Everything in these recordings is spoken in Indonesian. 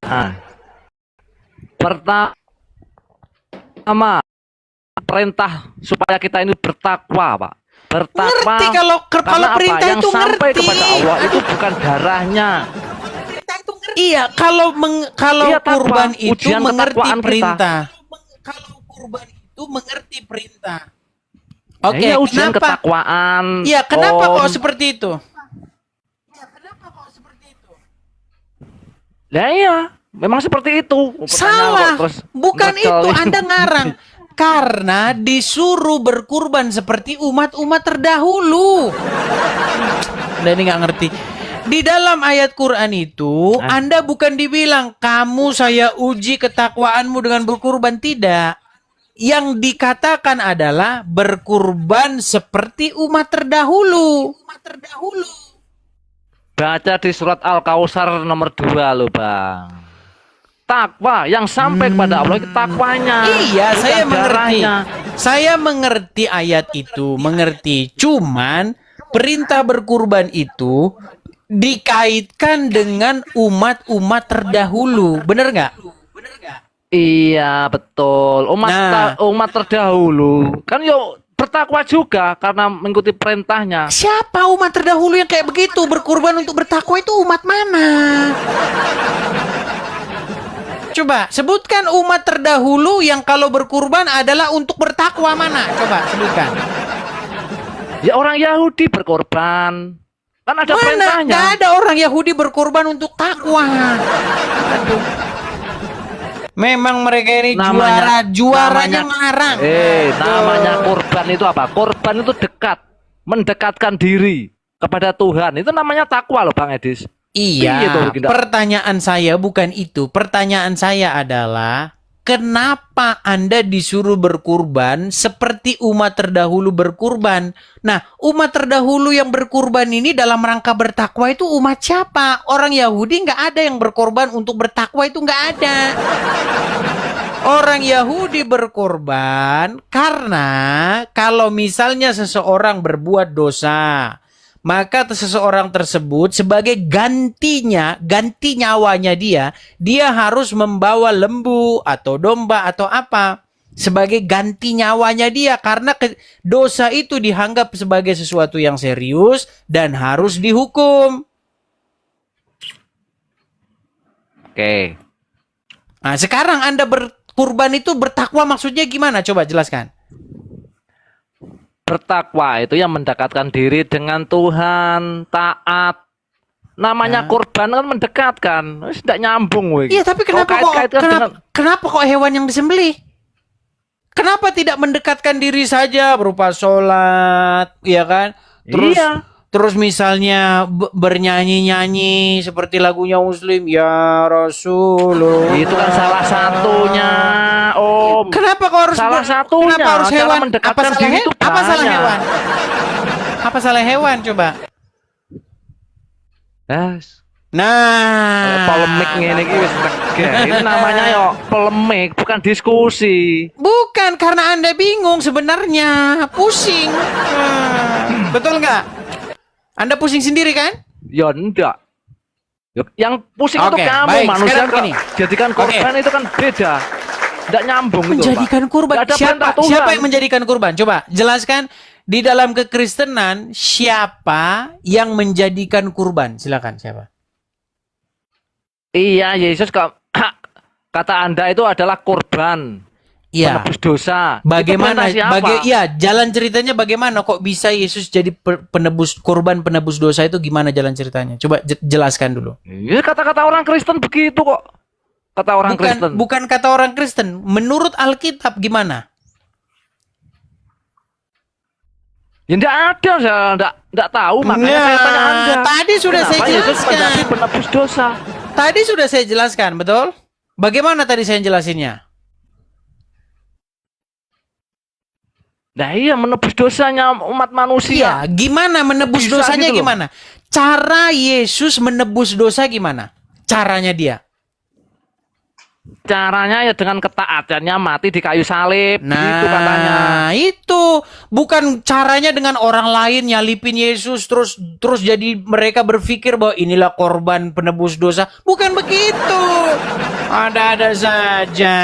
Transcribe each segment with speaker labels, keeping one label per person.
Speaker 1: Nah, pertama perintah supaya kita ini bertakwa, Pak. Bertakwa.
Speaker 2: Ngerti kalau kepala perintah
Speaker 1: yang
Speaker 2: itu
Speaker 1: sampai
Speaker 2: ngerti.
Speaker 1: kepada Allah itu bukan darahnya.
Speaker 2: Iya, kalau
Speaker 1: Iya,
Speaker 2: kurban
Speaker 1: takwa,
Speaker 2: itu
Speaker 1: ujian
Speaker 2: mengerti
Speaker 1: ketakwaan kita.
Speaker 2: perintah. Kalau kurban itu mengerti perintah. Oke,
Speaker 1: Iya, ujian
Speaker 2: kenapa?
Speaker 1: ketakwaan.
Speaker 2: Iya, kenapa kok seperti itu?
Speaker 1: Lah iya, memang seperti itu.
Speaker 2: Salah,
Speaker 1: Terus
Speaker 2: bukan
Speaker 1: ngecel.
Speaker 2: itu. Anda ngarang. Karena disuruh berkurban seperti umat-umat terdahulu. Anda ini nggak ngerti. Di dalam ayat Quran itu, Anda bukan dibilang kamu saya uji ketakwaanmu dengan berkurban, tidak. Yang dikatakan adalah berkurban seperti umat terdahulu.
Speaker 1: Baca di surat Al-Kautsar nomor 2 loh, Bang. Takwa yang sampai kepada Allah itu takwanya.
Speaker 2: Iya,
Speaker 1: bukan
Speaker 2: saya mengerti.
Speaker 1: darahnya.
Speaker 2: Saya mengerti ayat itu, mengerti. Cuman perintah berkurban itu dikaitkan dengan umat-umat terdahulu. Bener nggak?
Speaker 1: Iya, betul. Umat terdahulu kan yuk bertakwa juga karena mengikuti perintahnya.
Speaker 2: Siapa umat terdahulu yang kayak begitu? Berkurban untuk bertakwa itu umat mana? Coba sebutkan umat terdahulu yang kalau berkurban adalah untuk bertakwa, mana? Coba sebutkan.
Speaker 1: Ya orang Yahudi berkorban. Kan ada
Speaker 2: Mana?
Speaker 1: perintahnya.
Speaker 2: Gak ada orang Yahudi berkorban untuk takwa. Aduh. Memang mereka ini juaranya ngarang.
Speaker 1: Namanya korban itu apa? Korban itu dekat, mendekatkan diri kepada Tuhan. Itu namanya takwa loh, Bang Edis.
Speaker 2: Iya, pertanyaan saya bukan itu. Pertanyaan saya adalah, kenapa Anda disuruh berkurban seperti umat terdahulu berkurban? Nah, umat terdahulu yang berkurban ini dalam rangka bertakwa itu umat siapa? Orang Yahudi nggak ada yang berkorban untuk bertakwa, itu nggak ada. Orang Yahudi berkorban karena kalau misalnya seseorang berbuat dosa, maka seseorang tersebut sebagai ganti nyawanya dia harus membawa lembu atau domba atau apa sebagai ganti nyawanya dia, karena dosa itu dianggap sebagai sesuatu yang serius dan harus dihukum.
Speaker 1: Oke.
Speaker 2: Nah, sekarang Anda berkurban itu bertakwa maksudnya gimana? Coba jelaskan.
Speaker 1: Bertakwa itu yang mendekatkan diri dengan Tuhan, taat. Namanya korban kan mendekatkan. Tidak nyambung, weh.
Speaker 2: Iya, tapi kenapa kok hewan yang disembelih? Kenapa tidak mendekatkan diri saja berupa sholat, ya kan? Terus misalnya bernyanyi-nyanyi seperti lagunya Muslim, ya Rasulullah.
Speaker 1: Itu kan salah satunya, Om.
Speaker 2: Kenapa kok harus
Speaker 1: satunya?
Speaker 2: Kenapa harus hewan? Apa salah hewan? Apa salah hewan coba?
Speaker 1: Yes.
Speaker 2: Nah,
Speaker 1: polemik ini itu namanya yo polemik, bukan diskusi.
Speaker 2: Bukan, karena Anda bingung sebenarnya, pusing. Betul nggak? Anda pusing sendiri kan?
Speaker 1: Ya enggak. Yang pusing itu kamu, manusia kok. Jadikan korban itu kan beda. Tidak nyambung.
Speaker 2: Menjadikan
Speaker 1: itu,
Speaker 2: kurban. Siapa yang menjadikan kurban? Coba jelaskan di dalam kekristenan siapa yang menjadikan kurban? Silakan, siapa?
Speaker 1: Iya, Yesus kata Anda itu adalah korban.
Speaker 2: Iya.
Speaker 1: Penebus dosa.
Speaker 2: Bagaimana? Jalan ceritanya bagaimana kok bisa Yesus jadi korban penebus dosa itu, gimana jalan ceritanya? Coba jelaskan dulu.
Speaker 1: Ya, kata-kata orang Kristen begitu kok. Kata orang Kristen.
Speaker 2: Bukan kata orang Kristen. Menurut Alkitab gimana?
Speaker 1: Ya enggak ada, saya enggak tahu, makanya saya tanya Anda.
Speaker 2: Tadi sudah saya jelaskan.
Speaker 1: Yesus menjadi penebus dosa.
Speaker 2: Tadi sudah saya jelaskan, betul? Bagaimana tadi saya jelasinnya?
Speaker 1: Nah iya, menebus dosanya umat manusia.
Speaker 2: Iya, gimana menebus dosanya gitu gimana? Cara Yesus menebus dosa gimana? Caranya dia.
Speaker 1: caranya ya dengan ketaatannya mati di kayu salib. Gitu katanya.
Speaker 2: Nah, itu bukan caranya dengan orang lain nyalipin Yesus terus jadi mereka berpikir bahwa inilah korban penebus dosa. Bukan begitu. Ada-ada saja.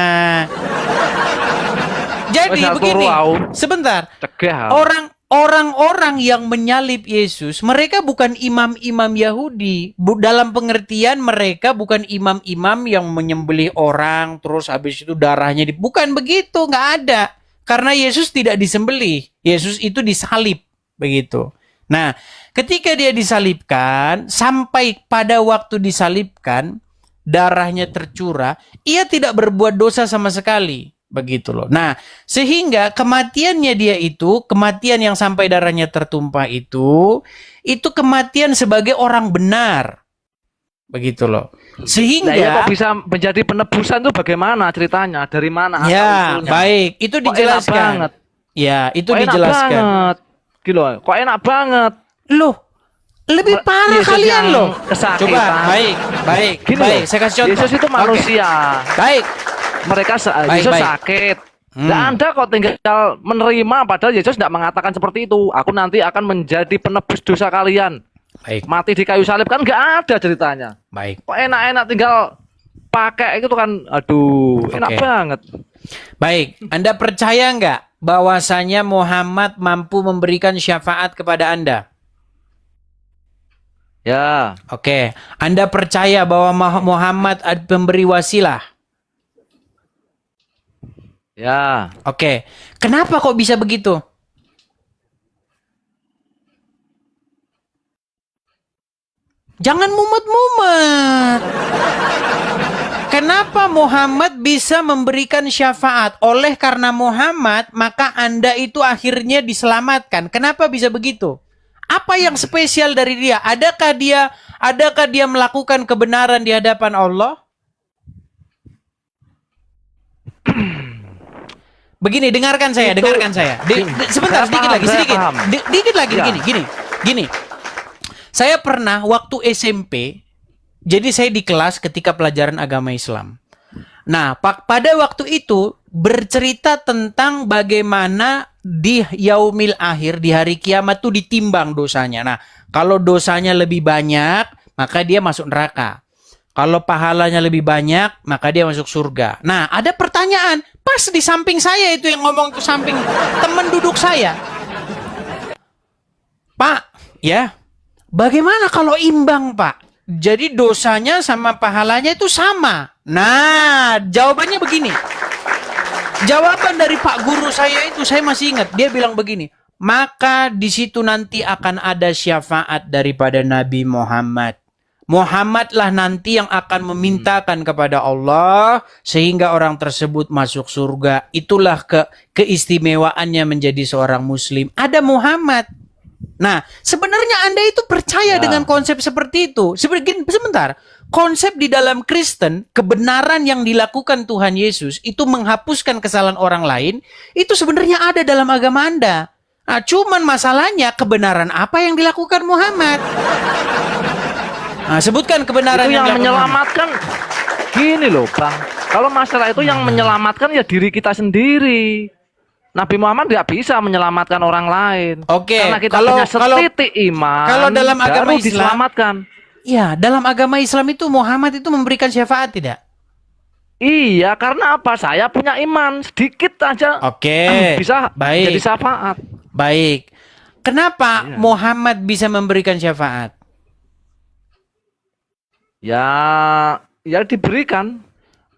Speaker 2: Jadi
Speaker 1: Wes, aku
Speaker 2: begini,
Speaker 1: ruau.
Speaker 2: sebentar.
Speaker 1: Cegah.
Speaker 2: Orang-orang yang menyalip Yesus, mereka bukan imam-imam Yahudi. Dalam pengertian mereka bukan imam-imam yang menyembelih orang, terus habis itu darahnya bukan begitu, nggak ada. Karena Yesus tidak disembelih, Yesus itu disalib, begitu. Nah, ketika dia disalibkan, sampai pada waktu disalibkan, darahnya tercurah, ia tidak berbuat dosa sama sekali. Begitu loh. Nah, sehingga kematiannya dia itu, kematian yang sampai darahnya tertumpah itu kematian sebagai orang benar. Begitu loh. Sehingga
Speaker 1: Nah, ya kok bisa menjadi penebusan itu bagaimana ceritanya? Dari mana?
Speaker 2: Ya,
Speaker 1: usulnya?
Speaker 2: baik. Itu
Speaker 1: Kok
Speaker 2: dijelaskan.
Speaker 1: enak banget.
Speaker 2: Ya, itu
Speaker 1: Kok enak
Speaker 2: dijelaskan.
Speaker 1: banget. Gitu loh. Kok enak banget.
Speaker 2: Loh, lebih parah
Speaker 1: Yesus
Speaker 2: kalian
Speaker 1: yang
Speaker 2: loh.
Speaker 1: kesakitan.
Speaker 2: Coba, baik.
Speaker 1: Gini
Speaker 2: Baik,
Speaker 1: loh,
Speaker 2: saya kasih contoh.
Speaker 1: Yesus itu
Speaker 2: Oke.
Speaker 1: manusia.
Speaker 2: Baik.
Speaker 1: Mereka
Speaker 2: Baik,
Speaker 1: Yesus
Speaker 2: baik.
Speaker 1: sakit.
Speaker 2: Hmm.
Speaker 1: Nah, Anda kok tinggal menerima, padahal Yesus tidak mengatakan seperti itu. Aku nanti akan menjadi penebus dosa kalian.
Speaker 2: Baik.
Speaker 1: Mati di kayu salib kan nggak ada ceritanya.
Speaker 2: Baik.
Speaker 1: Kok enak-enak tinggal pakai itu kan, aduh, enak
Speaker 2: Oke.
Speaker 1: banget.
Speaker 2: Baik, Anda percaya nggak bahwasanya Muhammad mampu memberikan syafaat kepada Anda?
Speaker 1: Ya,
Speaker 2: Oke, Anda percaya bahwa Muhammad pemberi wasilah?
Speaker 1: ya.
Speaker 2: Oke, kenapa kok bisa begitu? Jangan mumet-mumet. Kenapa Muhammad bisa memberikan syafaat? Oleh karena Muhammad, maka Anda itu akhirnya diselamatkan. Kenapa bisa begitu? Apa yang spesial dari dia? Adakah dia melakukan kebenaran di hadapan Allah? Begini, dengarkan saya. Sebentar,
Speaker 1: Saya
Speaker 2: sedikit
Speaker 1: paham,
Speaker 2: lagi,
Speaker 1: saya
Speaker 2: sedikit.
Speaker 1: paham.
Speaker 2: Dikit lagi,
Speaker 1: Ya.
Speaker 2: gini. Saya pernah waktu SMP, jadi saya di kelas ketika pelajaran agama Islam. Nah, pada waktu itu bercerita tentang bagaimana di yaumil akhir, di hari kiamat tuh ditimbang dosanya. Nah, kalau dosanya lebih banyak, maka dia masuk neraka. Kalau pahalanya lebih banyak, maka dia masuk surga. Nah, ada pertanyaan. Pas di samping saya itu yang ngomong tuh, samping teman duduk saya. Pak, ya, bagaimana kalau imbang, Pak? Jadi dosanya sama pahalanya itu sama. Nah, jawabannya begini. Jawaban dari Pak Guru saya itu saya masih ingat. Dia bilang begini. Maka di situ nanti akan ada syafaat daripada Nabi Muhammad. Muhammadlah nanti yang akan memintakan kepada Allah sehingga orang tersebut masuk surga. Itulah keistimewaannya menjadi seorang muslim. Ada Muhammad. Nah, sebenarnya Anda itu percaya dengan konsep seperti itu. Sebentar. Konsep di dalam Kristen, kebenaran yang dilakukan Tuhan Yesus itu menghapuskan kesalahan orang lain, itu sebenarnya ada dalam agama Anda. Nah, cuman masalahnya kebenaran apa yang dilakukan Muhammad? Nah, sebutkan kebenaran
Speaker 1: Itu yang
Speaker 2: dilakukan
Speaker 1: menyelamatkan. Gini loh, Bang. Kalau masalah itu yang menyelamatkan ya diri kita sendiri. Nabi Muhammad nggak bisa menyelamatkan orang lain.
Speaker 2: Oke,
Speaker 1: Karena kita
Speaker 2: kalau-
Speaker 1: punya setitik iman.
Speaker 2: kalau dalam agama
Speaker 1: baru
Speaker 2: Islam-
Speaker 1: diselamatkan.
Speaker 2: Ya, dalam agama Islam itu Muhammad itu memberikan syafaat tidak?
Speaker 1: Iya, karena apa? Saya punya iman sedikit aja.
Speaker 2: Oke,
Speaker 1: Bisa
Speaker 2: baik.
Speaker 1: jadi syafaat.
Speaker 2: Baik. Kenapa
Speaker 1: Iya.
Speaker 2: Muhammad bisa memberikan syafaat?
Speaker 1: Ya diberikan.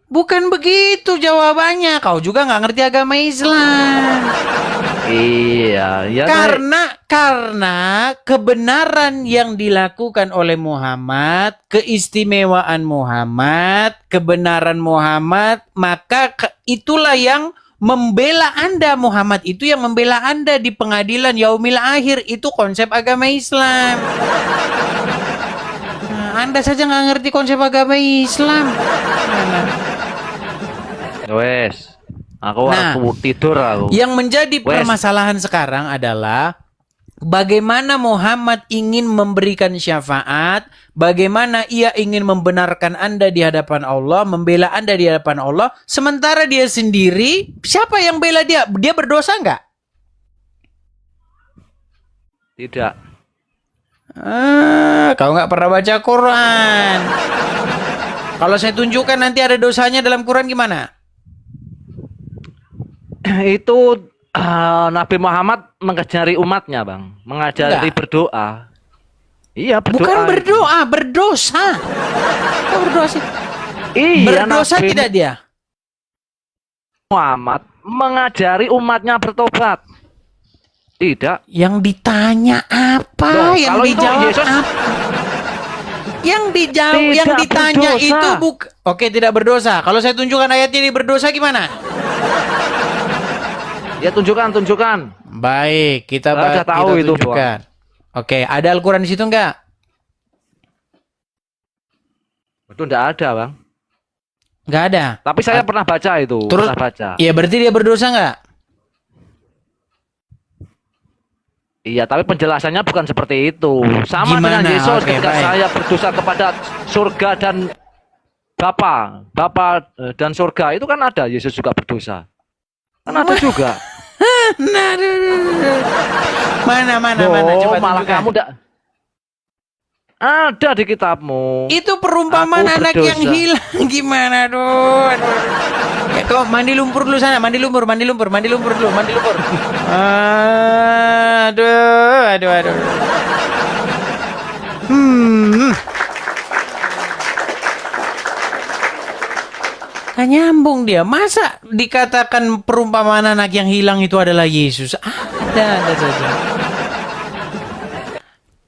Speaker 2: Bukan begitu jawabannya. Kau juga nggak ngerti agama Islam.
Speaker 1: Iya, ya.
Speaker 2: Karena kebenaran yang dilakukan oleh Muhammad, keistimewaan Muhammad, kebenaran Muhammad, maka itulah yang membela Anda. Muhammad itu yang membela Anda di pengadilan yaumil akhir. Itu konsep agama Islam. Nah, Anda saja nggak ngerti konsep agama Islam.
Speaker 1: Wes, aku
Speaker 2: Nah,
Speaker 1: tidur aku.
Speaker 2: Yang menjadi
Speaker 1: Wes.
Speaker 2: permasalahan sekarang adalah bagaimana Muhammad ingin memberikan syafaat, bagaimana ia ingin membenarkan Anda di hadapan Allah, membela Anda di hadapan Allah, sementara dia sendiri, siapa yang bela dia? Dia berdosa nggak?
Speaker 1: Tidak.
Speaker 2: Kau nggak pernah baca Quran. Kalau saya tunjukkan nanti ada dosanya dalam Quran gimana?
Speaker 1: Itu Nabi Muhammad mengajari umatnya, Bang. Mengajari
Speaker 2: Enggak.
Speaker 1: berdoa. Iya, berdoa.
Speaker 2: Bukan berdoa, berdosa. Kok berdoa sih?
Speaker 1: Iya,
Speaker 2: Berdosa
Speaker 1: Nabi
Speaker 2: tidak dia?
Speaker 1: Muhammad mengajari umatnya bertobat. Tidak.
Speaker 2: Yang ditanya apa?
Speaker 1: Loh,
Speaker 2: Yang
Speaker 1: kalau itu
Speaker 2: dijawab
Speaker 1: Yesus
Speaker 2: apa? Yang dijawab,
Speaker 1: Tidak
Speaker 2: yang ditanya
Speaker 1: berdosa.
Speaker 2: itu Oke, tidak berdosa. Kalau saya tunjukkan ayatnya ini berdosa gimana?
Speaker 1: Ya tunjukkan.
Speaker 2: Baik, kita
Speaker 1: Saya udah tahu
Speaker 2: kita
Speaker 1: itu,
Speaker 2: tunjukkan. Oke, ada Al-Quran di situ enggak?
Speaker 1: Itu enggak ada, Bang.
Speaker 2: Enggak ada.
Speaker 1: Tapi saya pernah baca itu.
Speaker 2: Terus-
Speaker 1: Pernah baca.
Speaker 2: Ya berarti dia berdosa enggak?
Speaker 1: Iya, tapi penjelasannya bukan seperti itu. Sama
Speaker 2: Gimana?
Speaker 1: dengan Yesus
Speaker 2: Oke,
Speaker 1: ketika
Speaker 2: baik.
Speaker 1: saya berdosa kepada surga dan Bapa dan surga, itu kan ada Yesus juga berdosa. Kan ada juga.
Speaker 2: Nah, mana
Speaker 1: Loh,
Speaker 2: coba
Speaker 1: malah
Speaker 2: tunjukkan.
Speaker 1: kamu enggak ada di kitabmu.
Speaker 2: Itu perumpamaan
Speaker 1: Aku
Speaker 2: anak
Speaker 1: berdosa.
Speaker 2: yang hilang gimana, aduh. Ya, kau mandi lumpur dulu sana, mandi lumpur dulu. Aduh. Gak nyambung dia. Masa dikatakan perumpamaan anak yang hilang itu adalah Yesus? Ada saja.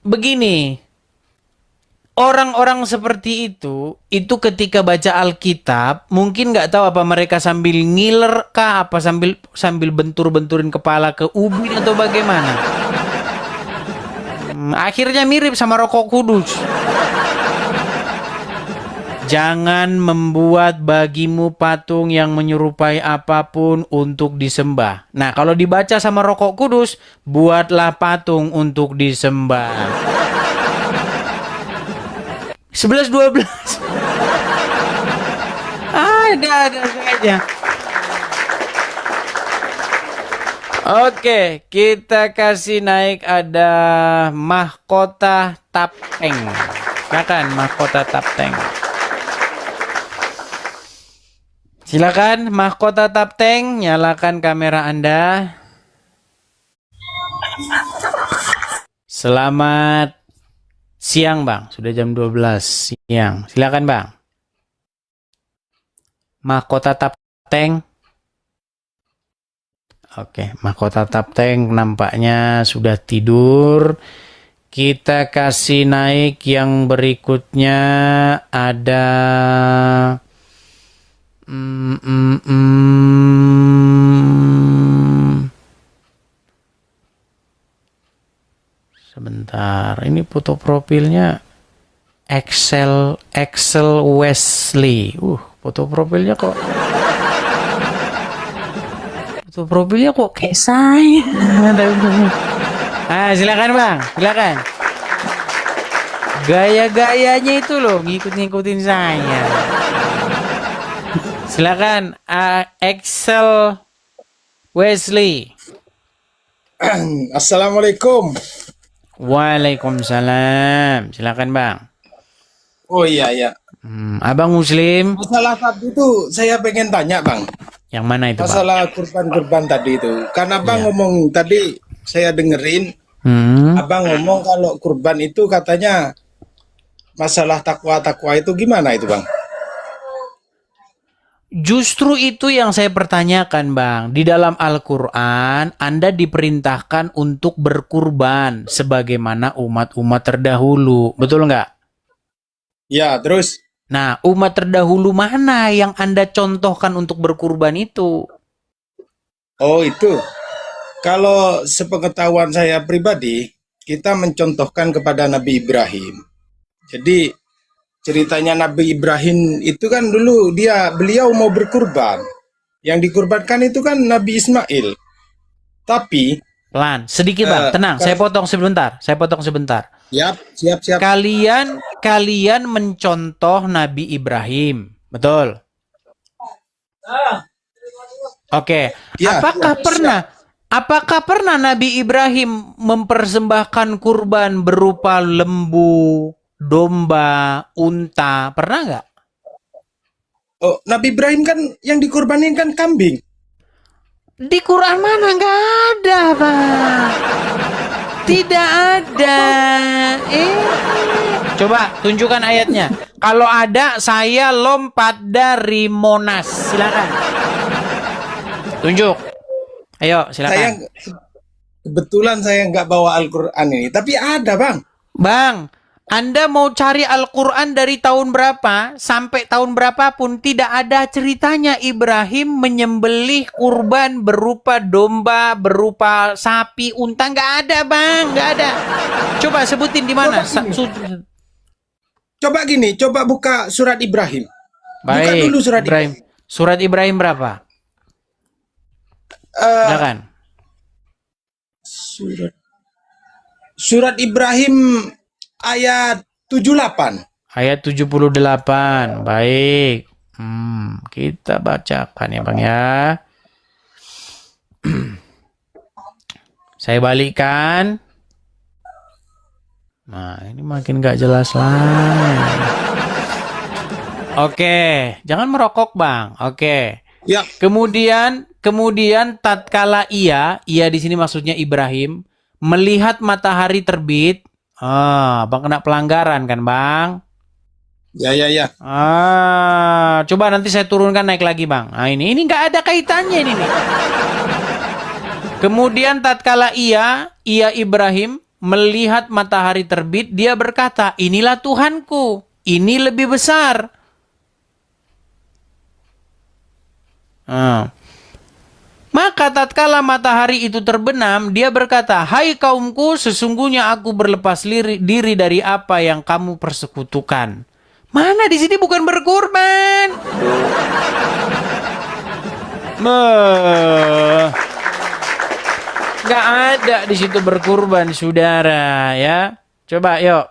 Speaker 2: Begini, orang-orang seperti itu ketika baca Alkitab mungkin nggak tahu apa mereka sambil ngiler kah, apa sambil bentur-benturin kepala ke ubin atau bagaimana. Akhirnya mirip sama rokok kudus. Jangan membuat bagimu patung yang menyerupai apapun untuk disembah. Nah, kalau dibaca sama rokok kudus, buatlah patung untuk disembah. 11-12. Ada saja. Oke, kita kasih naik ada mahkota tapeng. Silakan mahkota tapeng. Silakan mahkota tapeng, nyalakan kamera Anda. Selamat siang, Bang. Sudah jam 12 siang. Silakan, Bang. Mahkota tapeng. Oke, mahkota tapeng nampaknya sudah tidur. Kita kasih naik yang berikutnya ada Sebentar, ini foto profilnya Excel Wesley. Foto profilnya kok kayak saya. Silakan, Bang. Silakan. Gaya-gayanya itu loh ngikut-ngikutin saya. Silakan, Excel Wesley.
Speaker 3: Assalamualaikum.
Speaker 2: Waalaikumsalam. Silakan, Bang.
Speaker 3: Oh iya.
Speaker 2: Abang Muslim.
Speaker 3: Masalah tadi itu saya pengen tanya, Bang.
Speaker 2: Yang mana itu, Bang?
Speaker 3: Masalah kurban-kurban tadi itu. Karena Abang ngomong tadi saya dengerin, Abang ngomong kalau kurban itu katanya masalah takwa itu gimana itu, Bang?
Speaker 2: Justru itu yang saya pertanyakan, Bang. Di dalam Al-Quran, Anda diperintahkan untuk berkurban sebagaimana umat-umat terdahulu. Betul nggak?
Speaker 3: Ya, terus?
Speaker 2: Nah, umat terdahulu mana yang Anda contohkan untuk berkurban itu?
Speaker 3: Oh itu. Kalau sepengetahuan saya pribadi, kita mencontohkan kepada Nabi Ibrahim. Jadi ceritanya Nabi Ibrahim itu kan dulu beliau mau berkurban. Yang dikurbankan itu kan Nabi Ismail. Tapi
Speaker 2: Pelan, sedikit bang, tenang. Saya potong sebentar.
Speaker 3: Siap, siap, siap.
Speaker 2: Kalian mencontoh Nabi Ibrahim, betul? Oke.
Speaker 3: Ya,
Speaker 2: Apakah pernah Nabi Ibrahim mempersembahkan kurban berupa lembu, domba, unta? Pernah nggak?
Speaker 3: Oh, Nabi Ibrahim kan yang dikorbanin kan kambing.
Speaker 2: Di Quran mana nggak ada, bang? Tidak ada. Coba tunjukkan ayatnya. Kalau ada, saya lompat dari Monas. Silakan. Tunjuk. Ayo, silakan.
Speaker 3: Kebetulan saya nggak bawa Al-Quran ini, tapi ada, Bang.
Speaker 2: Bang, Anda mau cari Al-Quran dari tahun berapa sampai tahun berapapun, tidak ada ceritanya Ibrahim menyembelih kurban berupa domba, berupa sapi, unta. Nggak ada, Bang. Nggak ada. Coba sebutin di mana.
Speaker 3: Coba gini, coba buka surat Ibrahim. Buka
Speaker 2: Baik,
Speaker 3: dulu surat
Speaker 2: Ibrahim. Surat Ibrahim berapa? Silakan.
Speaker 3: Surat Ibrahim ayat 78.
Speaker 2: Ayat 78. Baik. Kita bacakan ya, Bang ya. Saya balikkan. Nah, ini makin gak jelas lagi. Oke, jangan merokok, Bang. Oke.
Speaker 3: Ya.
Speaker 2: Kemudian tatkala ia di sini maksudnya Ibrahim, melihat matahari terbit. Bang kena pelanggaran kan, Bang?
Speaker 3: Ya.
Speaker 2: Coba nanti saya turunkan naik lagi, Bang. Nah, ini nggak ada kaitannya ini nih. Kemudian tatkala ia Ibrahim melihat matahari terbit, dia berkata, inilah Tuhanku, ini lebih besar. Maka tatkala matahari itu terbenam, dia berkata, hai kaumku, sesungguhnya aku berlepas diri dari apa yang kamu persekutukan. Mana di sini bukan berkorban? Gak ada di situ berkurban, saudara ya. Coba yuk.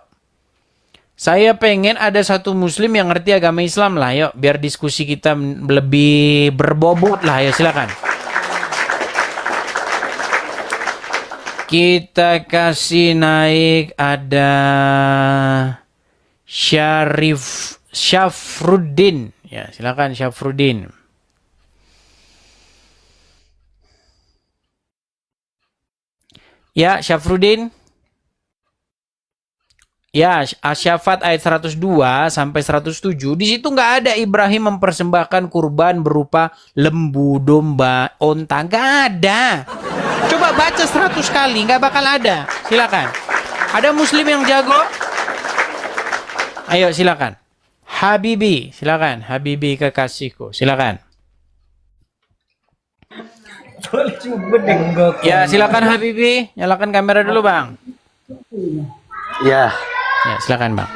Speaker 2: Saya pengen ada satu muslim yang ngerti agama Islam lah, yuk. Biar diskusi kita lebih berbobot lah, ya silakan. Kita kasih naik ada Syafruddin. Ya, silakan Syafruddin. Ya, Syafruddin. Ya, Asyafat ayat 102 sampai 107. Di situ nggak ada Ibrahim mempersembahkan kurban berupa lembu, domba, onta. Nggak ada. Coba baca 100 kali, nggak bakal ada. Silakan. Ada muslim yang jago? Ayo, silakan. Habibi, silakan. Habibi kekasihku, silakan. Ya, silakan Habibi. Nyalakan kamera dulu, Bang.
Speaker 4: Ya.
Speaker 2: Ya, silakan, Bang.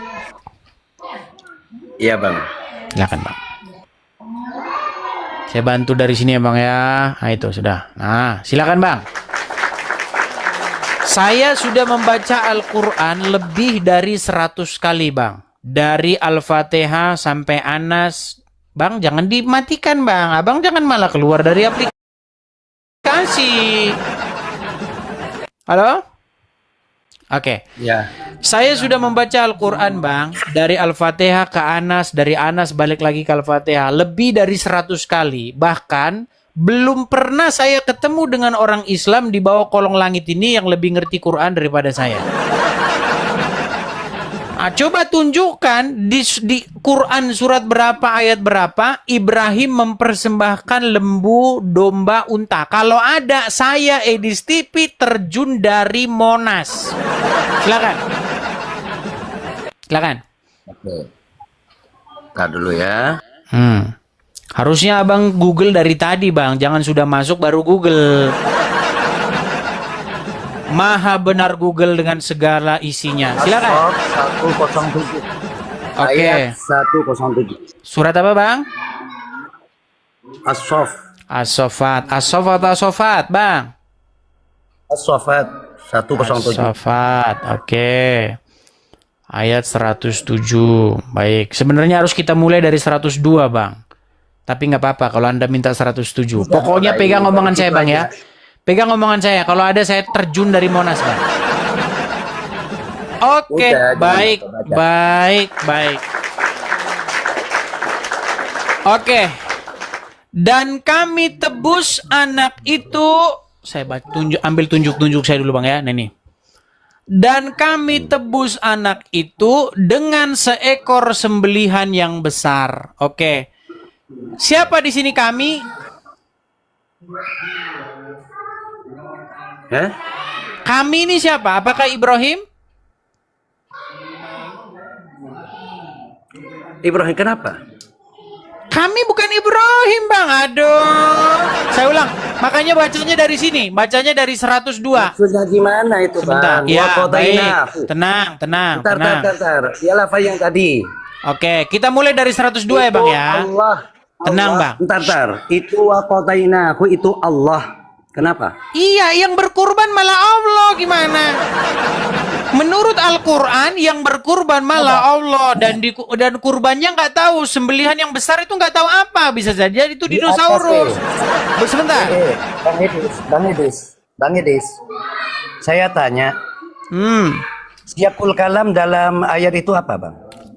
Speaker 4: Iya, Bang.
Speaker 2: Silakan, Bang. Saya bantu dari sini ya, Bang ya. Nah, itu sudah. Nah, silakan, Bang. Saya sudah membaca Al-Qur'an lebih dari 100 kali, Bang. Dari Al-Fatihah sampai Anas. Bang, jangan dimatikan, Bang. Abang jangan malah keluar dari aplikasi. Halo? Oke.
Speaker 4: Ya.
Speaker 2: Saya sudah membaca Al-Quran, Bang. Dari Al-Fatihah ke Anas, dari Anas balik lagi ke Al-Fatihah. Lebih dari 100 kali. Bahkan, belum pernah saya ketemu dengan orang Islam di bawah kolong langit ini yang lebih ngerti Quran daripada saya. Nah, coba tunjukkan di Quran surat berapa, ayat berapa, Ibrahim mempersembahkan lembu, domba, unta. Kalau ada, saya Edis TV terjun dari Monas. Silakan. Silakan.
Speaker 4: Oke. Ntar dulu ya.
Speaker 2: Harusnya abang Google dari tadi, Bang. Jangan sudah masuk baru Google. Maha benar Google dengan segala isinya. Silakan.
Speaker 4: 107.
Speaker 2: Oke.
Speaker 4: Ayat 107.
Speaker 2: Surat apa, Bang?
Speaker 4: As-Sof.
Speaker 2: As-Sofat. As-Sofat, As-Sofat, Bang.
Speaker 4: As-Saffat 107.
Speaker 2: As-Saffat. Oke. Ayat 107. Baik. Sebenarnya harus kita mulai dari 102, Bang. Tapi nggak apa-apa kalau Anda minta 107. Pokoknya pegang omongan saya, Bang ya. Pegang omongan saya. Kalau ada saya terjun dari Monas, Bang. Oke,
Speaker 4: Udah,
Speaker 2: baik,
Speaker 4: jangan baca.
Speaker 2: baik, baik. Oke. Dan kami tebus anak itu, saya ambil tunjuk saya dulu, Bang ya. Nih. Dan kami tebus anak itu dengan seekor sembelihan yang besar. Oke. Siapa di sini kami?
Speaker 4: Hah?
Speaker 2: Kami ini siapa? Apakah Ibrahim?
Speaker 4: Ibrahim kenapa?
Speaker 2: Kami bukan Ibrahim, Bang. Aduh. Saya ulang. Makanya bacanya dari sini. Bacanya dari 102.
Speaker 4: Maksudnya gimana itu,
Speaker 2: Sebentar.
Speaker 4: Bang?
Speaker 2: Ya,
Speaker 4: Waqadainahu.
Speaker 2: baik. Tenang.
Speaker 4: Bentar. Ya lafaz yang tadi.
Speaker 2: Oke, kita mulai dari 102 ya, Bang ya.
Speaker 4: Allah.
Speaker 2: Tenang, Bang.
Speaker 4: Bentar. Itu waqadainahu itu Allah. Kenapa?
Speaker 2: Iya, yang berkurban malah Allah. Gimana? Menurut Al-Quran, yang berkurban malah Allah. Dan kurbannya nggak tahu. Sembelihan yang besar itu nggak tahu apa. Bisa saja itu
Speaker 4: Di
Speaker 2: dinosaurus.
Speaker 4: atas,
Speaker 2: Sebentar.
Speaker 4: Bang Edis. Saya tanya,
Speaker 2: Hmm.
Speaker 4: siapul kalam dalam ayat itu apa, Bang?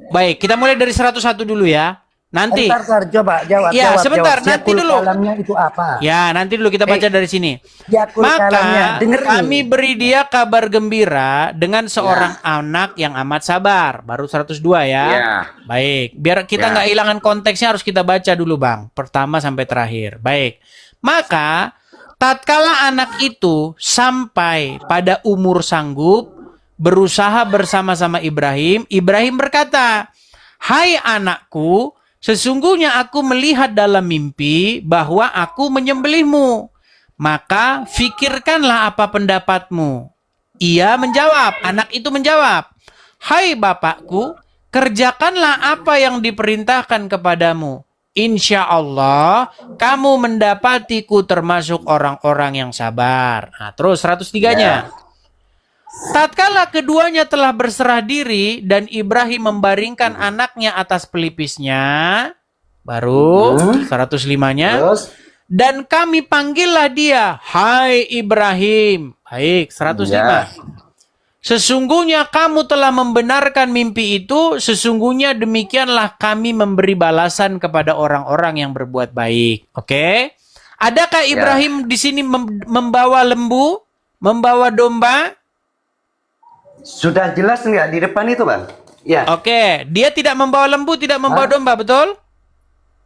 Speaker 2: Baik, kita mulai dari 101 dulu ya. Nanti.
Speaker 4: Bentar, coba jawab.
Speaker 2: Ya,
Speaker 4: jawab,
Speaker 2: sebentar,
Speaker 4: jawab.
Speaker 2: nanti
Speaker 4: Siapul
Speaker 2: dulu.
Speaker 4: kalamnya itu apa?
Speaker 2: Ya, nanti dulu kita baca dari sini.
Speaker 4: Siapul kalamnya,
Speaker 2: Maka
Speaker 4: dengerin.
Speaker 2: kami beri dia kabar gembira dengan seorang anak yang amat sabar. Baru 102 ya.
Speaker 4: Ya.
Speaker 2: Baik, biar kita
Speaker 4: Ya.
Speaker 2: nggak hilangan konteksnya harus kita baca dulu, Bang. Pertama sampai terakhir. Baik. Maka tatkala anak itu sampai pada umur sanggup berusaha bersama-sama Ibrahim, Ibrahim berkata, "Hai anakku, sesungguhnya aku melihat dalam mimpi bahwa aku menyembelihmu. Maka fikirkanlah apa pendapatmu." Ia menjawab, anak itu menjawab, "Hai bapakku, kerjakanlah apa yang diperintahkan kepadamu. Insya Allah, kamu mendapatiku termasuk orang-orang yang sabar." Nah, terus 103-nya. Tatkala keduanya telah berserah diri dan Ibrahim membaringkan anaknya atas pelipisnya, baru 105-nya,
Speaker 4: Terus?
Speaker 2: dan kami panggillah dia, "Hai Ibrahim." Baik, 105. Sesungguhnya kamu telah membenarkan mimpi itu, sesungguhnya demikianlah kami memberi balasan kepada orang-orang yang berbuat baik. Oke? Adakah Ibrahim di sini membawa lembu, membawa domba?
Speaker 4: Sudah jelas nggak di depan itu, Bang? Ya.
Speaker 2: Oke, dia tidak membawa lembu, tidak membawa domba, betul?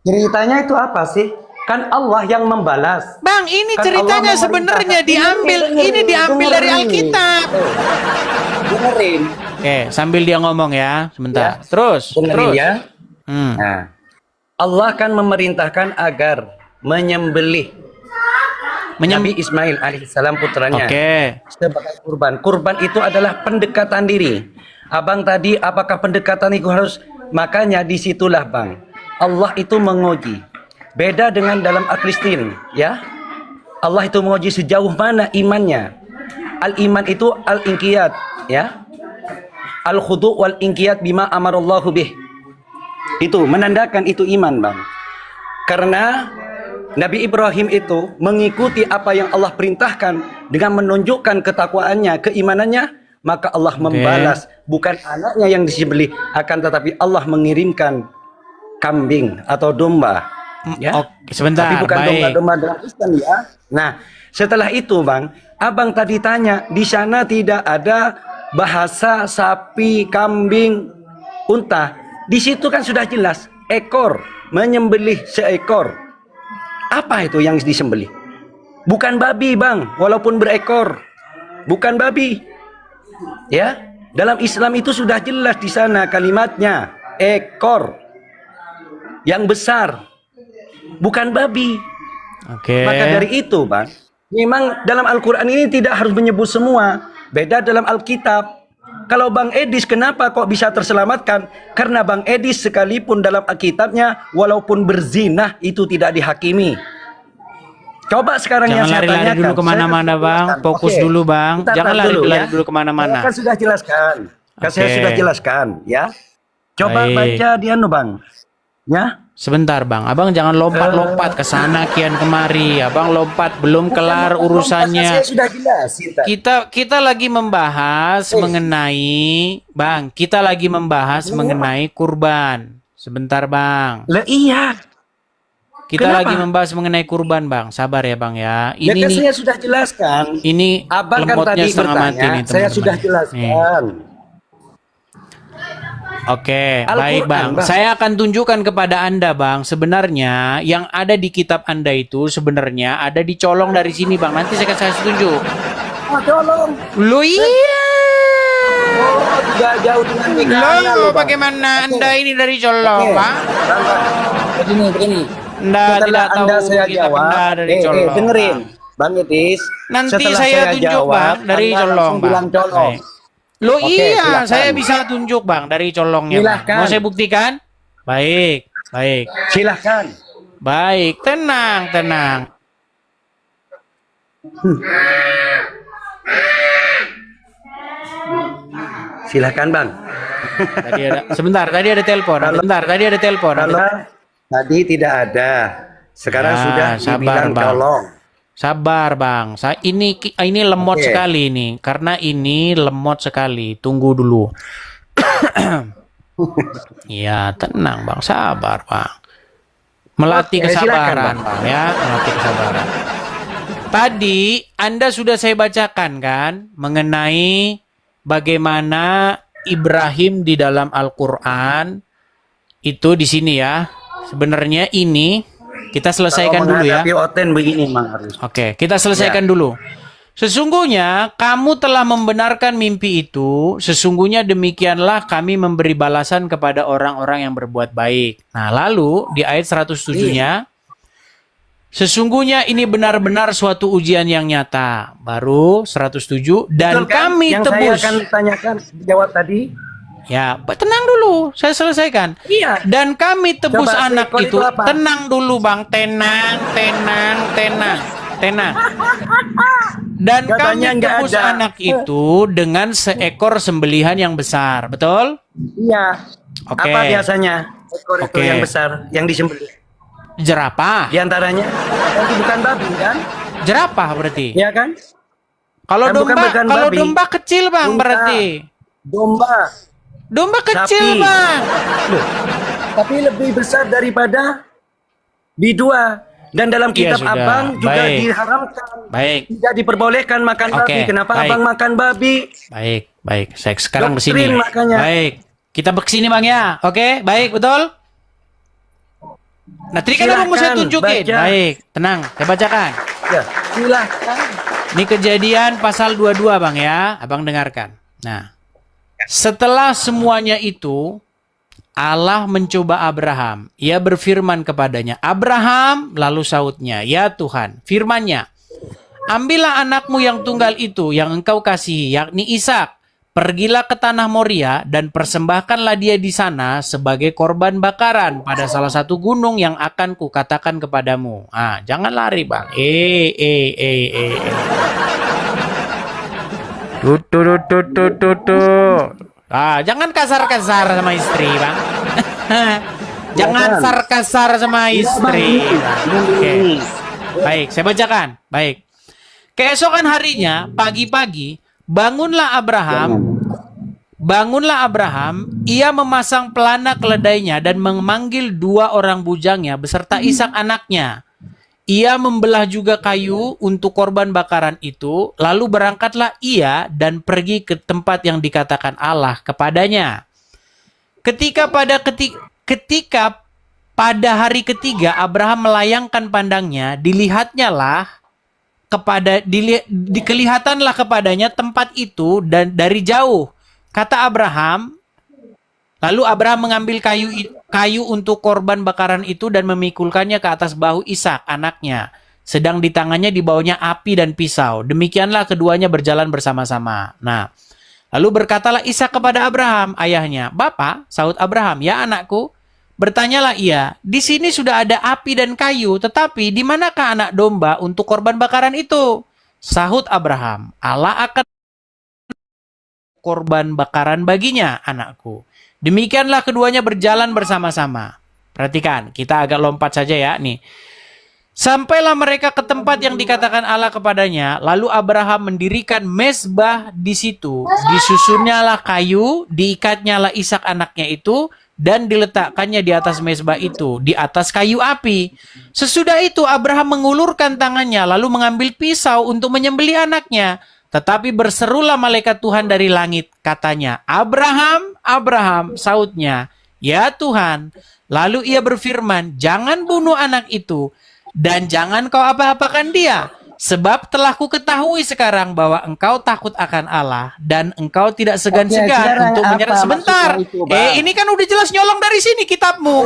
Speaker 4: Ceritanya itu apa sih? Kan Allah yang membalas.
Speaker 2: Bang, ini
Speaker 4: Kan
Speaker 2: ceritanya
Speaker 4: Allah
Speaker 2: sebenarnya
Speaker 4: memerintahkan.
Speaker 2: ini diambil dari Alkitab.
Speaker 4: Dengerin.
Speaker 2: Oke, sambil dia ngomong ya, sebentar.
Speaker 4: Ya.
Speaker 2: Terus,
Speaker 4: Dengerin
Speaker 2: terus.
Speaker 4: ya.
Speaker 2: Hmm.
Speaker 4: Nah, Allah kan memerintahkan agar menyembelih Nabi Ismail alaihissalam putranya
Speaker 2: Oke.
Speaker 4: sebagai kurban. Kurban itu adalah pendekatan diri. Abang tadi apakah pendekatan itu harus? Makanya disitulah, Bang, Allah itu menguji. Beda dengan dalam Al-Kristin, ya. Allah itu menguji sejauh mana imannya. Al-iman itu al-inqiyat, ya. Al-khudu' wal-inqiyat bima amarallahu bih. Itu menandakan itu iman, Bang. Karena Nabi Ibrahim itu mengikuti apa yang Allah perintahkan dengan menunjukkan ketakwaannya, keimanannya, maka Allah membalas bukan anaknya yang disembelih, akan tetapi Allah mengirimkan kambing atau domba. Ya.
Speaker 2: Oke, sebentar.
Speaker 4: Tapi bukan
Speaker 2: Baik.
Speaker 4: domba-domba dalam Islam, ya. Nah, setelah itu, Bang, Abang tadi tanya, di sana tidak ada bahasa sapi, kambing, unta. Di situ kan sudah jelas, ekor, menyembelih seekor. Apa itu yang disembelih? Bukan babi, Bang, walaupun berekor. Bukan babi. Ya, dalam Islam itu sudah jelas di sana kalimatnya, ekor yang besar. Bukan babi.
Speaker 2: Oke.
Speaker 4: Maka dari itu, Bang, memang dalam Al-Quran ini tidak harus menyebut semua. Beda dalam Alkitab. Kalau Bang Edis kenapa kok bisa terselamatkan? Karena Bang Edis sekalipun dalam Alkitabnya walaupun berzina itu tidak dihakimi. Coba sekarang yang
Speaker 2: Jangan
Speaker 4: saya
Speaker 2: lari-lari
Speaker 4: tanyakan.
Speaker 2: dulu kemana-mana,
Speaker 4: Saya
Speaker 2: Bang.
Speaker 4: jelaskan.
Speaker 2: Fokus
Speaker 4: Oke.
Speaker 2: dulu, Bang.
Speaker 4: Kita
Speaker 2: Jangan
Speaker 4: tahan
Speaker 2: lari-lari
Speaker 4: ya.
Speaker 2: dulu kemana-mana.
Speaker 4: Saya kan sudah jelaskan. Kan saya
Speaker 2: Oke.
Speaker 4: sudah jelaskan, ya. Coba
Speaker 2: Baik.
Speaker 4: baca dia Bang. Ya.
Speaker 2: Sebentar, Bang. Abang jangan lompat-lompat ke sana kian kemari. Abang lompat belum kelar
Speaker 4: Bukan,
Speaker 2: urusannya.
Speaker 4: Saya sudah jelasin tadi.
Speaker 2: Kita lagi membahas mengenai, Bang, kita lagi membahas mengenai kurban. Sebentar, Bang.
Speaker 4: Lah iya.
Speaker 2: Kita
Speaker 4: Kenapa?
Speaker 2: lagi membahas mengenai kurban, Bang. Sabar ya, Bang ya.
Speaker 4: Ya
Speaker 2: Ini
Speaker 4: kan
Speaker 2: nih,
Speaker 4: saya sudah jelaskan.
Speaker 2: ini
Speaker 4: Abang kan
Speaker 2: lemotnya
Speaker 4: tadi
Speaker 2: setengah mati
Speaker 4: bertanya,
Speaker 2: nih,
Speaker 4: saya
Speaker 2: teman-teman.
Speaker 4: sudah
Speaker 2: Nih.
Speaker 4: jelaskan.
Speaker 2: Oke,
Speaker 4: Al-Quran,
Speaker 2: baik, Bang.
Speaker 4: Bang.
Speaker 2: Saya akan tunjukkan kepada Anda, Bang. Sebenarnya yang ada di kitab Anda itu sebenarnya ada dicolong dari sini, Bang. Nanti saya akan tunjuk.
Speaker 4: Oh, tolong.
Speaker 2: Loh iya.
Speaker 4: Oh, tidak jauh dengan pegangan
Speaker 2: Loh,
Speaker 4: Bang.
Speaker 2: bagaimana Anda ini dari colong,
Speaker 4: Oke.
Speaker 2: Bang?
Speaker 4: Begini.
Speaker 2: Anda
Speaker 4: Setelah
Speaker 2: tidak tahu
Speaker 4: Anda saya
Speaker 2: kita
Speaker 4: jawab,
Speaker 2: benda dari colong.
Speaker 4: dengerin. Bang Idris,
Speaker 2: Nanti
Speaker 4: setelah
Speaker 2: saya tunjuk,
Speaker 4: jawab,
Speaker 2: Bang, dari
Speaker 4: Anda
Speaker 2: colong,
Speaker 4: langsung
Speaker 2: Bang.
Speaker 4: bilang colong.
Speaker 2: Baik. Loh
Speaker 4: Oke,
Speaker 2: iya,
Speaker 4: silakan.
Speaker 2: saya bisa tunjuk, Bang, dari colongnya, Bang.
Speaker 4: Silakan.
Speaker 2: Mau saya buktikan? Baik, baik.
Speaker 4: Silahkan.
Speaker 2: Baik, tenang, tenang.
Speaker 4: Silahkan Bang.
Speaker 2: Sebentar, tadi ada telepon. Sebentar, tadi ada telepon.
Speaker 4: Karena tadi tidak ada. Sekarang
Speaker 2: Ya,
Speaker 4: sudah
Speaker 2: sabar,
Speaker 4: dibilang
Speaker 2: Bang.
Speaker 4: colong.
Speaker 2: Sabar, Bang. Ini lemot
Speaker 4: Oke.
Speaker 2: sekali ini. Karena ini lemot sekali. Tunggu dulu. Ya, tenang, Bang. Sabar, Bang. Melatih
Speaker 4: Oke, silakan,
Speaker 2: kesabaran,
Speaker 4: Bang.
Speaker 2: Bang, ya. Melatih kesabaran. Tadi Anda sudah saya bacakan kan mengenai bagaimana Ibrahim di dalam Al-Qur'an itu di sini ya. Sebenarnya ini kita selesaikan
Speaker 4: Kalau
Speaker 2: dulu ya.
Speaker 4: menghadapi Oten begini Bang harus.
Speaker 2: Oke, kita selesaikan dulu. Sesungguhnya kamu telah membenarkan mimpi itu, sesungguhnya demikianlah kami memberi balasan kepada orang-orang yang berbuat baik. Nah, lalu di ayat 107-nya, sesungguhnya ini benar-benar suatu ujian yang nyata. Baru 107, dan
Speaker 4: Betul kan?
Speaker 2: kami
Speaker 4: yang
Speaker 2: tebus.
Speaker 4: saya akan tanyakan jawab tadi.
Speaker 2: Ya, tenang dulu, saya selesaikan.
Speaker 4: Iya.
Speaker 2: Dan kami tebus
Speaker 4: Coba,
Speaker 2: anak
Speaker 4: seekor
Speaker 2: itu.
Speaker 4: itu apa?
Speaker 2: Tenang dulu, Bang. Tenang. Dan
Speaker 4: Katanya
Speaker 2: kami
Speaker 4: nggak
Speaker 2: tebus
Speaker 4: ada.
Speaker 2: anak itu dengan seekor sembelihan yang besar. Betul?
Speaker 4: Iya.
Speaker 2: Oke.
Speaker 4: Apa biasanya ekor itu
Speaker 2: Oke.
Speaker 4: yang besar yang disembelih?
Speaker 2: Jerapah.
Speaker 4: Di antaranya itu bukan babi kan?
Speaker 2: Jerapah berarti.
Speaker 4: Iya kan?
Speaker 2: Kalau
Speaker 4: Kan bukan
Speaker 2: domba,
Speaker 4: bukan
Speaker 2: kalau
Speaker 4: babi.
Speaker 2: domba kecil, Bang,
Speaker 4: Unta.
Speaker 2: berarti.
Speaker 4: Domba.
Speaker 2: Domba kecil,
Speaker 4: Sapi.
Speaker 2: Bang.
Speaker 4: Loh, tapi lebih besar daripada bidua. Dan dalam
Speaker 2: Iya,
Speaker 4: kitab
Speaker 2: sudah.
Speaker 4: Abang juga
Speaker 2: Baik.
Speaker 4: diharamkan.
Speaker 2: Baik.
Speaker 4: Tidak diperbolehkan makan
Speaker 2: Oke,
Speaker 4: babi. Kenapa
Speaker 2: baik.
Speaker 4: Abang makan babi?
Speaker 2: Baik. Saya sekarang ke
Speaker 4: Doktrin
Speaker 2: sini.
Speaker 4: makanya.
Speaker 2: Baik. Kita ke sini, Bang ya. Oke, baik, betul? Nah, tadi kan Abang mau saya
Speaker 4: Silakan,
Speaker 2: tunjukin.
Speaker 4: baca.
Speaker 2: Baik, tenang. Saya bacakan.
Speaker 4: Ya, silahkan.
Speaker 2: Ini kejadian pasal 22, Bang ya. Abang dengarkan. Nah, setelah semuanya itu, Allah mencoba Abraham. Ia berfirman kepadanya, Abraham, lalu sautnya, ya Tuhan, firmannya, ambillah anakmu yang tunggal itu, yang engkau kasihi, yakni Ishak. Pergilah ke tanah Moria dan persembahkanlah dia di sana sebagai korban bakaran pada salah satu gunung yang akan kukatakan kepadamu. Ah, jangan lari, Bang. Ah, jangan kasar-kasar sama istri, Bang. Jangan kasar-kasar sama istri. Bang. Oke. Baik, saya bacakan. Baik. Keesokan harinya, pagi-pagi, bangunlah Abraham, ia memasang pelana keledainya dan memanggil 2 orang bujangnya beserta Ishak anaknya. Ia membelah juga kayu untuk korban bakaran itu, lalu berangkatlah ia dan pergi ke tempat yang dikatakan Allah kepadanya. Ketika pada hari ketiga Abraham melayangkan pandangnya, kelihatanlah kepadanya tempat itu dan dari jauh. Kata Abraham, lalu Abraham mengambil kayu untuk korban bakaran itu dan memikulkannya ke atas bahu Ishak anaknya. Sedang di tangannya dibawanya api dan pisau. Demikianlah keduanya berjalan bersama-sama. Nah, lalu berkatalah Ishak kepada Abraham, ayahnya, Bapa, saut Abraham, ya anakku. Bertanyalah ia, di sini sudah ada api dan kayu, tetapi di manakah anak domba untuk korban bakaran itu? Sahut Abraham, Allah akan korban bakaran baginya, anakku. Demikianlah keduanya berjalan bersama-sama. Perhatikan, kita agak lompat saja ya nih. Sampailah mereka ke tempat yang dikatakan Allah kepadanya, lalu Abraham mendirikan mezbah di situ. Disusunnyalah kayu, diikatnyalah Ishak anaknya itu, dan diletakkannya di atas mezbah itu, di atas kayu api. Sesudah itu Abraham mengulurkan tangannya, lalu mengambil pisau untuk menyembelih anaknya. Tetapi berserulah malaikat Tuhan dari langit, katanya, Abraham, Abraham, sautnya, ya Tuhan. Lalu ia berfirman, jangan bunuh anak itu, dan jangan kau apa-apakan dia. Sebab telah ku ketahui sekarang bahwa engkau takut akan Allah, dan engkau tidak segan-segan
Speaker 5: sekarang
Speaker 2: untuk menyerah
Speaker 5: apa
Speaker 2: sebentar.
Speaker 5: maksudnya itu, Bang?
Speaker 2: Ini kan udah jelas nyolong dari sini kitabmu.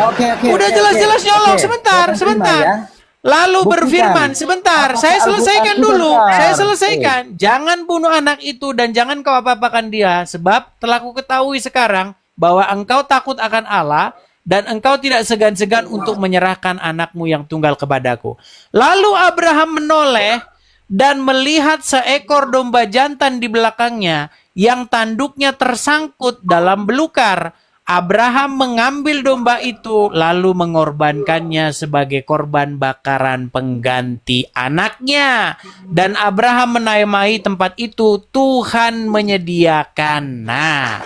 Speaker 5: Oke,
Speaker 2: Udah jelas-jelas nyolong.
Speaker 5: oke.
Speaker 2: Sebentar,
Speaker 5: Saya
Speaker 2: sebentar.
Speaker 5: terima ya.
Speaker 2: Lalu
Speaker 5: Buktikan.
Speaker 2: berfirman, sebentar,
Speaker 5: Apakah
Speaker 2: saya selesaikan
Speaker 5: Al-Quran itu
Speaker 2: dulu.
Speaker 5: benar?
Speaker 2: Saya selesaikan. Jangan bunuh anak itu dan jangan kau apa-apakan dia. Sebab telah ku ketahui sekarang bahwa engkau takut akan Allah dan engkau tidak segan-segan untuk menyerahkan anakmu yang tunggal kepadaku. Lalu Abraham menoleh dan melihat seekor domba jantan di belakangnya yang tanduknya tersangkut dalam belukar. Abraham mengambil domba itu lalu mengorbankannya sebagai korban bakaran pengganti anaknya. Dan Abraham menamai tempat itu Tuhan menyediakan. Nah,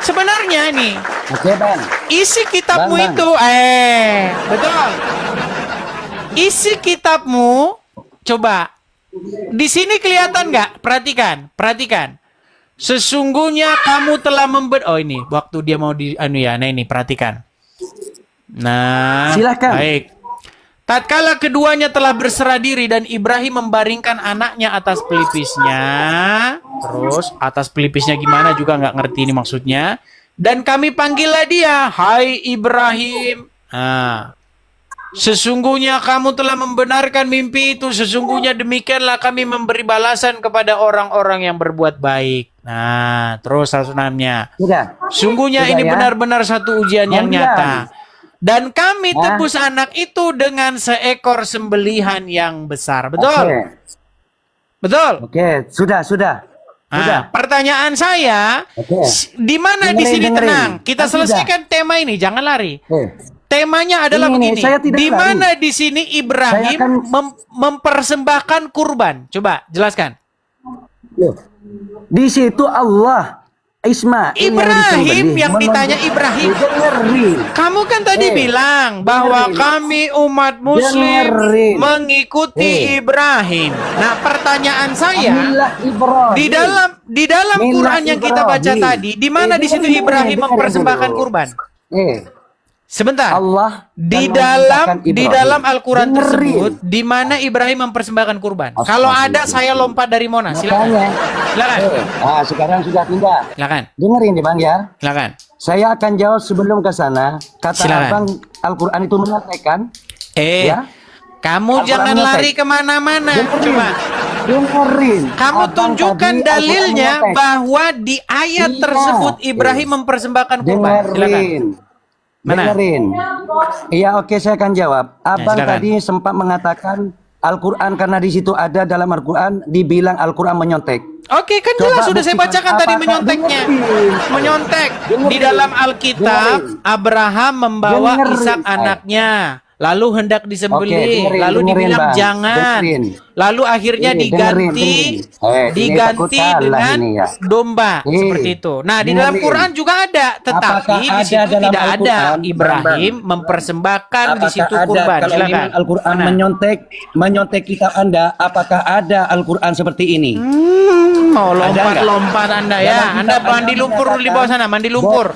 Speaker 2: sebenarnya nih
Speaker 5: Oke, Bang.
Speaker 2: isi kitabmu
Speaker 5: Bang.
Speaker 2: itu betul. Isi kitabmu coba di sini kelihatan nggak? Perhatikan. Sesungguhnya kamu telah oh ini waktu dia mau nah ini perhatikan. Nah,
Speaker 5: Silakan.
Speaker 2: baik. Tatkala keduanya telah berserah diri dan Ibrahim membaringkan anaknya atas pelipisnya. Terus atas pelipisnya gimana juga nggak ngerti ini maksudnya. Dan kami panggillah dia, hai Ibrahim. Nah, sesungguhnya kamu telah membenarkan mimpi itu. Sesungguhnya demikianlah kami memberi balasan kepada orang-orang yang berbuat baik. Nah, terus sasunannya.
Speaker 5: Sudah.
Speaker 2: Sungguhnya
Speaker 5: Sudah
Speaker 2: ini
Speaker 5: ya.
Speaker 2: benar-benar satu ujian yang
Speaker 5: Kemudian.
Speaker 2: nyata. Dan kami
Speaker 5: Ya.
Speaker 2: tebus anak itu dengan seekor sembelihan yang besar. Betul?
Speaker 5: Oke.
Speaker 2: Betul?
Speaker 5: Oke, sudah.
Speaker 2: Nah, pertanyaan saya,
Speaker 5: Oke.
Speaker 2: di mana di sini
Speaker 5: Dengerin.
Speaker 2: tenang? Kita
Speaker 5: Kan sudah.
Speaker 2: selesaikan tema ini, jangan lari. Temanya adalah
Speaker 5: Ini,
Speaker 2: begini.
Speaker 5: saya tidak
Speaker 2: Di
Speaker 5: lari.
Speaker 2: mana di sini Ibrahim
Speaker 5: Saya akan-
Speaker 2: mempersembahkan kurban? Coba jelaskan.
Speaker 5: Loh. Di situ Allah Ismail
Speaker 2: Ibrahim yang ditanya Ibrahim.
Speaker 5: Dengerin.
Speaker 2: Kamu kan tadi bilang bahwa kami umat Muslim
Speaker 5: Dengerin.
Speaker 2: mengikuti Ibrahim. Nah, pertanyaan saya
Speaker 5: Inilah Ibrahim.
Speaker 2: di dalam
Speaker 5: Millah
Speaker 2: Quran yang kita baca
Speaker 5: Ibrahim.
Speaker 2: tadi, di mana di situ
Speaker 5: Dengerin,
Speaker 2: Ibrahim
Speaker 5: dengerin
Speaker 2: mempersembahkan
Speaker 5: dulu.
Speaker 2: kurban?
Speaker 5: Allah
Speaker 2: Sebentar. Di
Speaker 5: dan
Speaker 2: dalam
Speaker 5: menciptakan
Speaker 2: di
Speaker 5: Ibrahim.
Speaker 2: dalam Al-Qur'an
Speaker 5: Dengerin.
Speaker 2: tersebut di mana Ibrahim mempersembahkan kurban. Kalau ada saya lompat dari Monas. Silakan.
Speaker 5: Makanya.
Speaker 2: Silakan.
Speaker 5: Sekarang sudah pindah.
Speaker 2: Silakan.
Speaker 5: Dengerin ya Bang ya.
Speaker 2: Silakan.
Speaker 5: Saya akan jawab sebelum ke sana. Kata
Speaker 2: Silakan.
Speaker 5: Abang Al-Quran itu mengatakan. Ya.
Speaker 2: Kamu
Speaker 5: Al-Quran
Speaker 2: jangan
Speaker 5: menyampaikan.
Speaker 2: lari kemana-mana. Coba.
Speaker 5: Dengerin.
Speaker 2: Kamu
Speaker 5: Abang
Speaker 2: tunjukkan
Speaker 5: tadi
Speaker 2: dalilnya
Speaker 5: Al-Quran
Speaker 2: bahwa di ayat
Speaker 5: Iya.
Speaker 2: tersebut Ibrahim mempersembahkan kurban. Silakan.
Speaker 5: Dengerin.
Speaker 2: Mana?
Speaker 5: Dengerin. Iya, oke, saya akan jawab. Abang
Speaker 2: silakan.
Speaker 5: tadi sempat mengatakan Al-Quran karena di situ ada dalam Al-Quran dibilang Al-Quran menyontek.
Speaker 2: Oke, kan
Speaker 5: Coba
Speaker 2: jelas sudah saya
Speaker 5: buktikan
Speaker 2: bacakan tadi
Speaker 5: apakah-
Speaker 2: menyonteknya.
Speaker 5: Dengerin.
Speaker 2: Menyontek.
Speaker 5: Dengerin.
Speaker 2: Di dalam Alkitab,
Speaker 5: Dengerin.
Speaker 2: Abraham membawa
Speaker 5: Dengerin.
Speaker 2: Ishak anaknya. Lalu hendak disembelih.
Speaker 5: Oke, dengerin,
Speaker 2: Lalu
Speaker 5: dengerin,
Speaker 2: dibilang
Speaker 5: Bang.
Speaker 2: jangan.
Speaker 5: Dengerin.
Speaker 2: Lalu akhirnya
Speaker 5: Ini,
Speaker 2: diganti.
Speaker 5: dengerin. Ini
Speaker 2: Diganti
Speaker 5: takut kalah
Speaker 2: dengan
Speaker 5: ini ya.
Speaker 2: domba. Seperti itu. Nah, di dalam
Speaker 5: Dengerin.
Speaker 2: Quran juga ada. Tetapi
Speaker 5: Apakah
Speaker 2: di
Speaker 5: ada
Speaker 2: situ
Speaker 5: dalam
Speaker 2: tidak ada.
Speaker 5: Al-Quran?
Speaker 2: Ibrahim mempersembahkan di situ
Speaker 5: Apakah ada
Speaker 2: kurban.
Speaker 5: kalau
Speaker 2: Silakan.
Speaker 5: memang Al-Quran
Speaker 2: Mana?
Speaker 5: menyontek kitab Anda, apakah ada Al-Quran seperti ini?
Speaker 2: Mau
Speaker 5: Ada
Speaker 2: lompat-lompat Anda ya.
Speaker 5: Dalam
Speaker 2: Anda
Speaker 5: kitab
Speaker 2: mandi
Speaker 5: Anda
Speaker 2: lumpur dulu di bawah sana, mandi lumpur.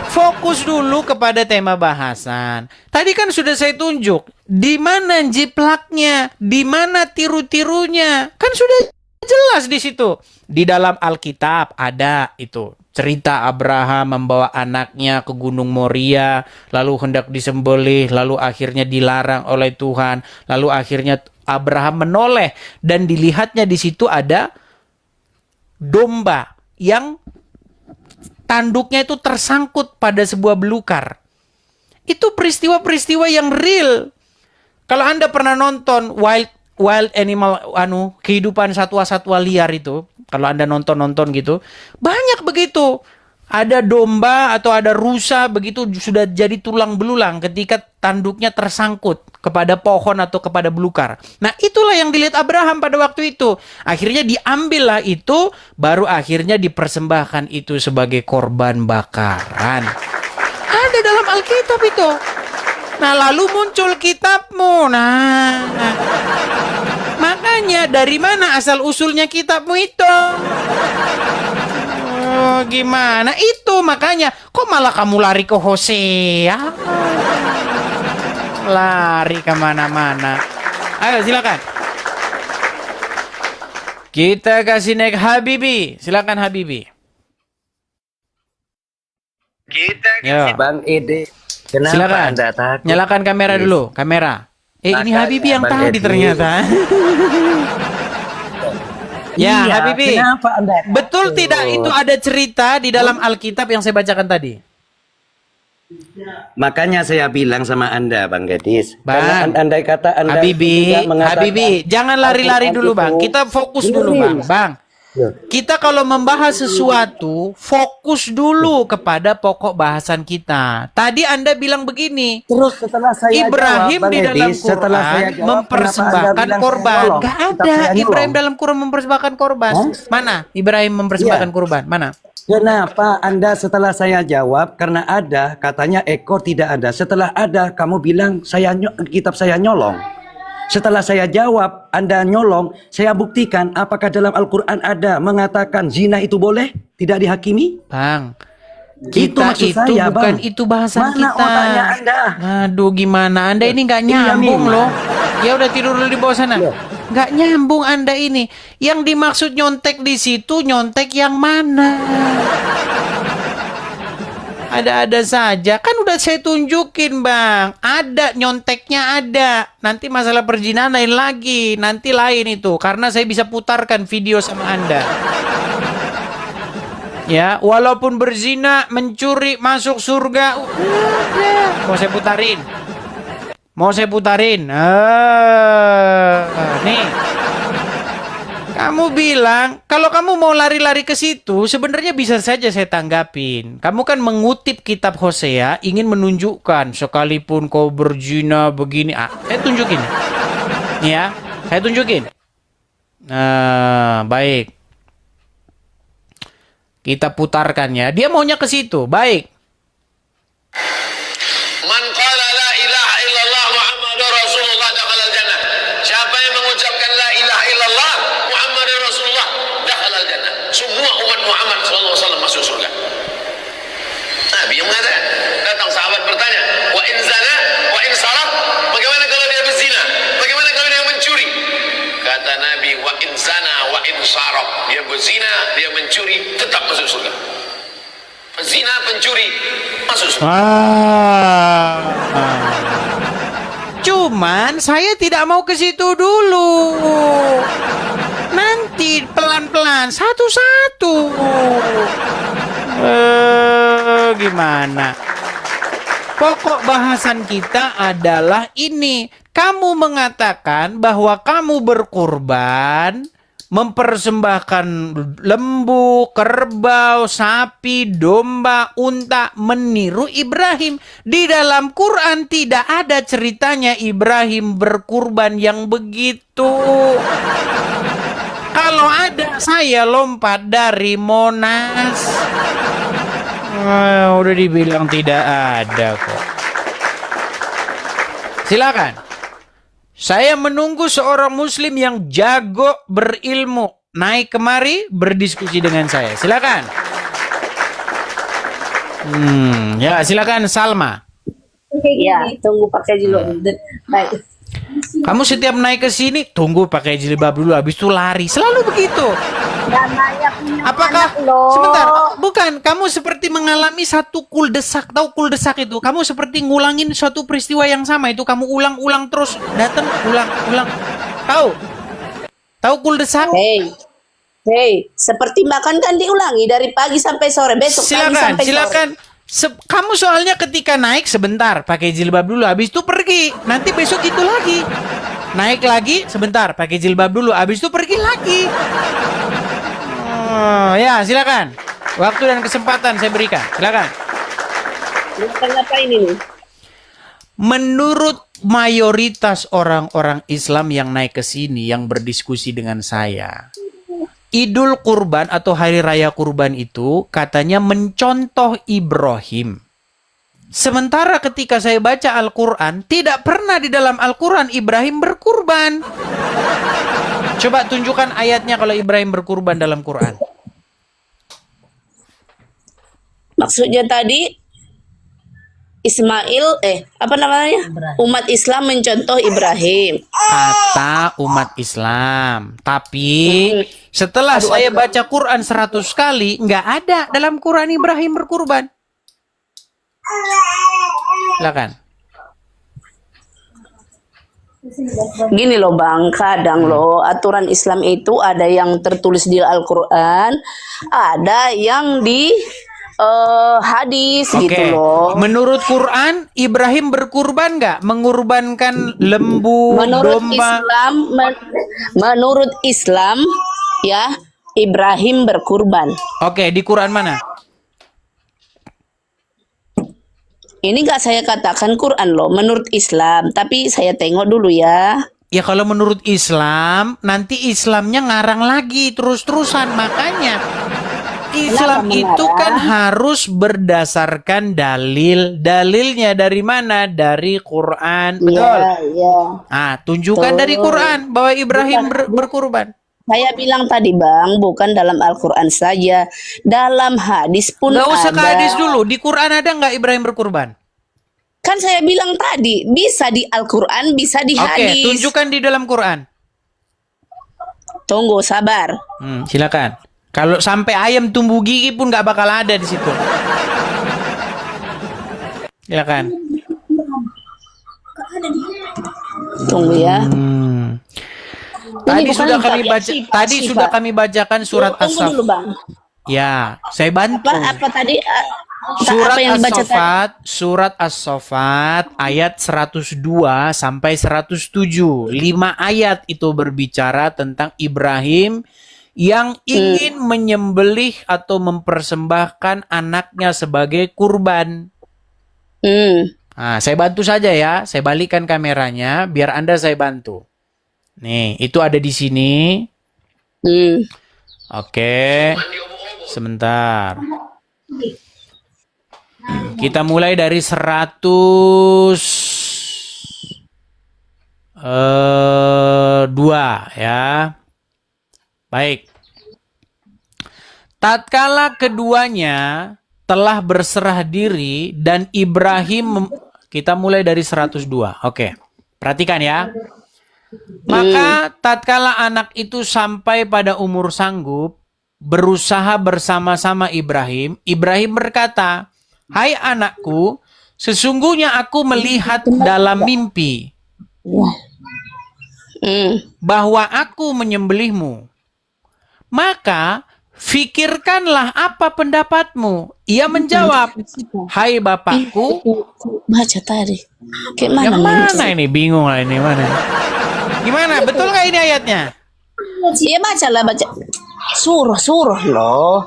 Speaker 2: Fokus dulu kepada tema bahasan. Tadi kan sudah saya tunjuk di mana jiplaknya, di mana tiru-tirunya. Kan sudah jelas di situ. Di dalam Alkitab ada itu cerita Abraham membawa anaknya ke Gunung Moria, lalu hendak disembelih, lalu akhirnya dilarang oleh Tuhan, lalu akhirnya Abraham menoleh dan dilihatnya di situ ada domba yang tanduknya itu tersangkut pada sebuah belukar. Itu peristiwa-peristiwa yang real. Kalau Anda pernah nonton wild animal, kehidupan satwa-satwa liar itu, kalau Anda nonton gitu, banyak begitu. Ada domba atau ada rusa begitu sudah jadi tulang belulang ketika tanduknya tersangkut kepada pohon atau kepada belukar. Nah, itulah yang dilihat Abraham pada waktu itu. Akhirnya diambillah itu, baru akhirnya dipersembahkan itu sebagai korban bakaran. Ada dalam Alkitab itu. Nah, lalu muncul kitabmu. Nah, makanya dari mana asal usulnya kitabmu itu? Oh, gimana itu? Makanya kok malah kamu lari ke Hosea? Lari kemana-mana. Ayo silakan. Kita kasih naik Habibi. Silakan Habibi. Yo.
Speaker 4: Bang Ede, kenapa
Speaker 2: Silakan.
Speaker 4: Anda takut?
Speaker 2: Nyalakan kamera dulu. Kamera. Ini
Speaker 4: Makanya,
Speaker 2: Habibi yang
Speaker 4: Bang
Speaker 2: tadi
Speaker 4: Edi.
Speaker 2: ternyata. Ya,
Speaker 4: Iya,
Speaker 2: Habibi.
Speaker 4: kenapa Anda takut?
Speaker 2: Betul tidak itu ada cerita di dalam Alkitab yang saya bacakan tadi?
Speaker 4: Makanya saya bilang sama Anda, Bang Gadis.
Speaker 2: Bang,
Speaker 4: Karena andai kata Anda
Speaker 2: Habibi,
Speaker 4: tidak mengatakan
Speaker 2: Habibi, jangan lari-lari
Speaker 4: Al-Quran
Speaker 2: dulu,
Speaker 4: itu
Speaker 2: Bang. Kita fokus dulu,
Speaker 4: real.
Speaker 2: Bang. Kita kalau membahas sesuatu, fokus dulu kepada pokok bahasan kita. Tadi Anda bilang begini,
Speaker 4: Terus setelah saya
Speaker 2: Ibrahim
Speaker 4: jawab, Bang
Speaker 2: di dalam
Speaker 4: Gadis, setelah saya
Speaker 2: Quran
Speaker 4: jawab,
Speaker 2: mempersembahkan
Speaker 4: kenapa Anda bilang
Speaker 2: korban.
Speaker 4: saya nyolong?
Speaker 2: Gak
Speaker 4: Kitab
Speaker 2: ada
Speaker 4: saya nyolong.
Speaker 2: Ibrahim dalam Quran mempersembahkan korban.
Speaker 4: Hah?
Speaker 2: Mana Ibrahim mempersembahkan
Speaker 4: Iya.
Speaker 2: korban? Mana?
Speaker 4: Kenapa Anda setelah saya jawab, karena ada, katanya ekor tidak ada. Setelah ada, kamu bilang kitab saya nyolong. Setelah saya jawab, Anda nyolong, saya buktikan apakah dalam Al-Quran ada mengatakan zina itu boleh, tidak dihakimi?
Speaker 2: Bang,
Speaker 4: Itu
Speaker 2: kita
Speaker 4: maksud
Speaker 2: itu
Speaker 4: saya,
Speaker 2: bukan
Speaker 4: Bang.
Speaker 2: itu bahasan
Speaker 4: Mana
Speaker 2: kita.
Speaker 4: otaknya Anda?
Speaker 2: Aduh, gimana Anda ini nggak
Speaker 4: Iya,
Speaker 2: nyambung
Speaker 4: memang.
Speaker 2: loh. Ya udah tidur dulu di bawah sana.
Speaker 4: Iya.
Speaker 2: Nggak nyambung Anda ini. Yang dimaksud nyontek di situ nyontek yang mana? Ada-ada saja. Kan udah saya tunjukin, Bang. Ada nyonteknya ada. Nanti masalah perzinahan lain lagi. Nanti lain itu. Karena saya bisa putarkan video sama Anda. Ya, walaupun berzina, mencuri, masuk surga. Udah. Mau saya putarin? Mau saya putarin? Nih. Kamu bilang, kalau kamu mau lari-lari ke situ, sebenarnya bisa saja saya tanggapin. Kamu kan mengutip kitab Hosea, ingin menunjukkan, sekalipun kau berzina begini. Saya tunjukin. Ya, saya tunjukin. Nah, baik. Kita putarkan ya. Dia maunya ke situ. Baik.
Speaker 6: Man qala la ilaha illallah Muhammadur Rasulullah dakhalal jannah. Siapa yang mengucapkan la ilaha illallah Muhammadur Rasulullah dakhalal jannah. Semua umat Muhammad sallallahu alaihi wasallam masuk surga. Nabi yang mengatakan, datang sahabat bertanya, wa in zana wa in saraq, bagaimana kalau dia berzina? Bagaimana kalau dia mencuri? Kata Nabi, wa in zana wa in saraq, dia berzina, dia mencuri, tetap masuk surga. Zina, pencuri, masuk surga.
Speaker 2: Cuman saya tidak mau ke situ dulu. Nanti pelan-pelan, satu-satu. Gimana? Pokok bahasan kita adalah ini. Kamu mengatakan bahwa kamu berkurban, mempersembahkan lembu, kerbau, sapi, domba, unta, meniru Ibrahim. Di dalam Quran tidak ada ceritanya Ibrahim berkurban yang begitu. Kalau ada, saya lompat dari Monas. Udah dibilang tidak ada kok. Silakan. Saya menunggu seorang muslim yang jago berilmu naik kemari berdiskusi dengan saya. Silakan. Ya, silakan Salma.
Speaker 7: Iya, tunggu pakai jilbab. Baik.
Speaker 2: Kamu setiap naik ke sini tunggu pakai jilbab dulu, habis itu lari. Selalu begitu.
Speaker 7: Dan saya punya
Speaker 2: Apakah
Speaker 7: anak loh.
Speaker 2: sebentar? Bukan, kamu seperti mengalami satu kuldesak. Tahu kuldesak itu? Kamu seperti ngulangin suatu peristiwa yang sama itu, kamu ulang-ulang terus, datang ulang-ulang. Tahu? Tahu kuldesak?
Speaker 7: Hei, Hei, seperti makan kan diulangi dari pagi sampai sore, besok pagi
Speaker 2: Silakan,
Speaker 7: sampai
Speaker 2: silakan. Kamu soalnya ketika naik sebentar pakai jilbab dulu, habis itu pergi. Nanti besok itu lagi. Naik lagi sebentar pakai jilbab dulu, habis itu pergi lagi. Oh, ya, silakan. Waktu dan kesempatan saya berikan. Silakan.
Speaker 7: sore. Ngapain ini?
Speaker 2: Menurut mayoritas orang-orang Islam yang naik ke sini yang berdiskusi dengan saya, Idul Kurban atau Hari Raya Kurban itu katanya mencontoh Ibrahim. Sementara ketika saya baca Al-Quran, tidak pernah di dalam Al-Quran Ibrahim berkurban. Coba tunjukkan ayatnya kalau Ibrahim berkurban dalam Quran.
Speaker 7: Maksudnya tadi Ismail, apa namanya? Umat Islam mencontoh Ibrahim.
Speaker 2: Kata umat Islam. Tapi setelah saya baca Quran 100 kali, nggak ada dalam Quran Ibrahim berkurban. Silakan.
Speaker 7: Gini loh Bang, kadang loh aturan Islam itu ada yang tertulis di Al-Quran, ada yang di hadis gitu
Speaker 2: Oke.
Speaker 7: loh.
Speaker 2: Menurut Quran, Ibrahim berkurban nggak? Mengorbankan lembu,
Speaker 7: Menurut
Speaker 2: domba.
Speaker 7: Islam, menurut Islam ya Ibrahim berkurban.
Speaker 2: Oke, di Quran mana?
Speaker 7: Ini nggak saya katakan Quran loh, menurut Islam. Tapi saya tengok dulu ya.
Speaker 2: Ya kalau menurut Islam, nanti Islamnya ngarang lagi terus-terusan. Makanya Islam
Speaker 7: Kenapa
Speaker 2: itu
Speaker 7: mengarang?
Speaker 2: kan harus berdasarkan dalil. Dalilnya dari mana? Dari Quran. Betul.
Speaker 7: Iya, iya.
Speaker 2: Ah, tunjukkan
Speaker 7: Betul.
Speaker 2: dari Quran bahwa Ibrahim berkurban.
Speaker 7: Saya bilang tadi Bang, bukan dalam Al-Quran saja, dalam hadis pun
Speaker 2: Nggak usah ke
Speaker 7: ada.
Speaker 2: hadis dulu. Di Quran ada nggak Ibrahim berkurban?
Speaker 7: Kan saya bilang tadi, bisa di Al-Quran, bisa di
Speaker 2: Oke,
Speaker 7: hadis.
Speaker 2: tunjukkan di dalam Quran.
Speaker 7: Tunggu, sabar.
Speaker 2: Silakan. Kalau sampai ayam tumbuh gigi pun nggak bakal ada di situ. Silakan.
Speaker 7: Tunggu ya.
Speaker 2: Tadi
Speaker 7: bukan
Speaker 2: sudah
Speaker 7: Syifa,
Speaker 2: kami
Speaker 7: ya,
Speaker 2: baca.
Speaker 7: Syifa,
Speaker 2: Tadi
Speaker 7: Syifa.
Speaker 2: sudah kami bacakan surat
Speaker 7: Tunggu
Speaker 2: As-Saff.
Speaker 7: dulu Bang.
Speaker 2: Ya, saya bantu.
Speaker 7: Apa tadi?
Speaker 2: Surat
Speaker 7: apa yang dibaca tadi?
Speaker 2: As-Saffat, surat As-Saffat ayat 102 sampai 107. 5 ayat itu berbicara tentang Ibrahim yang ingin menyembelih atau mempersembahkan anaknya sebagai kurban. Nah, saya bantu saja ya. Saya balikkan kameranya biar Anda saya bantu. Nih, itu ada di sini. Oke. Sebentar. Kita mulai dari 102 ya. Baik. Tatkala keduanya telah berserah diri dan Ibrahim kita mulai dari 102. Oke. Perhatikan ya. Maka tatkala anak itu sampai pada umur sanggup berusaha bersama-sama Ibrahim, Ibrahim berkata, "Hai anakku, sesungguhnya aku melihat dalam mimpi bahwa aku menyembelihmu. Maka fikirkanlah apa pendapatmu." Ia menjawab, "Hai bapakku."
Speaker 7: Baca tadi. Kayak mana?
Speaker 2: Yang mana ini? Bingung lah ini mana. Gimana? Betul nggak ini ayatnya?
Speaker 7: Iya baca lah, baca. Suruh loh.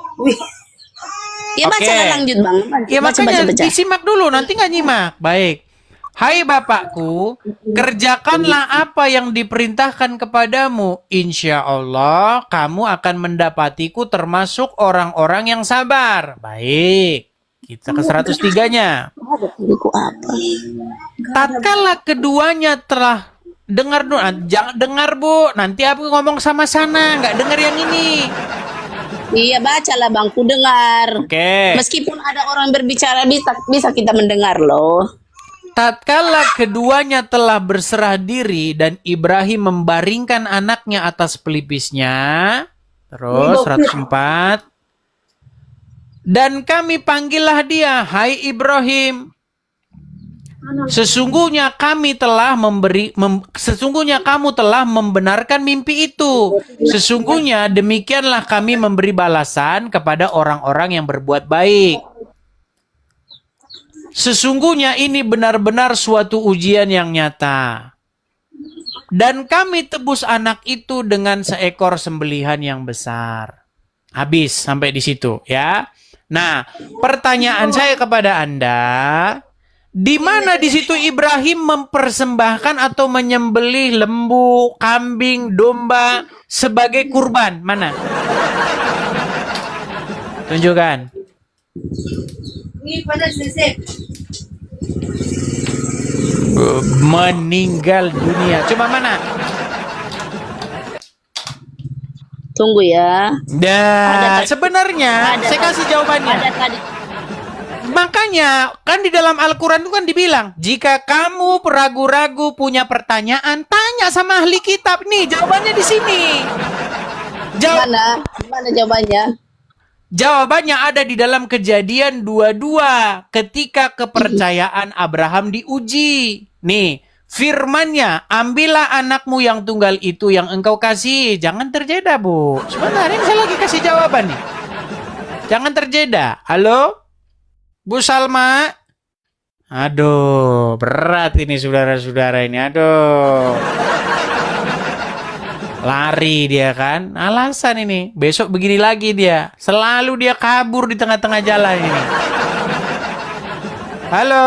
Speaker 7: Ya baca
Speaker 2: Oke.
Speaker 7: lah, lanjut Bang.
Speaker 2: Ya
Speaker 7: Baca,
Speaker 2: makanya
Speaker 7: baca.
Speaker 2: disimak dulu, nanti nggak nyimak. Baik. Hai bapakku, kerjakanlah apa yang diperintahkan kepadamu. Insya Allah kamu akan mendapatiku termasuk orang-orang yang sabar. Baik. Kita ke 103-nya.
Speaker 7: Buku apa?
Speaker 2: Tatkala keduanya telah dengar dulu, jangan dengar Bu, nanti aku ngomong sama sana, nggak dengar yang ini.
Speaker 7: Iya baca lah Bang, ku dengar.
Speaker 2: Oke.
Speaker 7: Meskipun ada orang berbicara bisa kita mendengar loh.
Speaker 2: Tatkala keduanya telah berserah diri dan Ibrahim membaringkan anaknya atas pelipisnya. Terus 104. Dan kami panggillah dia, hai Ibrahim. Sesungguhnya sesungguhnya kamu telah membenarkan mimpi itu. Sesungguhnya demikianlah kami memberi balasan kepada orang-orang yang berbuat baik. Sesungguhnya ini benar-benar suatu ujian yang nyata. Dan kami tebus anak itu dengan seekor sembelihan yang besar. Habis sampai di situ ya. Nah, pertanyaan saya kepada Anda, di mana di situ Ibrahim mempersembahkan atau menyembelih lembu, kambing, domba sebagai kurban? Mana? Tunjukkan. Meninggal dunia. Coba mana?
Speaker 7: Tunggu ya.
Speaker 2: Nah, sebenarnya saya kasih jawabannya.
Speaker 7: Ada tadi.
Speaker 2: Makanya kan di dalam Al-Quran itu kan dibilang, jika kamu ragu-ragu punya pertanyaan, tanya sama ahli kitab. Nih jawabannya di sini.
Speaker 7: Gimana jawabannya?
Speaker 2: Jawabannya ada di dalam Kejadian 22 ketika kepercayaan Abraham diuji. Nih firmannya, ambillah anakmu yang tunggal itu yang engkau kasih. Jangan terjeda, Bu. Sebentar, ini saya lagi kasih jawaban nih. Jangan terjeda. Halo? Bu Salma? Aduh, berat ini saudara-saudara ini. Aduh. Lari dia kan. Alasan ini. Besok begini lagi dia. Selalu dia kabur di tengah-tengah jalan ini. Halo?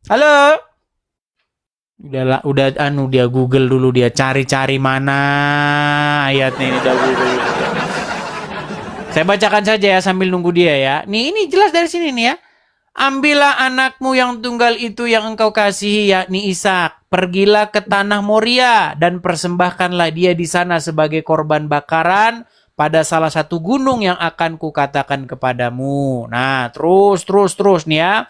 Speaker 2: Halo? Udah dia Google dulu, dia cari-cari mana ayatnya ini, udah Google dulu. Saya bacakan saja ya sambil nunggu dia ya. Nih ini jelas dari sini nih ya. Ambillah anakmu yang tunggal itu yang engkau kasihi, yakni Ishak. Pergilah ke tanah Moria dan persembahkanlah dia di sana sebagai korban bakaran pada salah satu gunung yang akan kukatakan kepadamu. Nah, terus nih ya.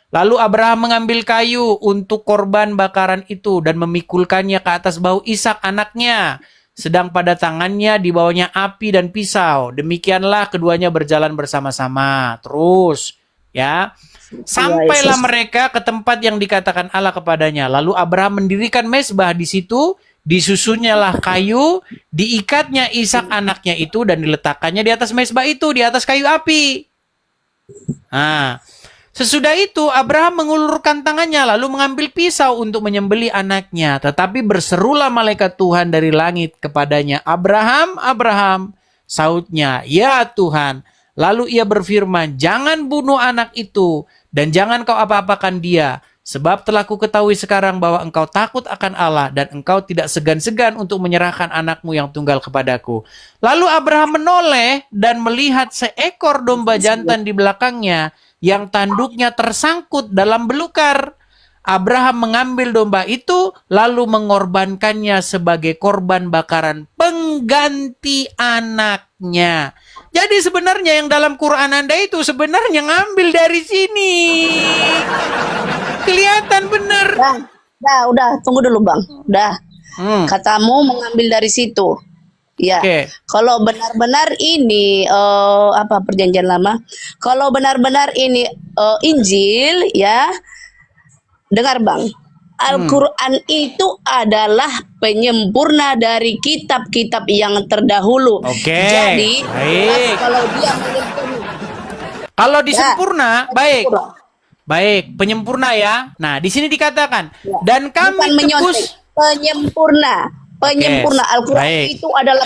Speaker 2: Lalu Abraham mengambil kayu untuk korban bakaran itu dan memikulkannya ke atas bahu Ishak anaknya. Sedang pada tangannya dibawanya api dan pisau. Demikianlah keduanya berjalan bersama-sama. Terus ya. Sampailah mereka ke tempat yang dikatakan Allah kepadanya. Lalu Abraham mendirikan mezbah di situ. Disusunyalah kayu, diikatnya Ishak anaknya itu dan diletakkannya di atas mezbah itu, di atas kayu api. Nah, sesudah itu Abraham mengulurkan tangannya lalu mengambil pisau untuk menyembelih anaknya. Tetapi berserulah malaikat Tuhan dari langit kepadanya, Abraham, Abraham. Sautnya, ya Tuhan. Lalu ia berfirman, jangan bunuh anak itu dan jangan kau apa-apakan dia. Sebab telah ku ketahui sekarang bahwa engkau takut akan Allah dan engkau tidak segan-segan untuk menyerahkan anakmu yang tunggal kepadaku. Lalu Abraham menoleh dan melihat seekor domba jantan di belakangnya yang tanduknya tersangkut dalam belukar. Abraham mengambil domba itu lalu mengorbankannya sebagai korban bakaran pengganti anaknya. Jadi sebenarnya yang dalam Quran Anda itu sebenarnya ngambil dari sini. Kelihatan bener.
Speaker 7: Udah, tunggu dulu Bang. Udah. Katamu mengambil dari situ. Ya.
Speaker 2: Okay.
Speaker 7: Kalau benar-benar ini apa perjanjian lama? Kalau benar-benar ini Injil ya. Dengar Bang. Al-Quran itu adalah penyempurna dari kitab-kitab yang terdahulu.
Speaker 2: Oke.
Speaker 7: Jadi,
Speaker 2: baik.
Speaker 7: kalau dia menyempurna.
Speaker 2: Kalau disempurna,
Speaker 7: Ya,
Speaker 2: baik. Baik, penyempurna ya. Nah, di sini dikatakan,
Speaker 7: Ya.
Speaker 2: dan kami
Speaker 7: Bukan menyontek,
Speaker 2: tebus
Speaker 7: penyempurna. Penyempurna Al-Quran
Speaker 2: baik.
Speaker 7: itu adalah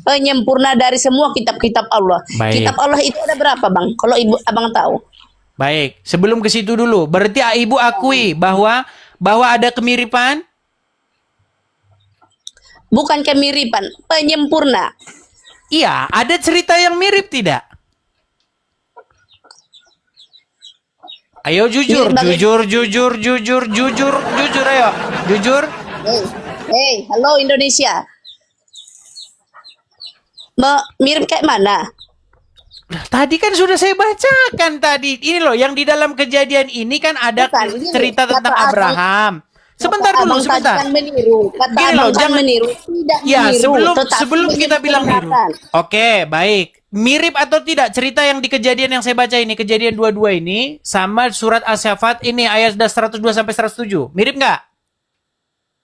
Speaker 7: penyempurna dari semua kitab-kitab Allah.
Speaker 2: Baik.
Speaker 7: Kitab Allah itu ada berapa Bang? Kalau Abang tahu.
Speaker 2: Baik, sebelum ke situ dulu, berarti Ibu akui bahwa ada kemiripan?
Speaker 7: Bukan kemiripan, penyempurna.
Speaker 2: Iya, ada cerita yang mirip tidak? Ayo jujur, jujur, ayo, jujur.
Speaker 7: Hey, halo Indonesia. Mirip kayak mana?
Speaker 2: Tadi kan sudah saya bacakan tadi. Ini loh, yang di dalam kejadian ini kan ada cerita tentang Abraham. Sebentar dulu, sebentar. Gini loh, jangan meniru. Tidak
Speaker 7: ya,
Speaker 2: meniru, sebelum kita bilang niru. Oke, baik. mirip atau tidak cerita yang di kejadian yang saya baca ini, kejadian 22 ini sama surat As-Saffat ini ayat 102 sampai 107. Mirip nggak?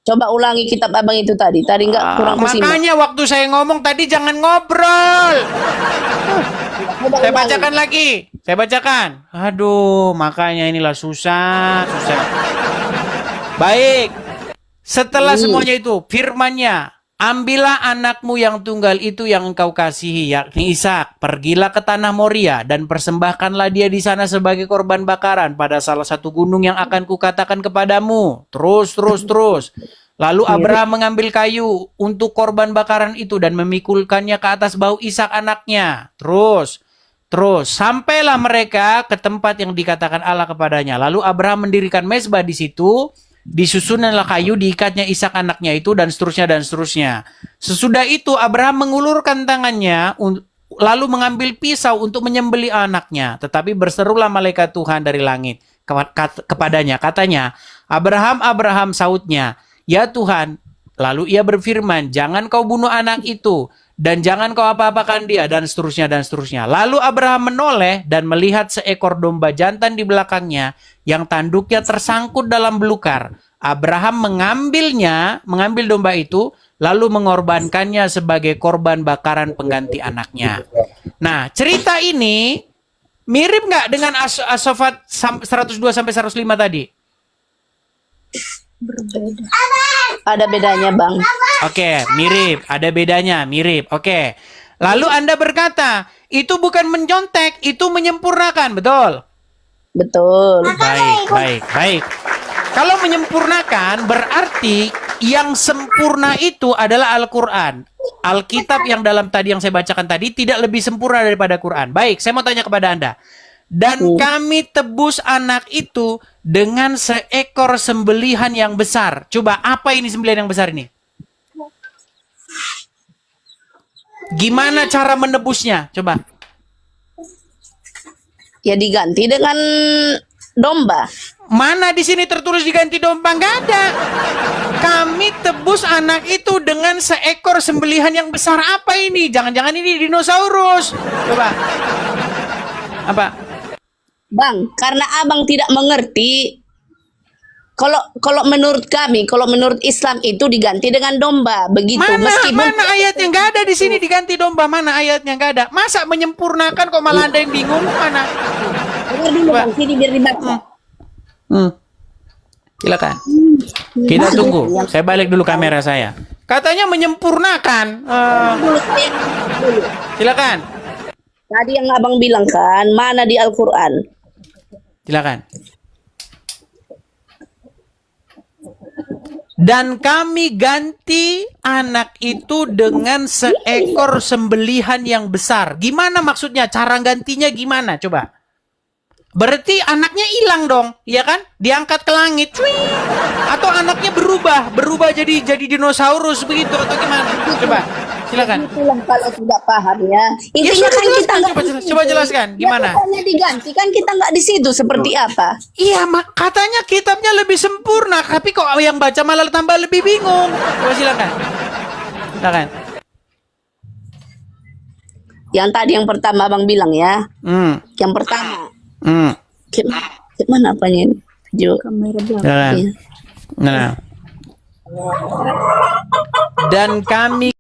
Speaker 7: Coba ulangi kitab abang itu tadi. Tadi nggak kurang kesimak.
Speaker 2: Makanya waktu saya ngomong tadi jangan ngobrol.
Speaker 7: Coba
Speaker 2: Saya
Speaker 7: ulangi.
Speaker 2: bacakan lagi. Saya bacakan. Aduh, makanya inilah susah. Baik. Setelah semuanya itu, firman-Nya, ambillah anakmu yang tunggal itu yang engkau kasihi, yakni Ishak. Pergilah ke tanah Moria dan persembahkanlah dia di sana sebagai korban bakaran pada salah satu gunung yang akan kukatakan kepadamu. Terus. Lalu Abraham mengambil kayu untuk korban bakaran itu dan memikulkannya ke atas bahu Ishak anaknya. Terus, sampailah mereka ke tempat yang dikatakan Allah kepadanya. Lalu Abraham mendirikan mezbah di situ, disusunlah kayu, diikatnya Ishak anaknya itu, dan seterusnya. Sesudah itu Abraham mengulurkan tangannya, lalu mengambil pisau untuk menyembelih anaknya. Tetapi berserulah malaikat Tuhan dari langit kepadanya, katanya, Abraham, Abraham, sautnya, ya Tuhan. Lalu ia berfirman, jangan kau bunuh anak itu, dan jangan kau apa-apakan dia, dan seterusnya. Lalu Abraham menoleh dan melihat seekor domba jantan di belakangnya, yang tanduknya tersangkut dalam belukar. Abraham mengambil domba itu, lalu mengorbankannya sebagai korban bakaran pengganti anaknya. Nah, cerita ini mirip nggak dengan As-Saffat 102 sampai 105 tadi?
Speaker 7: Ada bedanya, Bang.
Speaker 2: Oke, mirip. Ada bedanya, mirip. Oke. Lalu Anda berkata, itu bukan mencontek, itu menyempurnakan, betul?
Speaker 7: Betul.
Speaker 2: Baik. Kalau menyempurnakan berarti yang sempurna itu adalah Al-Quran. Alkitab yang dalam tadi yang saya bacakan tadi tidak lebih sempurna daripada Quran. Baik, saya mau tanya kepada Anda. Dan kami tebus anak itu dengan seekor sembelihan yang besar. Coba, apa ini sembelihan yang besar ini? Gimana cara menebusnya? Coba.
Speaker 7: Ya diganti dengan domba.
Speaker 2: Mana di sini tertulis diganti domba? Nggak ada. Kami tebus anak itu dengan seekor sembelihan yang besar. Apa ini? Jangan-jangan ini dinosaurus. Coba. Apa?
Speaker 7: Bang, karena abang tidak mengerti. Kalau menurut kami, kalau menurut Islam itu diganti dengan domba, begitu.
Speaker 2: Mana ayatnya? Nggak ada di sini diganti domba. Mana ayatnya? Nggak ada. Masa menyempurnakan kok malah ada yang bingung? Mana?
Speaker 7: Dengar dulu, Bang, sini biar dibaca.
Speaker 2: Silakan. Kita tunggu. Saya balik dulu kamera saya. Katanya menyempurnakan. Silakan.
Speaker 7: Tadi yang abang bilang kan, mana di Al-Quran?
Speaker 2: Silakan. Dan kami ganti anak itu dengan seekor sembelihan yang besar. Gimana maksudnya? Cara gantinya gimana? Coba. Berarti anaknya hilang dong, ya kan? Diangkat ke langit, cuy. Atau anaknya berubah jadi dinosaurus begitu atau gimana? Coba, silakan.
Speaker 7: Itulah kalau tidak paham ya.
Speaker 2: Ya,
Speaker 7: Intinya kan kita nggak
Speaker 2: coba jelaskan gimana?
Speaker 7: Ya, diganti kan kita nggak di situ seperti apa?
Speaker 2: Iya, katanya kitabnya lebih sempurna, tapi kok yang baca malah tambah lebih bingung. Coba silakan.
Speaker 7: Yang tadi yang pertama abang bilang ya. Yang pertama. Gimana apanya ini? Video kamera belakang. Iya.
Speaker 2: Nah. Dan kami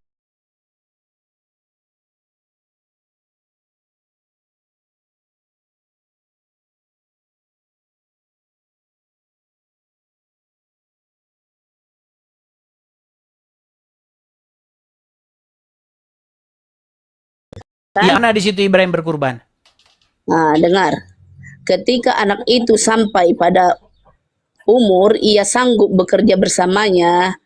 Speaker 2: mana di situ Ibrahim berkurban?
Speaker 7: Nah, dengar. Ketika anak itu sampai pada umur, ia sanggup bekerja bersamanya.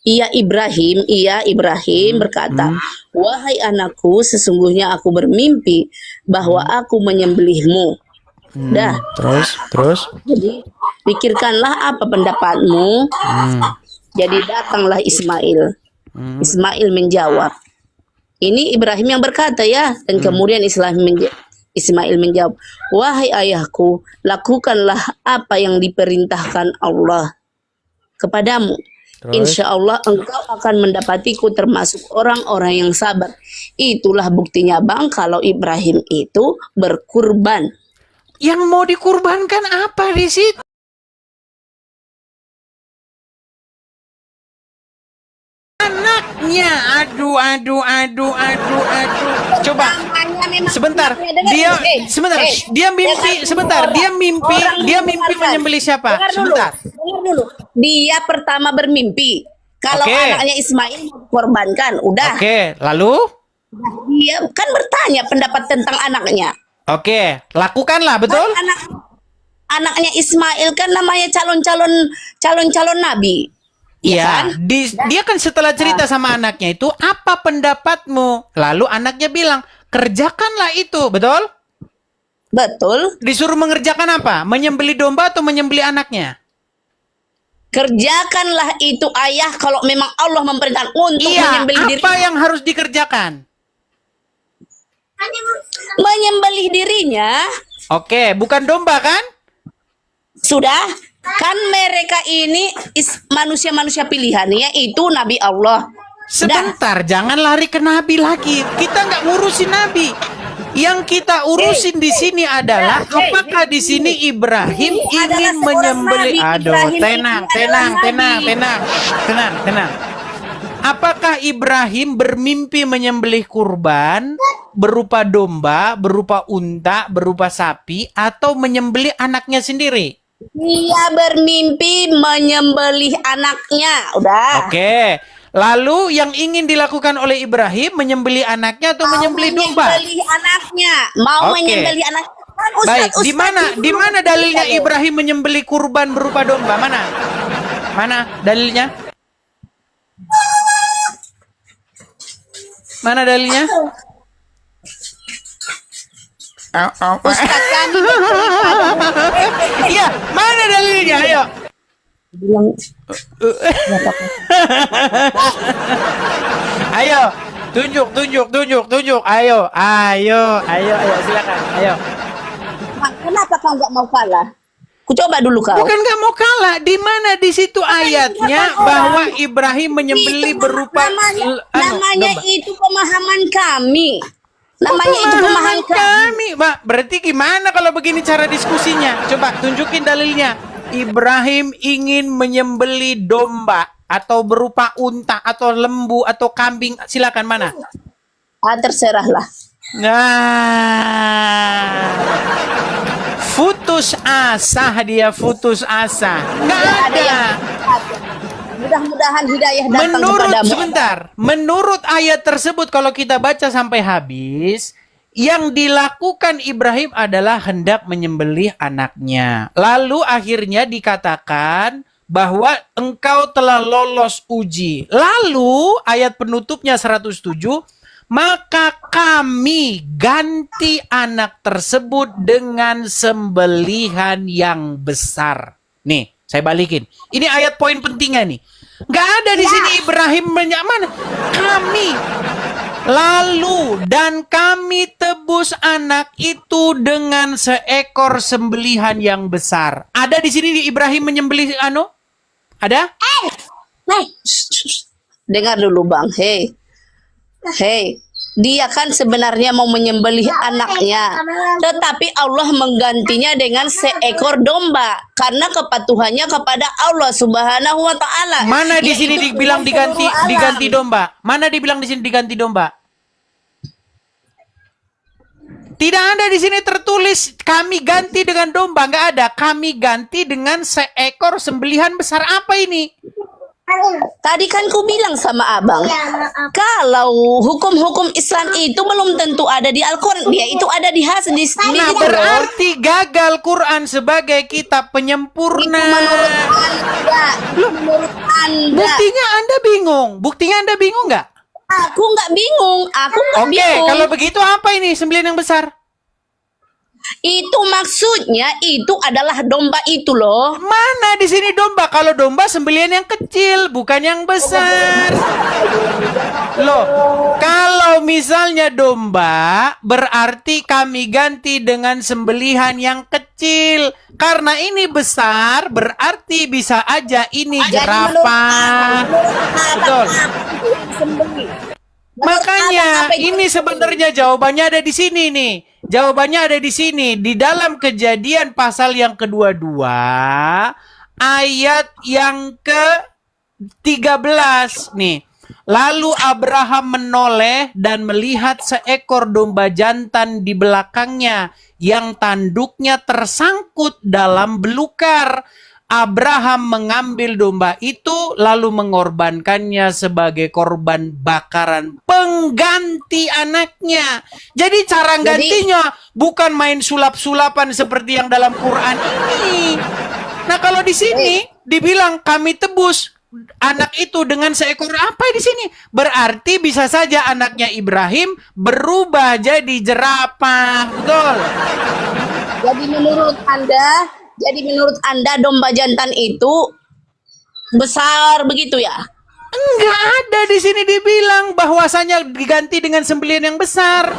Speaker 7: Ia Ibrahim berkata, wahai anakku, sesungguhnya aku bermimpi bahwa aku menyembelihmu. Dah.
Speaker 2: Terus.
Speaker 7: Jadi, pikirkanlah apa pendapatmu. Jadi datanglah Ismail. Ismail menjawab. Ini Ibrahim yang berkata ya. Dan kemudian Ismail menjawab, wahai ayahku, lakukanlah apa yang diperintahkan Allah kepadamu.
Speaker 2: Terus?
Speaker 7: insya Allah engkau akan mendapatiku termasuk orang-orang yang sabar. Itulah buktinya Bang kalau Ibrahim itu berkurban.
Speaker 2: Yang mau dikurbankan apa di situ? Anaknya. Aduh. Coba.
Speaker 7: Namanya memang
Speaker 2: Sebentar,
Speaker 7: anaknya, dengar,
Speaker 2: dia
Speaker 7: eh,
Speaker 2: sebentar,
Speaker 7: eh,
Speaker 2: dia mimpi,
Speaker 7: dengar
Speaker 2: sebentar,
Speaker 7: dulu,
Speaker 2: dia mimpi,
Speaker 7: orang
Speaker 2: dia mimpi
Speaker 7: mendengarkan.
Speaker 2: menyembelih siapa?
Speaker 7: Dengar dulu,
Speaker 2: Sebentar.
Speaker 7: dengar dulu. Dia pertama bermimpi kalau
Speaker 2: Oke.
Speaker 7: anaknya Ismail mau dikorbankan, udah.
Speaker 2: Oke, lalu?
Speaker 7: Dia kan bertanya pendapat tentang anaknya.
Speaker 2: Oke, lakukanlah, betul?
Speaker 7: Kan anaknya Ismail kan namanya calon-calon nabi. Iya kan?
Speaker 2: Iya, dia kan setelah cerita sama anaknya itu, apa pendapatmu? Lalu anaknya bilang, kerjakanlah itu, betul?
Speaker 7: Betul.
Speaker 2: Disuruh mengerjakan apa? Menyembelih domba atau menyembelih anaknya?
Speaker 7: Kerjakanlah itu ayah kalau memang Allah memerintahkan untuk
Speaker 2: Iya,
Speaker 7: menyembelih diri.
Speaker 2: apa yang harus dikerjakan?
Speaker 7: Menyembelih dirinya.
Speaker 2: Oke, bukan domba kan?
Speaker 7: Sudah, kan mereka ini manusia-manusia pilihan, yaitu Nabi Allah. Sudah.
Speaker 2: Sebentar, jangan lari ke Nabi lagi. Kita nggak ngurusin Nabi. Yang kita urusin di sini adalah apakah di sini Ibrahim
Speaker 7: Ini adalah
Speaker 2: ingin
Speaker 7: seorang
Speaker 2: menyembelih.
Speaker 7: nabi.
Speaker 2: Aduh,
Speaker 7: Ibrahim
Speaker 2: tenang,
Speaker 7: ini adalah nabi.
Speaker 2: tenang. Apakah Ibrahim bermimpi menyembelih kurban berupa domba, berupa unta, berupa sapi, atau menyembelih anaknya sendiri?
Speaker 7: Dia bermimpi menyembelih anaknya. Udah.
Speaker 2: Oke. Lalu yang ingin dilakukan oleh Ibrahim menyembelih anaknya atau menyembelih domba?
Speaker 7: Menyembelih anaknya. Mau
Speaker 2: Oke.
Speaker 7: menyembelih anak. Kan
Speaker 2: Baik,
Speaker 7: Ustadz
Speaker 2: di mana
Speaker 7: itu
Speaker 2: dalilnya
Speaker 7: loh.
Speaker 2: Ibrahim menyembelih kurban berupa domba? Mana? Mana dalilnya? Mana dalilnya?
Speaker 7: Ustadz kami
Speaker 2: Iya, mana dalilnya? Ayo.
Speaker 7: bilang
Speaker 2: Ayo, tunjuk. Ayo, silakan. Ayo.
Speaker 7: kenapa kau nggak mau kalah? Ku coba dulu kau.
Speaker 2: Bukan nggak mau kalah. Di mana di situ ayatnya bahwa Ibrahim menyembelih
Speaker 7: Itu
Speaker 2: berupa
Speaker 7: namanya
Speaker 2: domba?
Speaker 7: itu pemahaman kami. Namanya itu pemahaman kami.
Speaker 2: kami. Mbak, berarti gimana kalau begini cara diskusinya? Coba tunjukin dalilnya. Ibrahim ingin menyembelih domba atau berupa unta atau lembu atau kambing. Silakan mana?
Speaker 7: Terserahlah.
Speaker 2: Nah, putus asa dia, putus asa. Nggak ada.
Speaker 7: Mudah-mudahan hidayah datang kepadamu.
Speaker 2: Menurut ayat tersebut kalau kita baca sampai habis, yang dilakukan Ibrahim adalah hendak menyembelih anaknya. Lalu akhirnya dikatakan bahwa engkau telah lolos uji. Lalu ayat penutupnya 107, maka kami ganti anak tersebut dengan sembelihan yang besar. Nih, saya balikin. Ini ayat poin pentingnya nih. Gak ada di sini Ibrahim mana? Kami. Lalu dan kami tebus anak itu dengan seekor sembelihan yang besar. Ada di sini Ibrahim menyembelih Ada?
Speaker 7: Dengar dulu Bang. Hei. Dia kan sebenarnya mau menyembelih anaknya, tetapi Allah menggantinya dengan seekor domba karena kepatuhannya kepada Allah Subhanahu wa taala.
Speaker 2: Mana di sini
Speaker 7: Yaitu
Speaker 2: dibilang diganti domba? Mana dibilang di sini diganti domba? Tidak ada di sini tertulis kami ganti dengan domba, nggak ada. Kami ganti dengan seekor sembelihan besar. Apa ini?
Speaker 7: Tadi kan ku bilang sama abang, kalau hukum-hukum Islam itu belum tentu ada di Al-Quran, dia itu ada di hadis.
Speaker 2: Nah, berarti gagal Quran sebagai kitab penyempurna.
Speaker 7: Menurut Anda.
Speaker 2: Buktinya Anda bingung nggak?
Speaker 7: Aku nggak bingung.
Speaker 2: Oke, kalau begitu apa ini sembelihan yang besar?
Speaker 7: Itu maksudnya itu adalah domba itu loh.
Speaker 2: Mana di sini domba? Kalau domba sembelihan yang kecil, bukan yang besar. Loh, kalau misalnya domba, berarti kami ganti dengan sembelihan yang kecil. kecil. Karena ini besar, berarti bisa aja ini
Speaker 7: Jadi
Speaker 2: jerapah. Betul.
Speaker 7: Sembelih.
Speaker 2: Makanya
Speaker 7: Apa itu?
Speaker 2: ini sebenarnya jawabannya ada di sini nih. Jawabannya ada di sini. Di dalam Kejadian pasal yang kedua-dua, ayat yang ke-13 nih. Lalu Abraham menoleh dan melihat seekor domba jantan di belakangnya yang tanduknya tersangkut dalam belukar. Abraham mengambil domba itu lalu mengorbankannya sebagai korban bakaran pengganti anaknya. Jadi cara gantinya bukan main sulap-sulapan seperti yang dalam Quran ini. Nah, kalau di sini dibilang kami tebus anak itu dengan seekor apa di sini? Berarti bisa saja anaknya Ibrahim berubah jadi jerapah. Betul.
Speaker 7: Jadi menurut Anda domba jantan itu besar begitu ya?
Speaker 2: Enggak ada di sini dibilang bahwasanya diganti dengan sembelihan yang besar.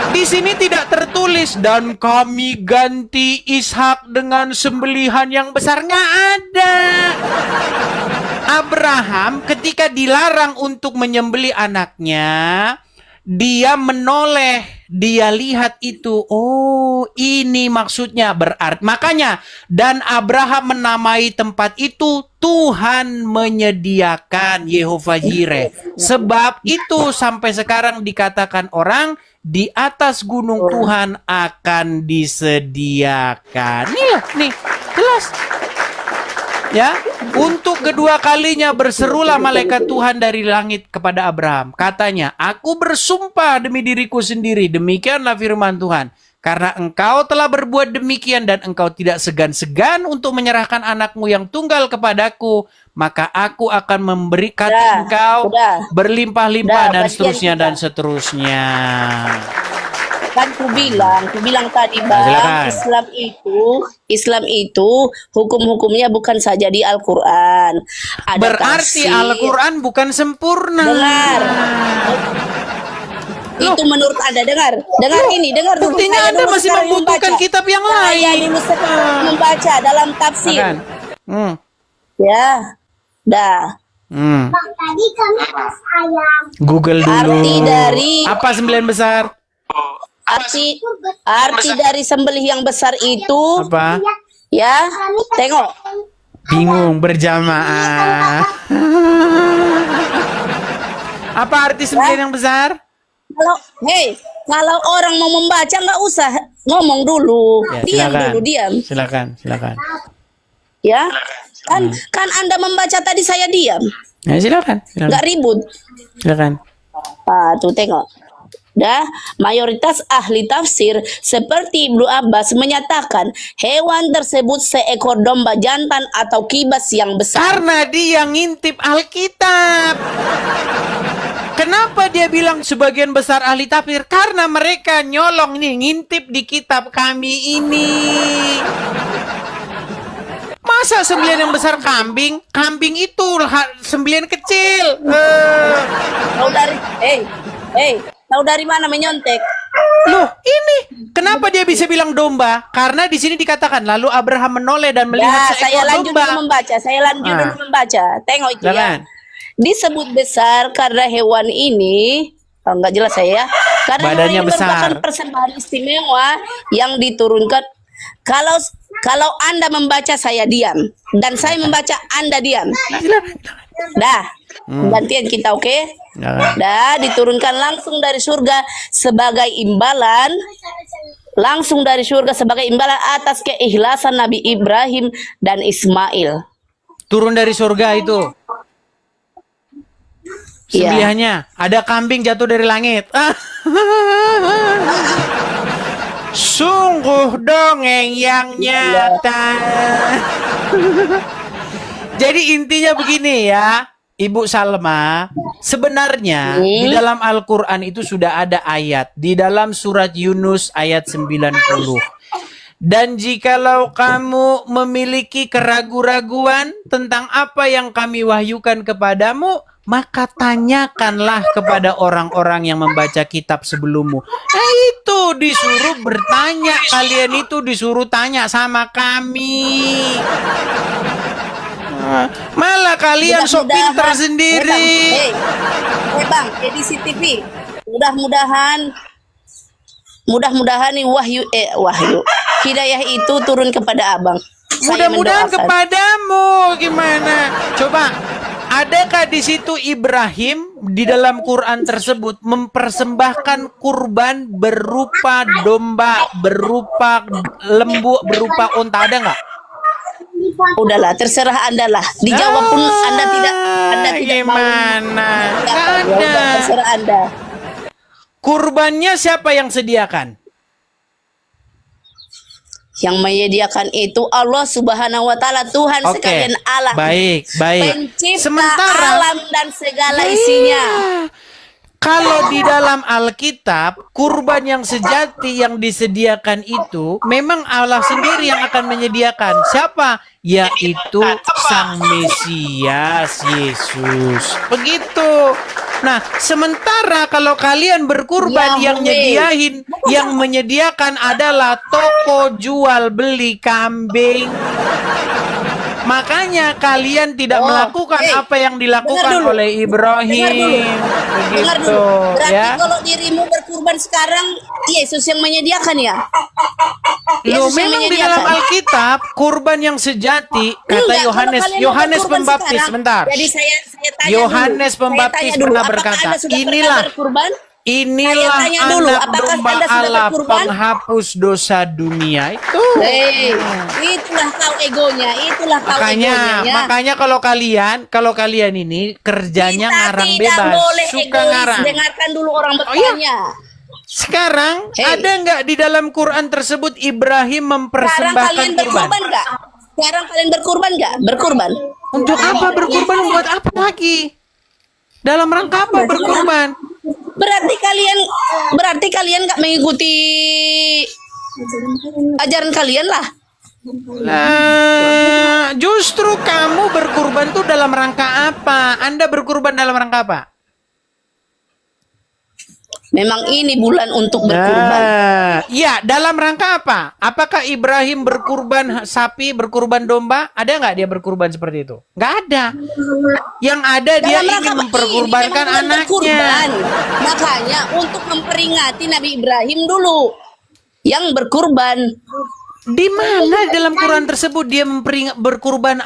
Speaker 2: Di sini tidak tertulis dan kami ganti Ishak dengan sembelihan yang besar. Nggak ada. Abraham ketika dilarang untuk menyembelih anaknya, dia menoleh, dia lihat itu. Oh, ini maksudnya berarti. Makanya, dan Abraham menamai tempat itu Tuhan menyediakan, Yehovah Jireh. Sebab itu sampai sekarang dikatakan orang di atas gunung Tuhan akan disediakan. Nih, jelas. Ya, untuk kedua kalinya berserulah malaikat Tuhan dari langit kepada Abraham. Katanya, aku bersumpah demi diriku sendiri, demikianlah firman Tuhan. Karena engkau telah berbuat demikian dan engkau tidak segan-segan untuk menyerahkan anakmu yang tunggal kepadaku, maka aku akan memberikan engkau berlimpah-limpah dan seterusnya dan seterusnya.
Speaker 7: Kan ku bilang tadi Bang, Islam itu hukum-hukumnya bukan saja di Al-Qur'an. Ada
Speaker 2: Berarti
Speaker 7: tafsir.
Speaker 2: Al-Quran bukan sempurna.
Speaker 7: Dengar. Itu menurut Anda, dengar ini, dengar dulu.
Speaker 2: Buktinya
Speaker 7: Saya
Speaker 2: Anda
Speaker 7: dulu
Speaker 2: masih
Speaker 7: sekarang
Speaker 2: membutuhkan
Speaker 7: membaca.
Speaker 2: kitab yang
Speaker 7: Saya
Speaker 2: lain.
Speaker 7: dulu sekarang membaca dalam tafsir.
Speaker 2: Makan.
Speaker 7: Ya. Dah.
Speaker 2: Google dulu.
Speaker 7: Arti dari
Speaker 2: Apa sembilan besar?
Speaker 7: arti dari sembelih yang besar itu
Speaker 2: Apa?
Speaker 7: ya, tengok.
Speaker 2: Bingung berjamaah. Apa arti sembilan yang besar?
Speaker 7: Kalau orang mau membaca nggak usah ngomong dulu,
Speaker 2: Ya,
Speaker 7: diam.
Speaker 2: Silakan.
Speaker 7: Ya, kan Anda membaca tadi, saya diam,
Speaker 2: Ya, silakan.
Speaker 7: nggak ribut.
Speaker 2: Silakan.
Speaker 7: Tuh tengok. Mayoritas ahli tafsir seperti Ibnu Abbas menyatakan hewan tersebut seekor domba jantan atau kibas yang besar.
Speaker 2: Karena dia ngintip Alkitab. Kenapa dia bilang sebagian besar ahli tafsir? Karena mereka nyolong nih, ngintip di kitab kami ini. Masa sembelihan yang besar kambing? Kambing itu sembelihan kecil.
Speaker 7: Tahu dari mana menyontek?
Speaker 2: Loh, ini kenapa dia bisa bilang domba? Karena di sini dikatakan lalu Abraham menoleh dan melihat
Speaker 7: Saya
Speaker 2: seekor
Speaker 7: lanjut
Speaker 2: domba.
Speaker 7: dulu membaca. Tengok itu
Speaker 2: Jangan.
Speaker 7: ya. Disebut besar karena hewan ini, nggak jelas saya. Karena
Speaker 2: Badannya
Speaker 7: hewan ini
Speaker 2: besar.
Speaker 7: merupakan persembahan istimewa yang diturunkan. Kalau Anda membaca, saya diam, dan saya membaca, Anda diam. Gantian kita, oke? Diturunkan langsung dari surga sebagai imbalan atas keikhlasan Nabi Ibrahim dan Ismail.
Speaker 2: Turun dari surga itu. Sembelihannya ada kambing jatuh dari langit. Sungguh dongeng yang nyata. Jadi intinya begini ya, Ibu Salma, sebenarnya di dalam Al-Quran itu sudah ada ayat di dalam surat Yunus ayat 90. Dan jikalau kamu memiliki keraguan-raguan tentang apa yang kami wahyukan kepadamu, maka tanyakanlah kepada orang-orang yang membaca kitab sebelummu. Itu disuruh bertanya, kalian itu disuruh tanya sama kami. Malah kalian sok pintar sendiri.
Speaker 7: Bang, edisi TV. Mudah-mudahan nih wahyu hidayah itu turun kepada abang. Saya
Speaker 2: Mudah-mudahan
Speaker 7: mendoakan.
Speaker 2: kepadamu. Gimana? Coba, adakah di situ Ibrahim di dalam Quran tersebut mempersembahkan kurban berupa domba, berupa lembu, berupa unta? Ada nggak?
Speaker 7: Udahlah, terserah Anda lah. Dijawab pun Anda tidak
Speaker 2: Gimana?
Speaker 7: mau.
Speaker 2: Nggak
Speaker 7: Ya udah,
Speaker 2: ada.
Speaker 7: terserah Anda.
Speaker 2: Kurbannya siapa yang sediakan?
Speaker 7: Yang menyediakan itu Allah Subhanahu wa taala, Tuhan
Speaker 2: Oke.
Speaker 7: sekalian alam.
Speaker 2: Baik.
Speaker 7: Pencipta
Speaker 2: Sementara
Speaker 7: alam dan segala isinya.
Speaker 2: kalau di dalam Alkitab, kurban yang sejati yang disediakan itu memang Allah sendiri yang akan menyediakan. Siapa? Yaitu Sang Mesias, Yesus. Begitu. Nah, sementara kalau kalian berkurban yang menyediakan adalah toko jual beli kambing. Makanya kalian tidak melakukan apa yang dilakukan
Speaker 7: dulu.
Speaker 2: oleh Ibrahim.
Speaker 7: Dengar
Speaker 2: Begitu,
Speaker 7: dulu. Berarti
Speaker 2: ya.
Speaker 7: kalau dirimu berkurban sekarang, Yesus yang menyediakan ya?
Speaker 2: Loh,
Speaker 7: Yesus yang
Speaker 2: memang di dalam
Speaker 7: menyediakan.
Speaker 2: Alkitab kurban yang sejati kata
Speaker 7: Enggak,
Speaker 2: Yohanes,
Speaker 7: kalau kalian
Speaker 2: Yohanes
Speaker 7: berkurban
Speaker 2: Pembaptis,
Speaker 7: sekarang,
Speaker 2: sebentar.
Speaker 7: Jadi saya tanya
Speaker 2: Yohanes
Speaker 7: dulu.
Speaker 2: Pembaptis
Speaker 7: Saya tanya dulu,
Speaker 2: pernah
Speaker 7: apakah
Speaker 2: berkata,
Speaker 7: Anda sudah pernah
Speaker 2: inilah
Speaker 7: berkurban?
Speaker 2: Inilah
Speaker 7: Saya tanya dulu,
Speaker 2: anak
Speaker 7: apakah
Speaker 2: domba
Speaker 7: Anda sudah
Speaker 2: Allah
Speaker 7: berkurban?
Speaker 2: penghapus dosa dunia itu.
Speaker 7: Hei, itulah kau egonya, itulah kau
Speaker 2: Makanya,
Speaker 7: egonya. Ya.
Speaker 2: makanya kalau kalian ini kerjanya
Speaker 7: Kita
Speaker 2: ngarang
Speaker 7: tidak
Speaker 2: bebas,
Speaker 7: boleh
Speaker 2: suka
Speaker 7: egois.
Speaker 2: ngarang.
Speaker 7: Dengarkan dulu orang
Speaker 2: iya.
Speaker 7: bertanya.
Speaker 2: Sekarang
Speaker 7: Hei.
Speaker 2: ada nggak di dalam Quran tersebut Ibrahim
Speaker 7: Sekarang
Speaker 2: mempersembahkan
Speaker 7: kalian
Speaker 2: kurban?
Speaker 7: berkurban nggak? Sekarang kalian berkurban nggak? Berkurban.
Speaker 2: Untuk apa berkurban? Buat apa lagi? Dalam rangka apa berkurban?
Speaker 7: Berarti kalian nggak mengikuti ajaran kalian lah.
Speaker 2: Lah, justru kamu berkurban tuh dalam rangka apa? Anda berkurban dalam rangka apa?
Speaker 7: Memang ini bulan untuk berkurban.
Speaker 2: Ya, dalam rangka apa? Apakah Ibrahim berkurban sapi, berkurban domba? Ada nggak dia berkurban seperti itu? Nggak ada. Yang ada dia
Speaker 7: Dalam rangka
Speaker 2: ingin
Speaker 7: apa?
Speaker 2: memperkurbankan
Speaker 7: Ini memang bulan
Speaker 2: anaknya.
Speaker 7: berkurban. Makanya untuk memperingati Nabi Ibrahim dulu yang berkurban.
Speaker 2: Di mana dalam Quran tersebut dia berkurban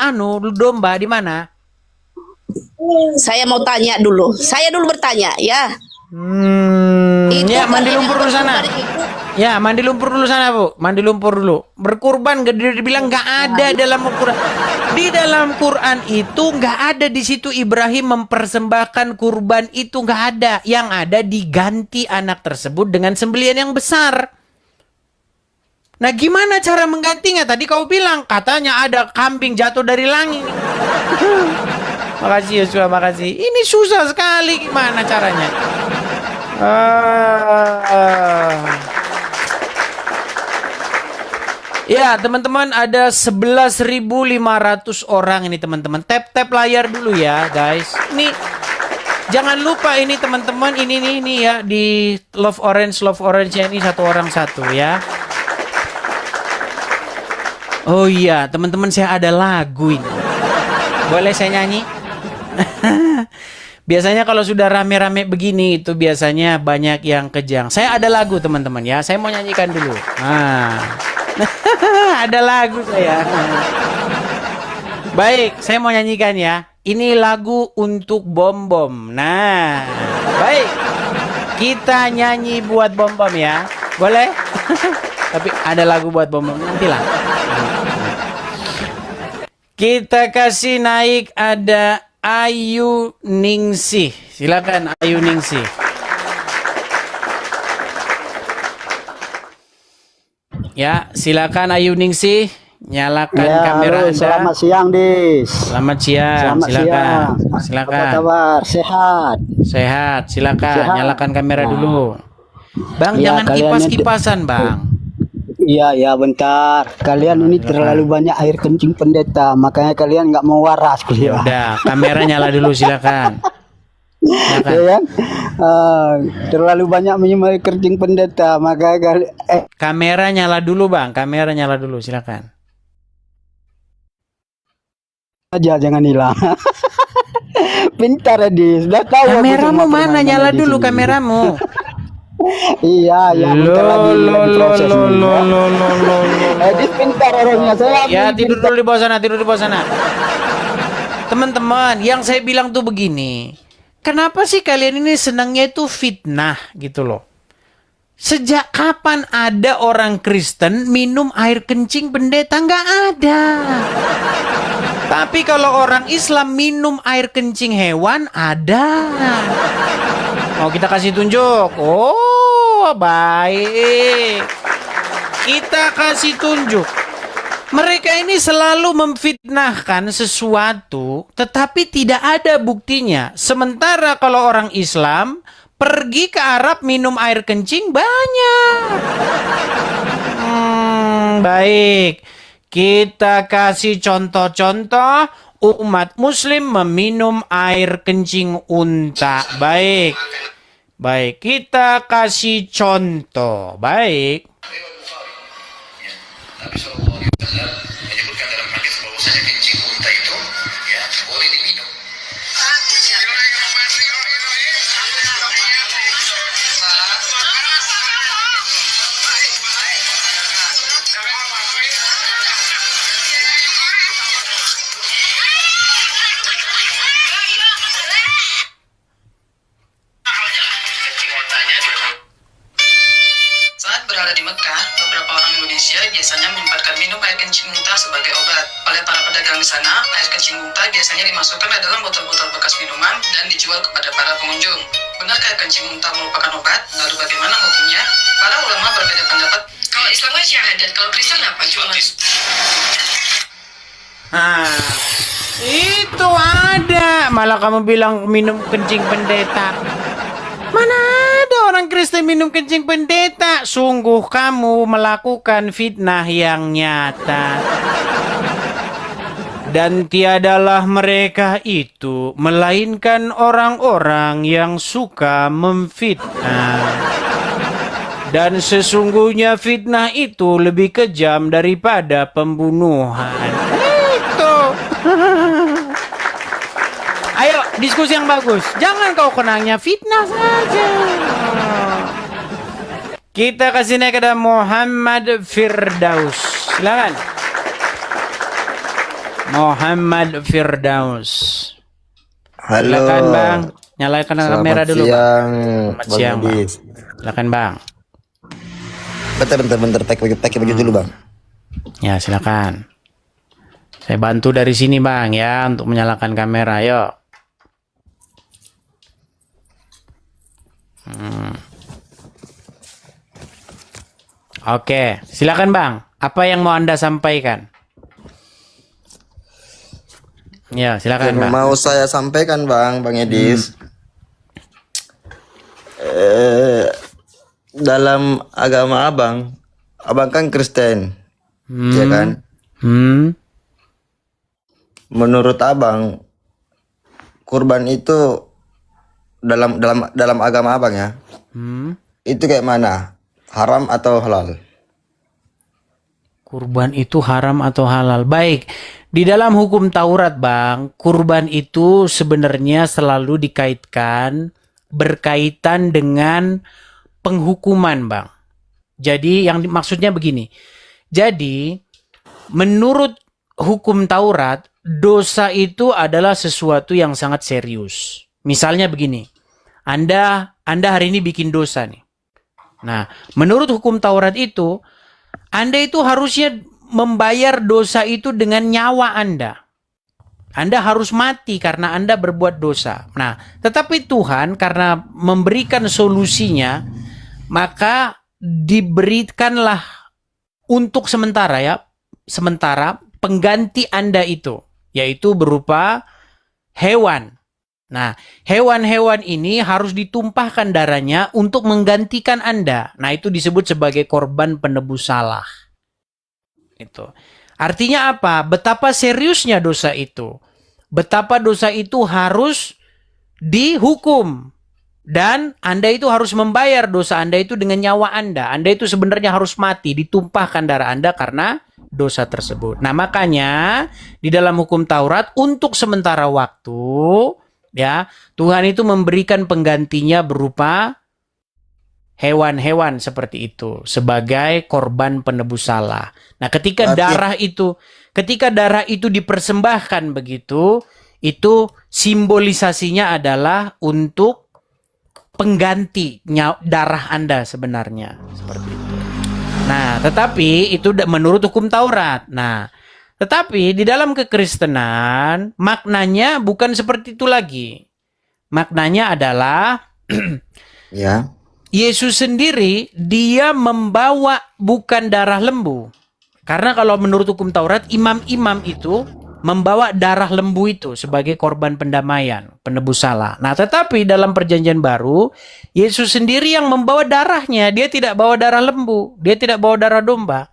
Speaker 2: domba di mana?
Speaker 7: Saya mau tanya dulu. Saya dulu bertanya ya.
Speaker 2: Ya, mandi
Speaker 7: kalau
Speaker 2: lumpur
Speaker 7: yang
Speaker 2: dulu sana.
Speaker 7: berkurban itu,
Speaker 2: Ya, mandi lumpur dulu sana, Bu. Mandi lumpur dulu. Berkurban dibilang nggak ada dalam Quran. Di dalam Quran itu nggak ada di situ Ibrahim mempersembahkan kurban itu nggak ada. Yang ada diganti anak tersebut dengan sembelian yang besar. Nah, gimana cara menggantinya? Tadi kau bilang katanya ada kambing jatuh dari langit. Makasih Yosua, makasih. Ini susah sekali, gimana caranya? Ya, teman-teman, ada 11.500 orang ini, teman-teman. Tap layar dulu ya, guys. Ini jangan lupa ini, teman-teman, ini ya di Love Orange ya, ini satu orang satu ya. Oh iya, teman-teman, saya ada lagu ini. Boleh saya nyanyi? Biasanya kalau sudah rame-rame begini itu biasanya banyak yang kejang. Saya ada lagu, teman-teman ya. Saya mau nyanyikan dulu. Ada lagu saya. Baik, saya mau nyanyikan ya. Ini lagu untuk Bom-Bom. Nah, baik. Kita nyanyi buat Bom-Bom ya. Boleh? Tapi ada lagu buat Bom-Bom nantilah. Kita kasih naik ada Ayu Ningsih. Silakan Ayu Ningsih. Ya, silakan Ayu Ningsih. Nyalakan kamera
Speaker 8: halo,
Speaker 2: Anda.
Speaker 8: selamat siang, Dis.
Speaker 2: Selamat siang.
Speaker 8: Selamat
Speaker 2: Silakan.
Speaker 8: siang.
Speaker 2: Silakan.
Speaker 8: Apa kabar? Sehat?
Speaker 2: Sehat. Silakan.
Speaker 8: Sehat.
Speaker 2: Nyalakan kamera dulu. Bang,
Speaker 8: Ya,
Speaker 2: jangan
Speaker 8: kalian
Speaker 2: kipas-kipasan, Bang.
Speaker 8: Iya, bentar. Kalian ini terlalu banyak air kencing pendeta, makanya kalian nggak mau waras kuliah.
Speaker 2: Udah, kamera nyala dulu, silakan. Silakan.
Speaker 8: Ya kan? Terlalu banyak menyembelih kencing pendeta, maka
Speaker 2: Kamera nyala dulu bang, kamera nyala dulu, silakan.
Speaker 8: aja jangan hilang. Pintar Edi, sudah tahu aku
Speaker 2: Kameramu
Speaker 8: semua
Speaker 2: mana?
Speaker 8: permainan
Speaker 2: Nyala
Speaker 8: Edi
Speaker 2: dulu
Speaker 8: sini.
Speaker 2: kameramu.
Speaker 8: Iya, ya bentar lagi proses ini, ya.
Speaker 2: Lo.
Speaker 8: Edi pintar orangnya, saya
Speaker 2: Ya
Speaker 8: akui
Speaker 2: tidur
Speaker 8: pintar.
Speaker 2: dulu di bawah sana, tidur di bawah sana. Teman-teman, yang saya bilang tuh begini. Kenapa sih kalian ini senangnya itu fitnah gitu loh? Sejak kapan ada orang Kristen minum air kencing pendeta? Nggak ada. Tapi kalau orang Islam minum air kencing hewan, ada. Mau kita kasih tunjuk? Oh, baik. Kita kasih tunjuk. Mereka ini selalu memfitnahkan sesuatu, tetapi tidak ada buktinya. Sementara kalau orang Islam pergi ke Arab minum air kencing banyak. Baik. Kita kasih contoh-contoh umat muslim meminum air kencing unta. Baik. Baik, kita kasih contoh. Baik.
Speaker 6: Nabi Shallallahu Alaihi Wasallam menyebutkan dalam hadis bahwasanya kencing unta itu ya boleh diminum.
Speaker 9: Saat berada di Mekah, beberapa orang Indonesia biasanya menyempatkan minum air kencing unta sebagai obat. Oleh para pedagang di sana, air kencing unta biasanya dimasukkan ke dalam botol-botol bekas minuman dan dijual kepada para pengunjung. Benarkah air kencing unta merupakan obat? Lalu bagaimana hukumnya? Para ulama berbeda pendapat. Kalau Islam kan syahadat, kalau Kristen apa? Cuma
Speaker 2: Nah, itu ada. Malah kamu bilang minum kencing pendeta. Mana ada orang Kristen minum kencing pendeta? Sungguh kamu melakukan fitnah yang nyata. Dan tiadalah mereka itu, melainkan orang-orang yang suka memfitnah. Dan sesungguhnya fitnah itu lebih kejam daripada pembunuhan. Itu. Ayo, diskusi yang bagus. Jangan kau kenangnya fitnah saja. Kita kasih naik ke Muhammad Firdaus. Silakan. Muhammad Firdaus.
Speaker 10: Halo.
Speaker 2: Silakan Bang. Nyalakan kamera dulu. Selamat siang, Bang. Silakan Bang.
Speaker 10: Bentar, pakai baju dulu Bang.
Speaker 2: Ya, silakan. Saya bantu dari sini Bang ya untuk menyalakan kamera. Yuk. Oke, silakan Bang. Apa yang mau Anda sampaikan? Ya, silakan
Speaker 10: Yang
Speaker 2: Bang.
Speaker 10: mau saya sampaikan Bang Edis. Dalam agama abang kan Kristen, ya kan? Menurut abang, kurban itu dalam agama abang ya, itu kayak mana? Haram atau halal?
Speaker 2: Kurban itu haram atau halal? Baik, di dalam hukum Taurat Bang, kurban itu sebenarnya selalu berkaitan dengan penghukuman Bang. Jadi yang maksudnya begini. Jadi menurut hukum Taurat, dosa itu adalah sesuatu yang sangat serius. Misalnya begini. Anda hari ini bikin dosa nih. Nah, menurut hukum Taurat itu, Anda itu harusnya membayar dosa itu dengan nyawa Anda. Anda harus mati karena Anda berbuat dosa. Nah, tetapi Tuhan karena memberikan solusinya, maka diberikanlah untuk sementara pengganti Anda itu, yaitu berupa hewan. Nah, hewan-hewan ini harus ditumpahkan darahnya untuk menggantikan Anda. Nah, itu disebut sebagai korban penebus salah. Itu. Artinya apa? Betapa seriusnya dosa itu. Betapa dosa itu harus dihukum. Dan Anda itu harus membayar dosa Anda itu dengan nyawa Anda. Anda itu sebenarnya harus mati, ditumpahkan darah Anda karena dosa tersebut. Nah, makanya di dalam hukum Taurat untuk sementara waktu, ya, Tuhan itu memberikan penggantinya berupa hewan-hewan seperti itu sebagai korban penebus salah. Nah, ketika darah itu dipersembahkan begitu, itu simbolisasinya adalah untuk pengganti darah Anda sebenarnya, seperti itu. Nah, tetapi itu menurut hukum Taurat. Nah, tetapi di dalam kekristenan maknanya bukan seperti itu lagi. Maknanya adalah
Speaker 10: Ya.
Speaker 2: Yesus sendiri dia membawa bukan darah lembu. Karena kalau menurut hukum Taurat, imam-imam itu membawa darah lembu itu sebagai korban pendamaian, penebus salah. Nah, tetapi dalam perjanjian baru, Yesus sendiri yang membawa darahnya. Dia tidak bawa darah lembu, dia tidak bawa darah domba.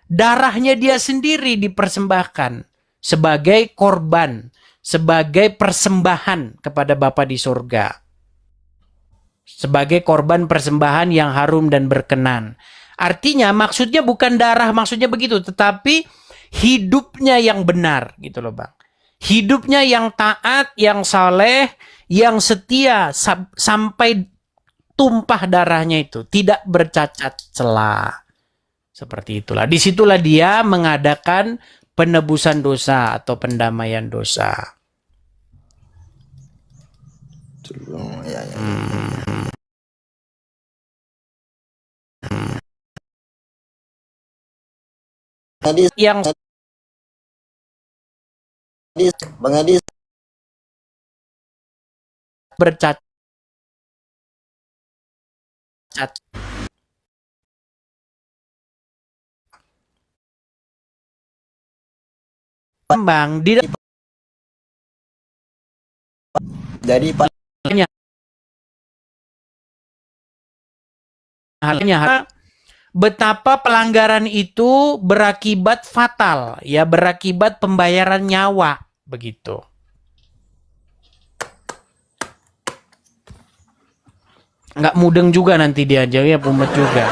Speaker 2: Darahnya dia sendiri dipersembahkan sebagai korban, sebagai persembahan kepada Bapa di surga. Sebagai korban persembahan yang harum dan berkenan. Artinya maksudnya bukan darah, maksudnya begitu, tetapi hidupnya yang benar gitu loh Bang. Hidupnya yang taat, yang saleh, yang setia sampai tumpah darahnya itu tidak bercacat celah. Seperti itulah. Disitulah dia mengadakan penebusan dosa atau pendamaian dosa.
Speaker 10: Hadis,
Speaker 2: Yang
Speaker 10: Bang Hadis.
Speaker 2: bercacat Bang di
Speaker 10: Jadi Pak,
Speaker 2: halnya betapa pelanggaran itu berakibat fatal, ya, berakibat pembayaran nyawa begitu. Nggak mudeng juga nanti dia ya, pumet juga.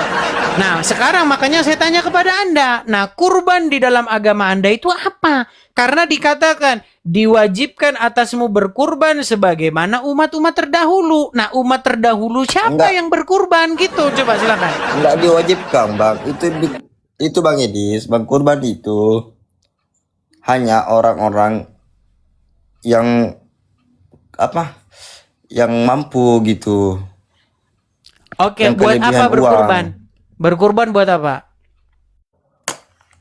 Speaker 2: Nah, sekarang makanya saya tanya kepada Anda. Nah, kurban di dalam agama Anda itu apa? Karena dikatakan diwajibkan atasmu berkurban sebagaimana umat-umat terdahulu. Nah, umat terdahulu siapa
Speaker 10: Enggak.
Speaker 2: yang berkurban gitu? Coba silakan.
Speaker 10: nggak diwajibkan Bang. Itu Bang Edis, Bang, kurban itu hanya orang-orang yang apa? Yang mampu gitu.
Speaker 2: Oke,
Speaker 10: Yang
Speaker 2: buat apa
Speaker 10: kelebihan
Speaker 2: berkurban?
Speaker 10: uang.
Speaker 2: Berkurban buat apa?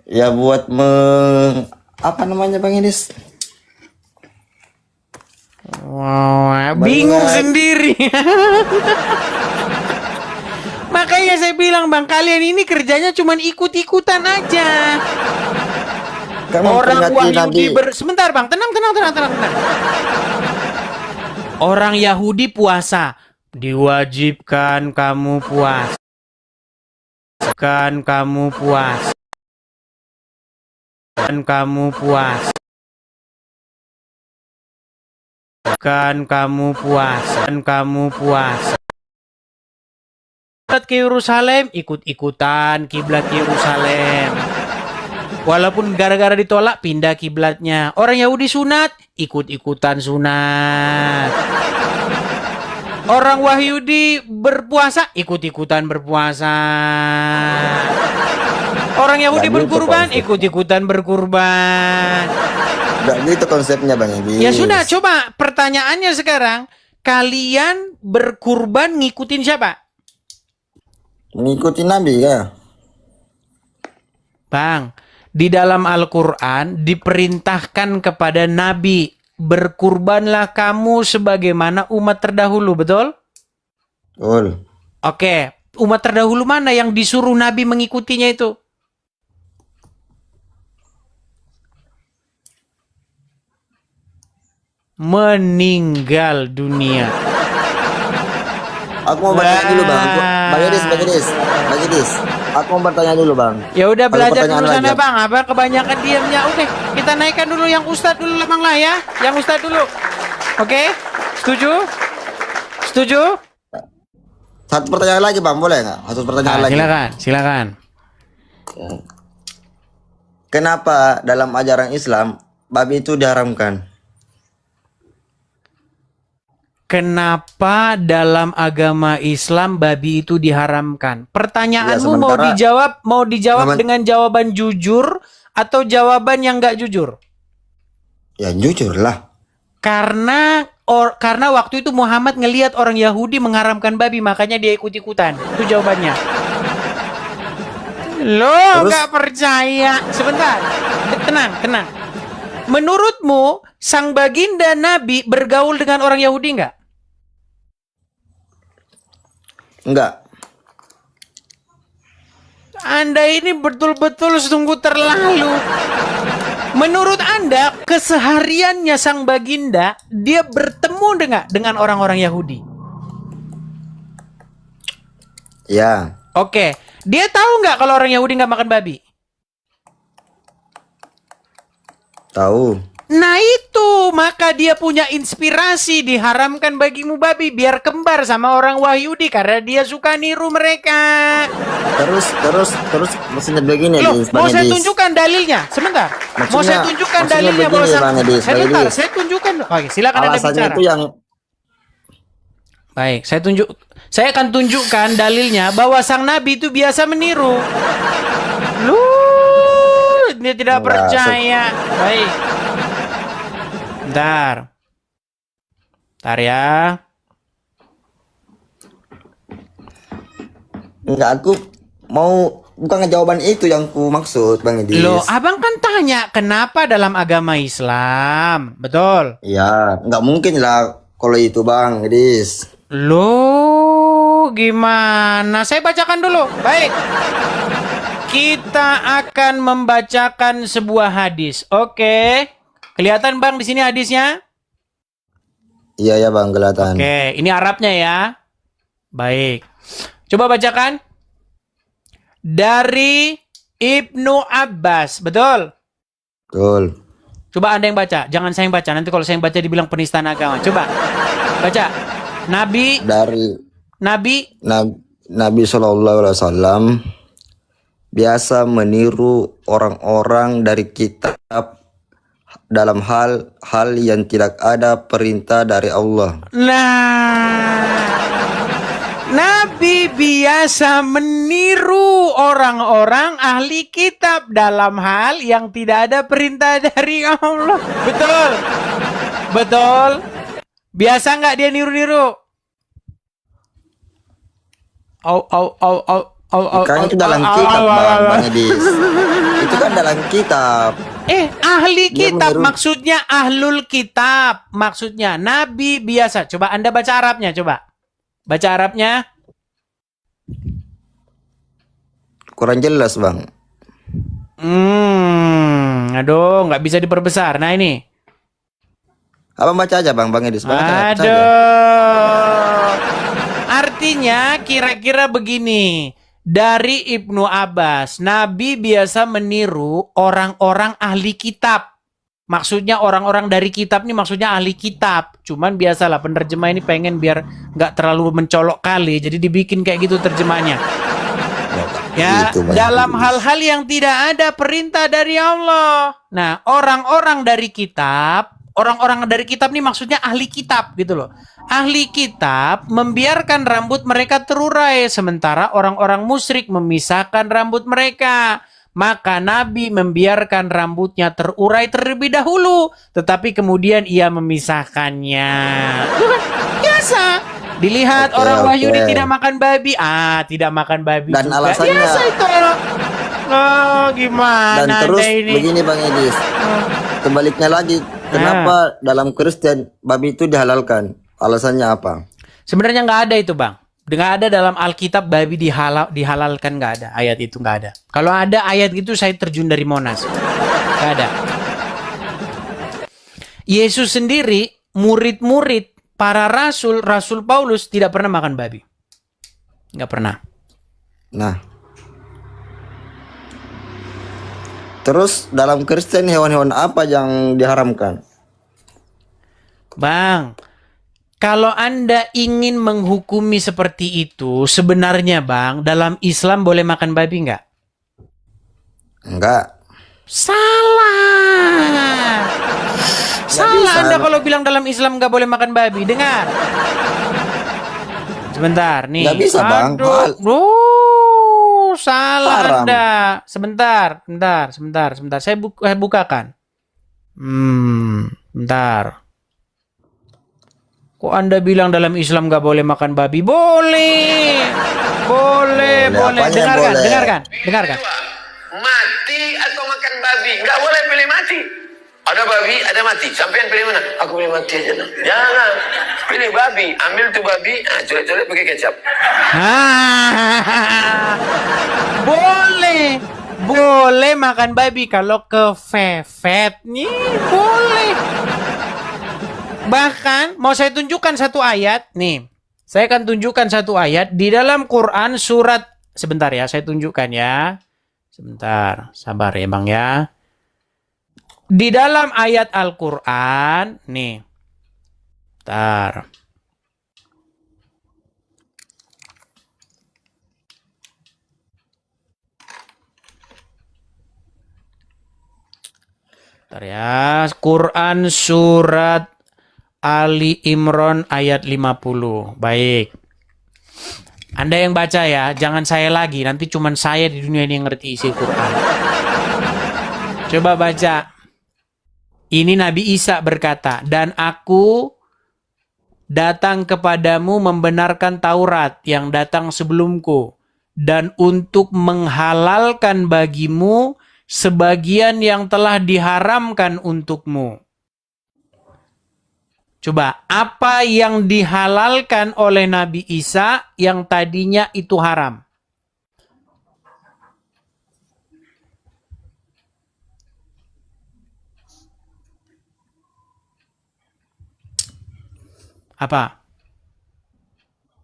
Speaker 10: Ya buat apa namanya Bang Edis?
Speaker 2: Wow, bingung sendiri. Makanya saya bilang Bang, kalian ini kerjanya cuman ikut-ikutan aja.
Speaker 10: Kan
Speaker 2: Orang
Speaker 10: memperingati
Speaker 2: Yahudi sebentar Bang, tenang. Orang Yahudi puasa, diwajibkan kamu puasa. Kan kamu puasa. Kan kamu puasa. Kan kamu puasa. Kan kamu puasa. Kiblat ke Yerusalem, ikut-ikutan kiblat ke Yerusalem. Walaupun gara-gara ditolak, pindah kiblatnya. Orang Yahudi sunat, ikut-ikutan sunat. Orang Wahyudi berpuasa, ikut-ikutan berpuasa. Orang Yahudi
Speaker 10: Nggak gitu
Speaker 2: berkurban,
Speaker 10: konsepnya.
Speaker 2: ikut-ikutan berkurban.
Speaker 10: Nggak gitu konsepnya Bang Edis.
Speaker 2: Ya sudah, coba pertanyaannya sekarang. Kalian berkurban ngikutin siapa?
Speaker 10: Mengikuti Nabi ya.
Speaker 2: Bang, di dalam Al-Quran diperintahkan kepada Nabi, berkurbanlah kamu sebagaimana umat terdahulu, betul?
Speaker 10: Betul.
Speaker 2: Oke, umat terdahulu mana yang disuruh Nabi mengikutinya itu? Meninggal dunia.
Speaker 10: Aku mau bertanya dulu Bang. Bang Edis. Aku mau bertanya dulu Bang.
Speaker 2: Ya udah,
Speaker 10: Kalau
Speaker 2: belajar
Speaker 10: pertanyaan
Speaker 2: dulu sana
Speaker 10: lagi.
Speaker 2: Bang. Apa kebanyakan diamnya? Oke, kita naikkan dulu yang Ustadz dulu lah Bang lah ya. Yang Ustadz dulu. Oke. Setuju? Setuju?
Speaker 10: Satu pertanyaan lagi bang, boleh nggak? Satu pertanyaan lagi.
Speaker 2: Silakan.
Speaker 10: Kenapa dalam ajaran Islam babi itu diharamkan?
Speaker 2: Kenapa dalam agama Islam babi itu diharamkan? Pertanyaanmu
Speaker 10: Ya,
Speaker 2: mau dijawab dengan jawaban jujur atau jawaban yang nggak jujur?
Speaker 10: Ya jujur lah.
Speaker 2: Karena waktu itu Muhammad ngelihat orang Yahudi mengharamkan babi, makanya dia ikut-ikutan. Itu jawabannya. Lo nggak percaya? Sebentar, tenang. Menurutmu sang baginda Nabi bergaul dengan orang Yahudi nggak?
Speaker 10: Enggak.
Speaker 2: Anda ini betul-betul sungguh terlalu. Menurut Anda, kesehariannya sang baginda, dia bertemu dengan orang-orang Yahudi?
Speaker 10: Ya.
Speaker 2: Oke. Dia tahu nggak kalau orang Yahudi nggak makan babi?
Speaker 10: Tahu.
Speaker 2: Nah itu, maka dia punya inspirasi, diharamkan bagimu babi, biar kembar sama orang Yahudi karena dia suka niru mereka.
Speaker 10: Terus maksudnya begini.
Speaker 2: Loh, mau saya tunjukkan dalilnya? Sebentar. Mau saya tunjukkan dalilnya bahwa sebentar, saya tunjukkan. Oke, silakan Anda bicara.
Speaker 10: Itu yang
Speaker 2: Baik, saya akan tunjukkan dalilnya bahwa sang nabi itu biasa meniru. Loh, dia tidak percaya. Baik. Bentar ya.
Speaker 10: enggak, aku mau bukan jawaban itu yang ku maksud Bang Edis.
Speaker 2: Loh, abang kan tanya kenapa dalam agama Islam, betul?
Speaker 10: Ya, enggak mungkin lah kalau itu Bang Edis.
Speaker 2: Loh, gimana? Saya bacakan dulu. Baik. Kita akan membacakan sebuah hadis. Oke. Kelihatan Bang di sini hadisnya?
Speaker 10: Iya ya Bang, kelihatan.
Speaker 2: Oke, ini Arabnya ya. Baik. Coba bacakan. Dari Ibnu Abbas, betul?
Speaker 10: Betul.
Speaker 2: Coba Anda yang baca, jangan saya yang baca. Nanti kalau saya yang baca dibilang penistaan agama. Coba baca. Nabi
Speaker 10: Shallallahu Alaihi Wasallam biasa meniru orang-orang dari kitab dalam hal yang tidak ada perintah dari Allah.
Speaker 2: Nah, Nabi biasa meniru orang-orang ahli kitab dalam hal yang tidak ada perintah dari Allah. Betul? Betul? Biasa nggak dia niru-niru?
Speaker 10: Kan itu dalam kitab Bang Edis. Itu kan dalam kitab.
Speaker 2: Ahli kitab maksudnya ahlul kitab. Maksudnya Nabi biasa. Coba Anda baca Arabnya, coba. Baca Arabnya.
Speaker 10: Kurang jelas Bang.
Speaker 2: Aduh, nggak bisa diperbesar. Nah ini.
Speaker 10: Abang baca aja Bang Edis.
Speaker 2: Aduh. Artinya kira-kira begini. Dari Ibnu Abbas, Nabi biasa meniru orang-orang ahli kitab. Maksudnya orang-orang dari kitab ini maksudnya ahli kitab. Cuman biasalah penerjemah ini pengen biar nggak terlalu mencolok kali. Jadi dibikin kayak gitu terjemahnya. Ya, dalam hal-hal yang tidak ada perintah dari Allah. Nah, orang-orang dari kitab ini maksudnya ahli kitab gitu loh. Ahli kitab membiarkan rambut mereka terurai, sementara orang-orang musyrik memisahkan rambut mereka. Maka Nabi membiarkan rambutnya terurai terlebih dahulu, tetapi kemudian ia memisahkannya. Biasa. Dilihat orang Yahudi tidak makan babi. Tidak makan babi.
Speaker 10: Dan
Speaker 2: juga.
Speaker 10: Alasannya
Speaker 2: biasa itu. Oh, gimana?
Speaker 10: Dan terus
Speaker 2: ini?
Speaker 10: begini Bang Edis. Kebaliknya lagi, kenapa dalam Kristen babi itu dihalalkan? Alasannya apa?
Speaker 2: Sebenarnya nggak ada itu Bang. Nggak ada dalam Alkitab babi dihalalkan, nggak ada. Ayat itu nggak ada. Kalau ada ayat itu saya terjun dari Monas. Nggak ada. Yesus sendiri, murid-murid, para Rasul Paulus tidak pernah makan babi. Nggak pernah.
Speaker 10: Nah. Terus dalam Kristen hewan-hewan apa yang diharamkan?
Speaker 2: Bang, Kalau Anda ingin menghukumi seperti itu, sebenarnya Bang, dalam Islam boleh makan babi nggak?
Speaker 10: Enggak.
Speaker 2: Salah. Salah
Speaker 10: bisa.
Speaker 2: Anda kalau bilang dalam Islam nggak boleh makan babi. Dengar. Sebentar nih.
Speaker 10: Nggak bisa, Bang.
Speaker 2: Salah
Speaker 10: Haram.
Speaker 2: Anda. Sebentar. Saya bukakan. Bentar. Kok Anda bilang dalam Islam nggak boleh makan babi? Boleh. Boleh.
Speaker 10: Apanya
Speaker 2: Dengarkan.
Speaker 6: Mati atau makan babi? Nggak boleh pilih mati. Ada babi, ada mati. Sampean pilih mana? Aku pilih mati aja. Nah. Jangan. Pilih babi. Ambil tuh babi. Coret-coret pakai kecap.
Speaker 2: Boleh makan babi kalau kefefet nih, boleh. Bahkan mau saya tunjukkan satu ayat nih. Saya akan tunjukkan satu ayat di dalam Quran surat, sebentar ya, saya tunjukkan ya. Sebentar, sabar ya Bang ya. Di dalam ayat Al-Quran, nih. Bentar. Bentar ya, Quran surat Ali Imran ayat 50. Baik. Anda yang baca ya, jangan saya lagi. Nanti cuman saya di dunia ini yang ngerti isi Quran. Coba baca. Ini Nabi Isa berkata, dan aku datang kepadamu membenarkan Taurat yang datang sebelumku, dan untuk menghalalkan bagimu sebagian yang telah diharamkan untukmu. Coba, apa yang dihalalkan oleh Nabi Isa yang tadinya itu haram? Apa?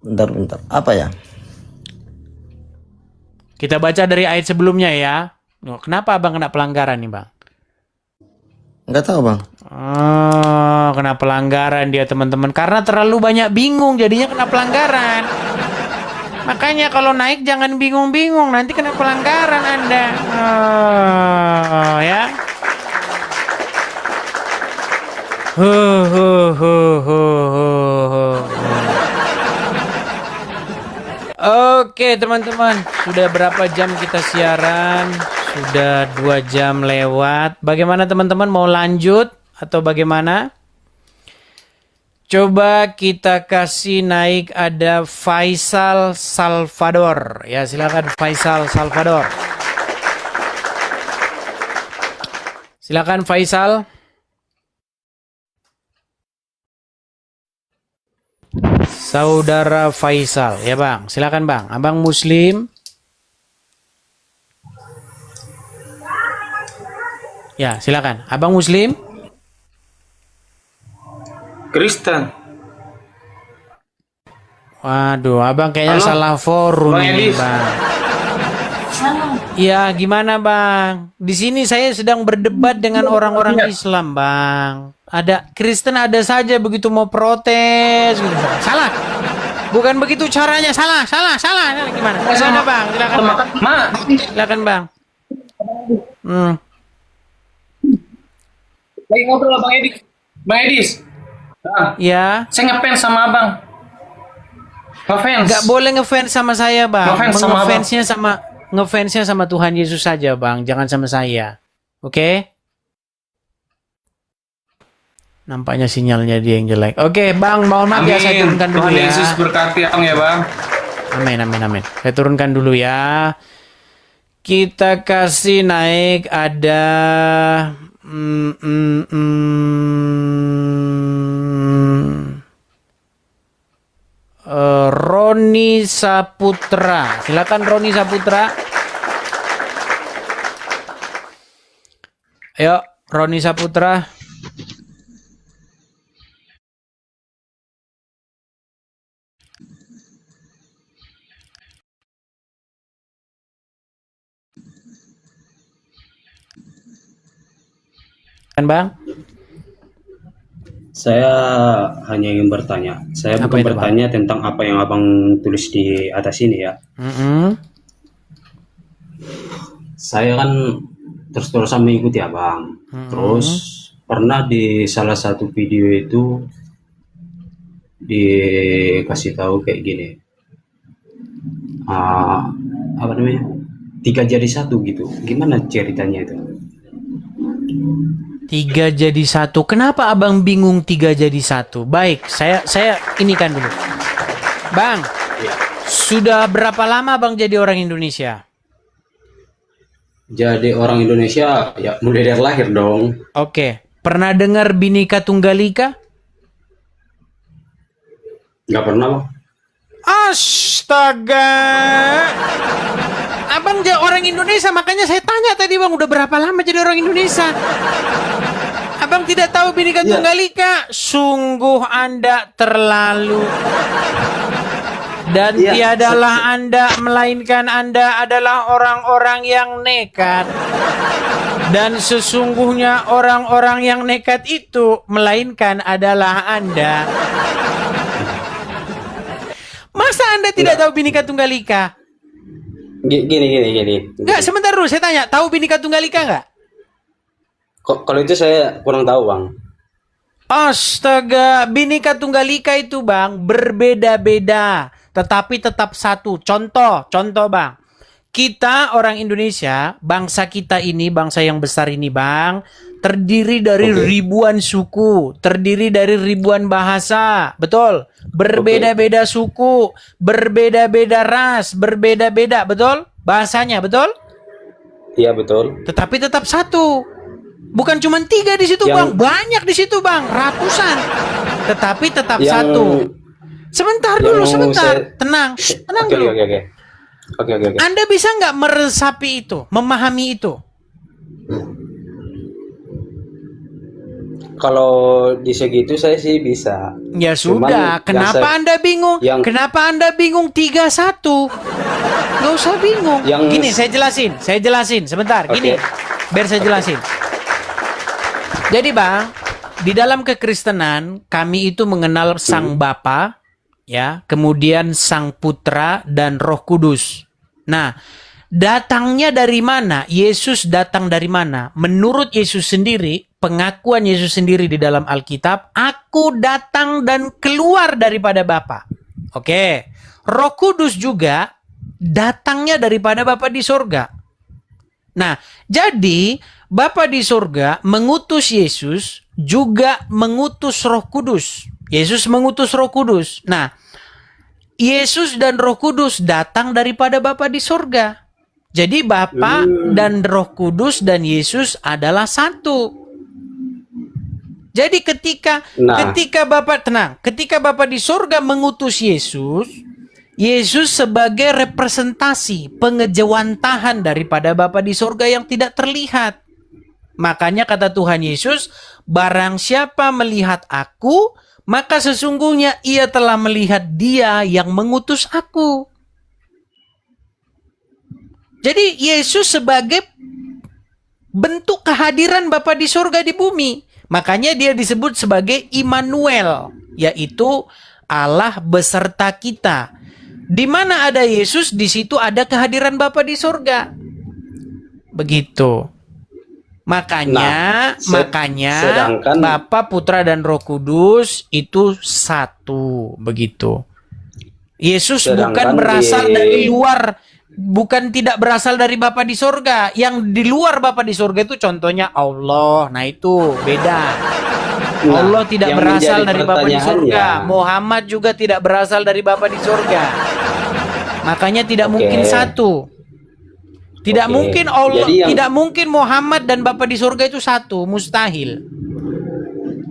Speaker 10: Bentar. Apa ya?
Speaker 2: Kita baca dari ayat sebelumnya ya. Kenapa Abang kena pelanggaran nih Bang?
Speaker 10: Enggak tahu, Bang.
Speaker 2: Oh, kena pelanggaran dia teman-teman. Karena terlalu banyak bingung jadinya kena pelanggaran. Makanya kalau naik jangan bingung-bingung. Nanti kena pelanggaran Anda. Oh, ya. Oke teman-teman. Sudah berapa jam kita siaran? Sudah 2 jam lewat. Bagaimana teman-teman, mau lanjut atau bagaimana? Coba kita kasih naik, ada Faisal Salvador. Ya, silakan Faisal Salvador. Silakan Faisal. Saudara Faisal, ya Bang. Silakan Bang. Abang Muslim. Ya, silakan. Abang Muslim?
Speaker 11: Kristen.
Speaker 2: Waduh, Abang kayaknya salah forum ini, Bang. Ya, gimana, Bang? Di sini saya sedang berdebat dengan orang-orang Islam, Bang. Ada Kristen ada saja begitu mau protes gitu. Salah. Bukan begitu caranya. Salah. Gimana? Gimana, Bang? Silakan, Bang. Silakan, Bang.
Speaker 11: Lagi ngobrol Bang Edis. Bang Edis.
Speaker 2: Ya.
Speaker 11: Saya ngefans sama Abang. Ngefans.
Speaker 2: Gak boleh ngefans sama saya, Bang.
Speaker 11: Ngefans sama
Speaker 2: Ngefansnya sama Tuhan Yesus saja, Bang. Jangan sama saya. Oke? Nampaknya sinyalnya dia yang jelek. Oke, Bang. Mohon maaf ya, saya turunkan dulu ya.
Speaker 11: Tuhan Yesus berkati Abang ya, Bang.
Speaker 2: Amin. Saya turunkan dulu ya. Kita kasih naik ada Roni Saputra. Silakan Roni Saputra. Ayo, Roni Saputra. Kan Bang?
Speaker 12: Saya hanya ingin bertanya. Saya
Speaker 2: Apa
Speaker 12: bukan
Speaker 2: itu, Bang?
Speaker 12: bertanya tentang apa yang abang tulis di atas ini ya. Saya kan terus-terusan mengikuti abang. Terus pernah di salah satu video itu dikasih tahu kayak gini. Apa namanya? 3 jadi 1 gitu. Gimana ceritanya itu?
Speaker 2: 3 jadi 1. Kenapa abang bingung 3 jadi 1? Baik, saya ini kan dulu. Bang, sudah berapa lama abang jadi orang Indonesia?
Speaker 12: Jadi orang Indonesia ya mulai dari lahir dong.
Speaker 2: Oke. Pernah dengar Bhinneka Tunggal Ika?
Speaker 12: Nggak pernah, Bang.
Speaker 2: Astaga. Abang jadi orang Indonesia, makanya saya tanya tadi, Bang, udah berapa lama jadi orang Indonesia? Abang tidak tahu Bhinneka Tunggal Ika? Sungguh Anda terlalu. Dan tiadalah Anda, melainkan Anda adalah orang-orang yang nekat. Dan sesungguhnya orang-orang yang nekat itu, melainkan adalah Anda. Masa Anda tidak tahu Bhinneka Tunggal Ika?
Speaker 12: Gini.
Speaker 2: Enggak, sebentar dulu, saya tanya, tahu Bhinneka Tunggal Ika enggak?
Speaker 12: Kalau itu saya kurang tahu, Bang.
Speaker 2: Astaga, Bhinneka Tunggal Ika itu, Bang, berbeda-beda, tetapi tetap satu. Contoh, Bang. Kita orang Indonesia, bangsa kita ini, bangsa yang besar ini, Bang, terdiri dari ribuan suku, terdiri dari ribuan bahasa, betul? Berbeda-beda suku, berbeda-beda ras, berbeda-beda, betul? Bahasanya, betul?
Speaker 12: Iya, betul.
Speaker 2: Tetapi tetap satu. Bukan cuma 3 di situ, Bang. Banyak di situ, Bang. Ratusan. Tetapi tetap satu. Sebentar dulu, sebentar. Tenang dulu.
Speaker 12: Oke.
Speaker 2: Anda bisa nggak meresapi itu, memahami itu?
Speaker 12: Kalau di segitu saya sih bisa.
Speaker 2: Ya sudah, kenapa Anda bingung? Kenapa Anda bingung 3-1? Nggak usah bingung. Gini, saya jelasin. Sebentar, gini. Biar saya jelasin. Jadi, Bang, di dalam kekristenan, kami itu mengenal Sang Bapa, ya, kemudian Sang Putra dan Roh Kudus. Nah, datangnya dari mana? Yesus datang dari mana? Menurut Yesus sendiri, pengakuan Yesus sendiri di dalam Alkitab, aku datang dan keluar daripada Bapa. Oke. Roh Kudus juga datangnya daripada Bapa di sorga. Nah, jadi Bapa di sorga mengutus Yesus, juga mengutus Roh Kudus. Yesus mengutus Roh Kudus. Nah, Yesus dan Roh Kudus datang daripada Bapa di sorga. Jadi Bapa dan Roh Kudus dan Yesus adalah satu. Jadi ketika Bapa di sorga mengutus Yesus, Yesus sebagai representasi pengejawantahan daripada Bapa di sorga yang tidak terlihat. Makanya kata Tuhan Yesus, barang siapa melihat aku, maka sesungguhnya ia telah melihat Dia yang mengutus aku. Jadi Yesus sebagai bentuk kehadiran Bapa di surga di bumi. Makanya Dia disebut sebagai Immanuel, yaitu Allah beserta kita. Di mana ada Yesus, di situ ada kehadiran Bapa di surga. Begitu. Makanya Bapa, Putra dan Roh Kudus itu satu, begitu. Yesus bukan berasal dari luar, bukan tidak berasal dari Bapa di sorga. Yang di luar Bapa di sorga itu contohnya Allah. Nah, itu beda. Allah tidak berasal dari Bapa di sorga. Muhammad juga tidak berasal dari Bapa di sorga. Makanya tidak mungkin satu. Tidak mungkin Allah, tidak mungkin Muhammad dan Bapa di surga itu satu, mustahil.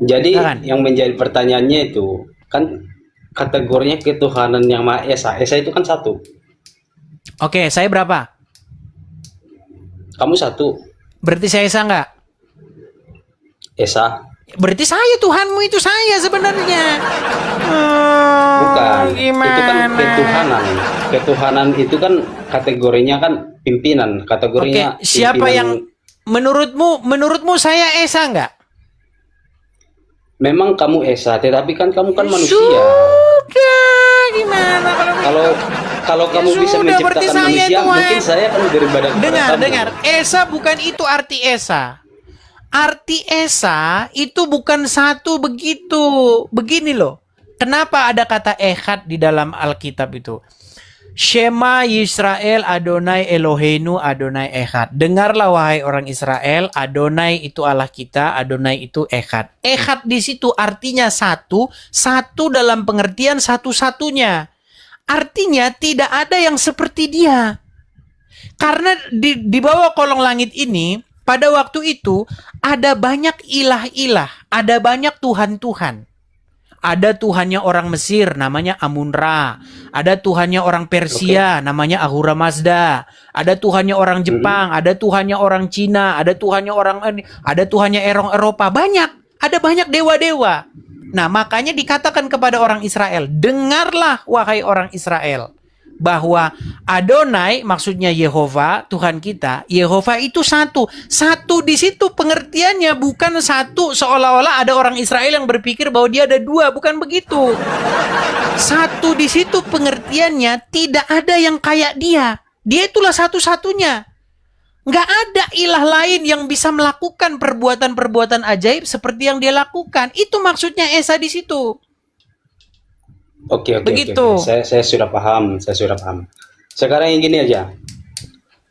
Speaker 12: Jadi yang menjadi pertanyaannya itu kan kategorinya ketuhanan yang Maha Esa. Esa itu kan satu.
Speaker 2: Oke, saya berapa?
Speaker 12: Kamu satu.
Speaker 2: Berarti saya Esa nggak?
Speaker 12: Esa.
Speaker 2: Berarti saya Tuhanmu itu saya sebenarnya.
Speaker 12: Bukan.
Speaker 2: Gimana?
Speaker 12: Itu kan ketuhanan. Ketuhanan itu kan kategorinya kan pimpinan. Kategorinya.
Speaker 2: Oke, siapa
Speaker 12: pimpinan.
Speaker 2: yang menurutmu saya Esa nggak?
Speaker 12: memang kamu Esa, tetapi kan kamu kan manusia.
Speaker 2: Sudah, gimana
Speaker 12: Kalau kamu bisa
Speaker 2: sudah, berarti
Speaker 12: menciptakan
Speaker 2: saya
Speaker 12: manusia,
Speaker 2: itu,
Speaker 12: mungkin saya akan lebih daripada
Speaker 2: dengar. Esa bukan itu arti Esa. Arti Esa itu bukan satu begitu. Begini loh. Kenapa ada kata Echad di dalam Alkitab itu? Shema Yisrael Adonai Eloheinu Adonai Echad. Dengarlah wahai orang Israel, Adonai itu Allah kita, Adonai itu Echad. Echad di situ artinya satu, satu dalam pengertian satu-satunya. Artinya tidak ada yang seperti dia. Karena di bawah kolong langit ini, pada waktu itu ada banyak ilah-ilah, ada banyak Tuhan-Tuhan. Ada Tuhannya orang Mesir, namanya Amun-Ra. Ada Tuhannya orang Persia, namanya Ahura Mazda. Ada Tuhannya orang Jepang, ada Tuhannya orang Cina, ada Tuhannya Eropa. Banyak, ada banyak dewa-dewa. Nah, makanya dikatakan kepada orang Israel, dengarlah wahai orang Israel, bahwa Adonai, maksudnya Yehova, Tuhan kita, Yehova itu satu. Satu di situ pengertiannya bukan satu seolah-olah ada orang Israel yang berpikir bahwa dia ada dua, bukan begitu. Satu di situ pengertiannya tidak ada yang kayak dia. Dia itulah satu-satunya. Nggak ada ilah lain yang bisa melakukan perbuatan-perbuatan ajaib seperti yang dia lakukan. Itu maksudnya Esa di situ.
Speaker 12: Oke.
Speaker 2: Begitu.
Speaker 12: Saya sudah paham. Sekarang yang gini aja.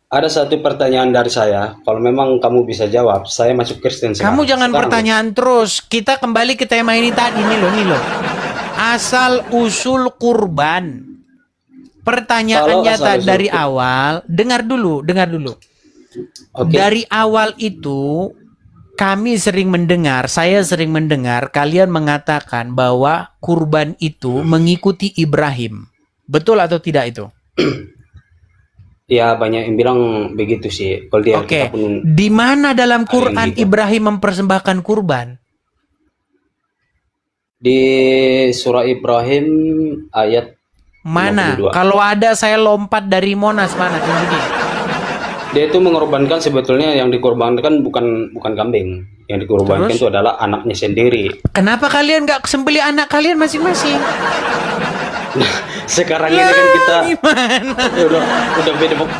Speaker 12: Ada satu pertanyaan dari saya. Kalau memang kamu bisa jawab, saya masuk Kristen sekarang.
Speaker 2: Kamu jangan
Speaker 12: Sekarang,
Speaker 2: pertanyaan terus. Kita kembali ke tema ini tadi nih loh. Asal usul kurban. Pertanyaannya dari awal, dengar dulu.
Speaker 12: Oke.
Speaker 2: Dari awal itu saya sering mendengar kalian mengatakan bahwa kurban itu mengikuti Ibrahim. Betul atau tidak itu?
Speaker 12: Ya, banyak yang bilang begitu sih. Kalau dia
Speaker 2: Oke. Di mana dalam Quran
Speaker 12: gitu.
Speaker 2: Ibrahim mempersembahkan kurban?
Speaker 12: Di surah Ibrahim ayat
Speaker 2: Mana?
Speaker 12: 52.
Speaker 2: Kalau ada saya lompat dari Monas, mana tunjukin.
Speaker 12: Dia itu mengorbankan, sebetulnya yang dikorbankan bukan kambing. Yang dikorbankan
Speaker 2: Terus?
Speaker 12: itu adalah anaknya sendiri.
Speaker 2: Kenapa kalian nggak sembelih anak kalian masing-masing?
Speaker 12: Sekarang ini kan kita udah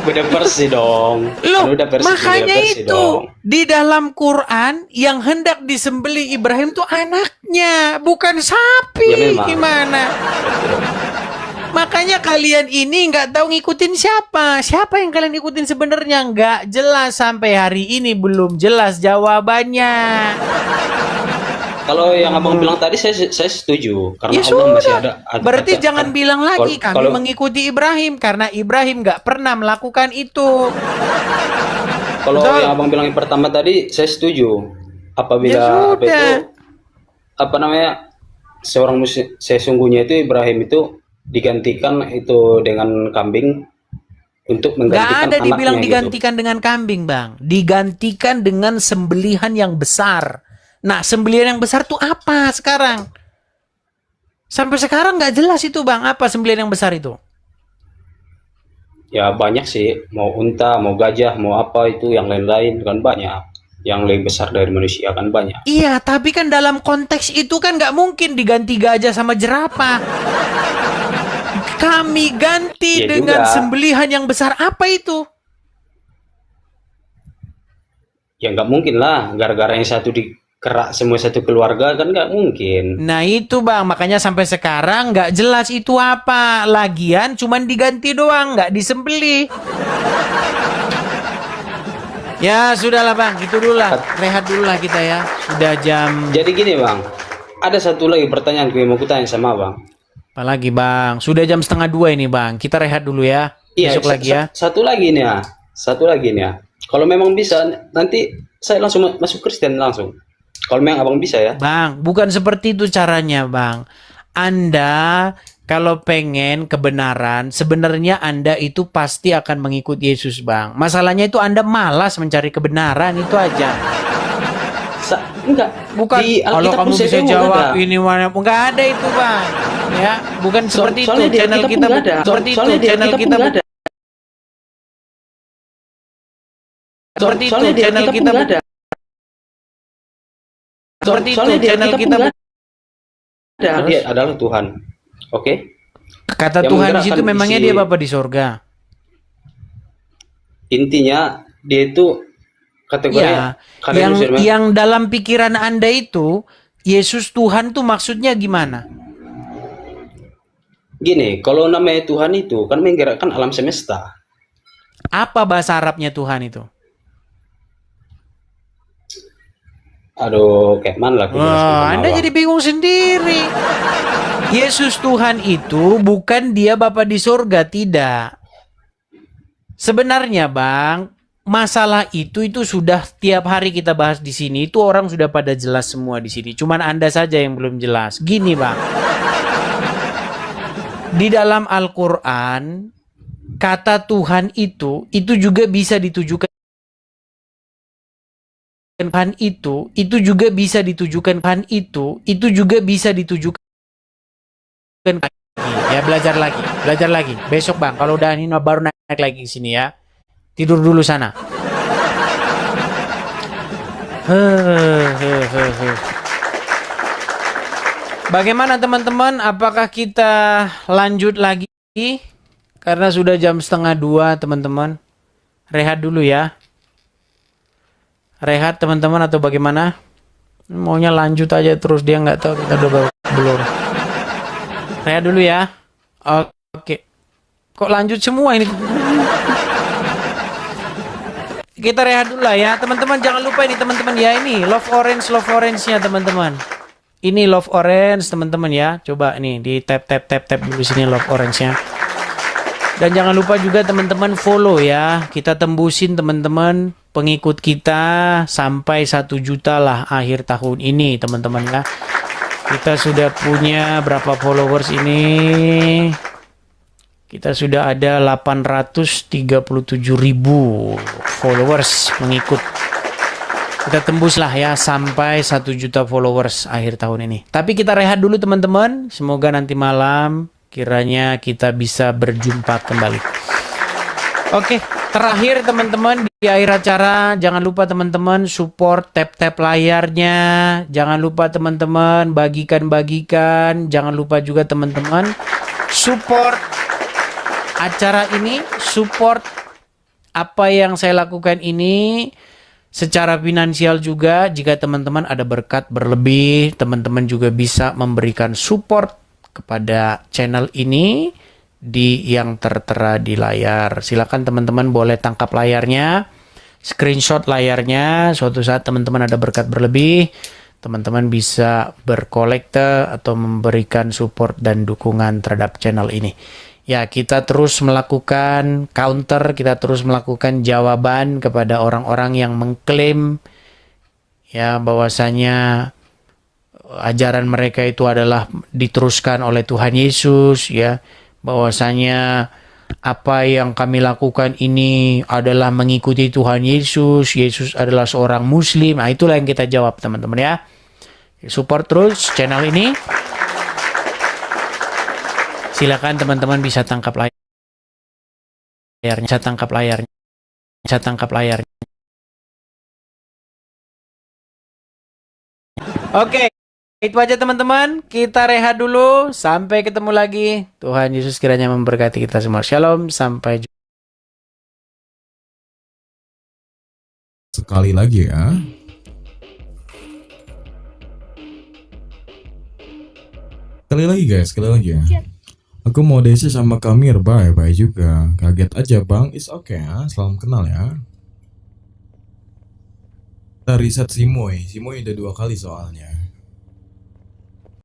Speaker 12: beda versi dong.
Speaker 2: Loh,
Speaker 12: Kan beda
Speaker 2: makanya
Speaker 12: versi
Speaker 2: itu
Speaker 12: dong.
Speaker 2: di dalam Quran yang hendak disembelih Ibrahim tuh anaknya, bukan sapi.
Speaker 12: Ya, memang.
Speaker 2: Gimana? Makanya kalian ini nggak tahu ngikutin siapa. Siapa yang kalian ikutin sebenarnya? Nggak jelas sampai hari ini, belum jelas jawabannya.
Speaker 12: Kalau yang abang bilang tadi saya setuju karena
Speaker 2: Ya
Speaker 12: Allah masih
Speaker 2: sudah.
Speaker 12: ada.
Speaker 2: Berarti jangan bilang lagi kami
Speaker 12: kalau-
Speaker 2: mengikuti Ibrahim, karena Ibrahim nggak pernah melakukan itu.
Speaker 12: Kalau
Speaker 2: Betul.
Speaker 12: yang abang bilang yang pertama tadi saya setuju.
Speaker 2: Ya
Speaker 12: Apabila
Speaker 2: sudah.
Speaker 12: seorang muslim sesungguhnya itu Ibrahim itu digantikan itu dengan kambing untuk
Speaker 2: Nggak
Speaker 12: menggantikan
Speaker 2: ada dibilang
Speaker 12: anaknya
Speaker 2: digantikan dengan kambing, Bang. Digantikan dengan sembelihan yang besar. Nah, sembelihan yang besar tuh apa sekarang? Sampai sekarang nggak jelas itu, Bang. Apa sembelihan yang besar itu?
Speaker 12: Ya banyak sih, mau unta, mau gajah, mau apa itu yang lain-lain kan banyak. Yang lebih besar dari manusia kan banyak.
Speaker 2: Iya, tapi kan dalam konteks itu kan nggak mungkin diganti gajah sama jerapah. Kami ganti
Speaker 12: Ya
Speaker 2: dengan
Speaker 12: juga.
Speaker 2: sembelihan yang besar. Apa itu?
Speaker 12: Ya nggak mungkin lah, gara-gara yang satu dikerak semua satu keluarga kan nggak mungkin.
Speaker 2: Nah itu, Bang, makanya sampai sekarang nggak jelas itu apa. Lagian cuman diganti doang, nggak disembelih. Ya sudahlah, Bang, gitu dulu lah. Rehat dulu lah kita ya. Sudah jam.
Speaker 12: Jadi gini Bang, ada satu lagi pertanyaan yang mau kutanya sama Bang.
Speaker 2: Apalagi, Bang? Sudah jam 1:30 ini, Bang. Kita rehat dulu ya.
Speaker 12: Iya,
Speaker 2: Besok lagi ya.
Speaker 12: Satu lagi nih ya. Kalau memang bisa, nanti saya langsung masuk Kristen langsung. Kalau memang abang bisa ya.
Speaker 2: Bang, bukan seperti itu caranya, Bang. Anda kalau pengen kebenaran, sebenarnya Anda itu pasti akan mengikuti Yesus, Bang. Masalahnya itu Anda malas mencari kebenaran, itu aja.
Speaker 12: Enggak.
Speaker 2: Bukan.
Speaker 12: Di
Speaker 2: Kalau
Speaker 12: Alkitab
Speaker 2: kamu
Speaker 12: saya
Speaker 2: bisa
Speaker 12: tengok
Speaker 2: jawab
Speaker 12: ada.
Speaker 2: ini mana, nggak ada itu, Bang. Ya, bukan seperti itu.
Speaker 12: Soalnya di
Speaker 2: Channel
Speaker 12: Alkitab
Speaker 2: kita
Speaker 12: nggak ada.
Speaker 2: seperti itu.
Speaker 12: Soalnya di
Speaker 2: Channel
Speaker 12: Alkitab
Speaker 2: kita
Speaker 12: nggak ada.
Speaker 2: seperti itu.
Speaker 12: Soalnya di
Speaker 2: Channel
Speaker 12: Alkitab
Speaker 2: kita
Speaker 12: nggak ada.
Speaker 2: seperti itu.
Speaker 12: Soalnya di
Speaker 2: Channel
Speaker 12: Alkitab
Speaker 2: kita
Speaker 12: nggak ada. Dia adalah Tuhan. Oke?
Speaker 2: kata
Speaker 12: Yang
Speaker 2: Tuhan di situ
Speaker 12: menggerakkan
Speaker 2: memangnya
Speaker 12: isi-
Speaker 2: dia Bapak di sorga.
Speaker 12: Intinya dia itu kategori
Speaker 2: Ya,
Speaker 12: kalian
Speaker 2: yang
Speaker 12: muslim ya?
Speaker 2: yang dalam pikiran Anda itu Yesus Tuhan tuh maksudnya gimana?
Speaker 12: Gini, kalau namanya Tuhan itu kan menggerakkan alam semesta.
Speaker 2: Apa bahasa Arabnya Tuhan itu?
Speaker 12: Aduh, kayak mana lah aku jelaskan
Speaker 2: Wah,
Speaker 12: sama
Speaker 2: Anda
Speaker 12: Abang.
Speaker 2: jadi bingung sendiri. Yesus Tuhan itu bukan dia Bapa di surga, tidak. Sebenarnya Bang, masalah itu sudah tiap hari kita bahas di sini. Itu orang sudah pada jelas semua di sini. Cuman Anda saja yang belum jelas. Gini Bang. Di dalam Al-Qur'an, kata Tuhan itu juga bisa ditujukan kan itu juga bisa ditujukan kan itu juga bisa ditujukan ya. Belajar lagi besok Bang, kalau udah ini baru naik lagi ke sini ya, tidur dulu sana. Bagaimana teman-teman, apakah kita lanjut lagi karena sudah jam 1:30 teman-teman? Rehat dulu ya. Rehat teman-teman atau bagaimana? Maunya lanjut aja terus, dia nggak tahu kita udah belum. Rehat dulu ya. Oke. Kok lanjut semua ini? Kita rehat dulu lah ya teman-teman. Jangan lupa ini teman-teman ya, ini love orange-nya teman-teman. Ini love orange teman-teman ya. Coba ini di tap dulu sini love orange-nya. Dan jangan lupa juga teman-teman follow ya. Kita tembusin teman-teman pengikut kita sampai 1 juta lah akhir tahun ini teman-teman ya. Kita sudah punya berapa followers ini? Kita sudah ada 837.000 followers pengikut. Kita tembus lah ya sampai 1 juta followers akhir tahun ini. Tapi kita rehat dulu teman-teman. Semoga nanti malam kiranya kita bisa berjumpa kembali. Oke, terakhir teman-teman di akhir acara, jangan lupa teman-teman support tap layarnya. Jangan lupa teman-teman bagikan. Jangan lupa juga teman-teman support acara ini, support apa yang saya lakukan ini secara finansial juga. Jika teman-teman ada berkat berlebih, teman-teman juga bisa memberikan support kepada channel ini di yang tertera di layar. Silakan teman-teman boleh tangkap layarnya, screenshot layarnya. Suatu saat teman-teman ada berkat berlebih, teman-teman bisa berkolekte atau memberikan support dan dukungan terhadap channel ini. Ya, kita terus melakukan counter, kita terus melakukan jawaban kepada orang-orang yang mengklaim ya bahwasanya ajaran mereka itu adalah diteruskan oleh Tuhan Yesus ya, bahwasanya apa yang kami lakukan ini adalah mengikuti Tuhan Yesus. Yesus adalah seorang muslim. Nah, itulah yang kita jawab teman-teman ya. Support terus channel ini. Silakan teman-teman bisa tangkap layarnya, bisa tangkap layarnya. Oke. Itu aja teman-teman, kita rehat dulu, sampai ketemu lagi. Tuhan Yesus kiranya memberkati kita semua. Shalom, sampai jumpa.
Speaker 13: Sekali lagi ya. Sekali lagi guys, sekali lagi ya. Aku mau DC sama Kamir, bye juga. Kaget aja bang, it's okay ya, salam kenal ya. Kita riset Simoy udah 2 kali soalnya.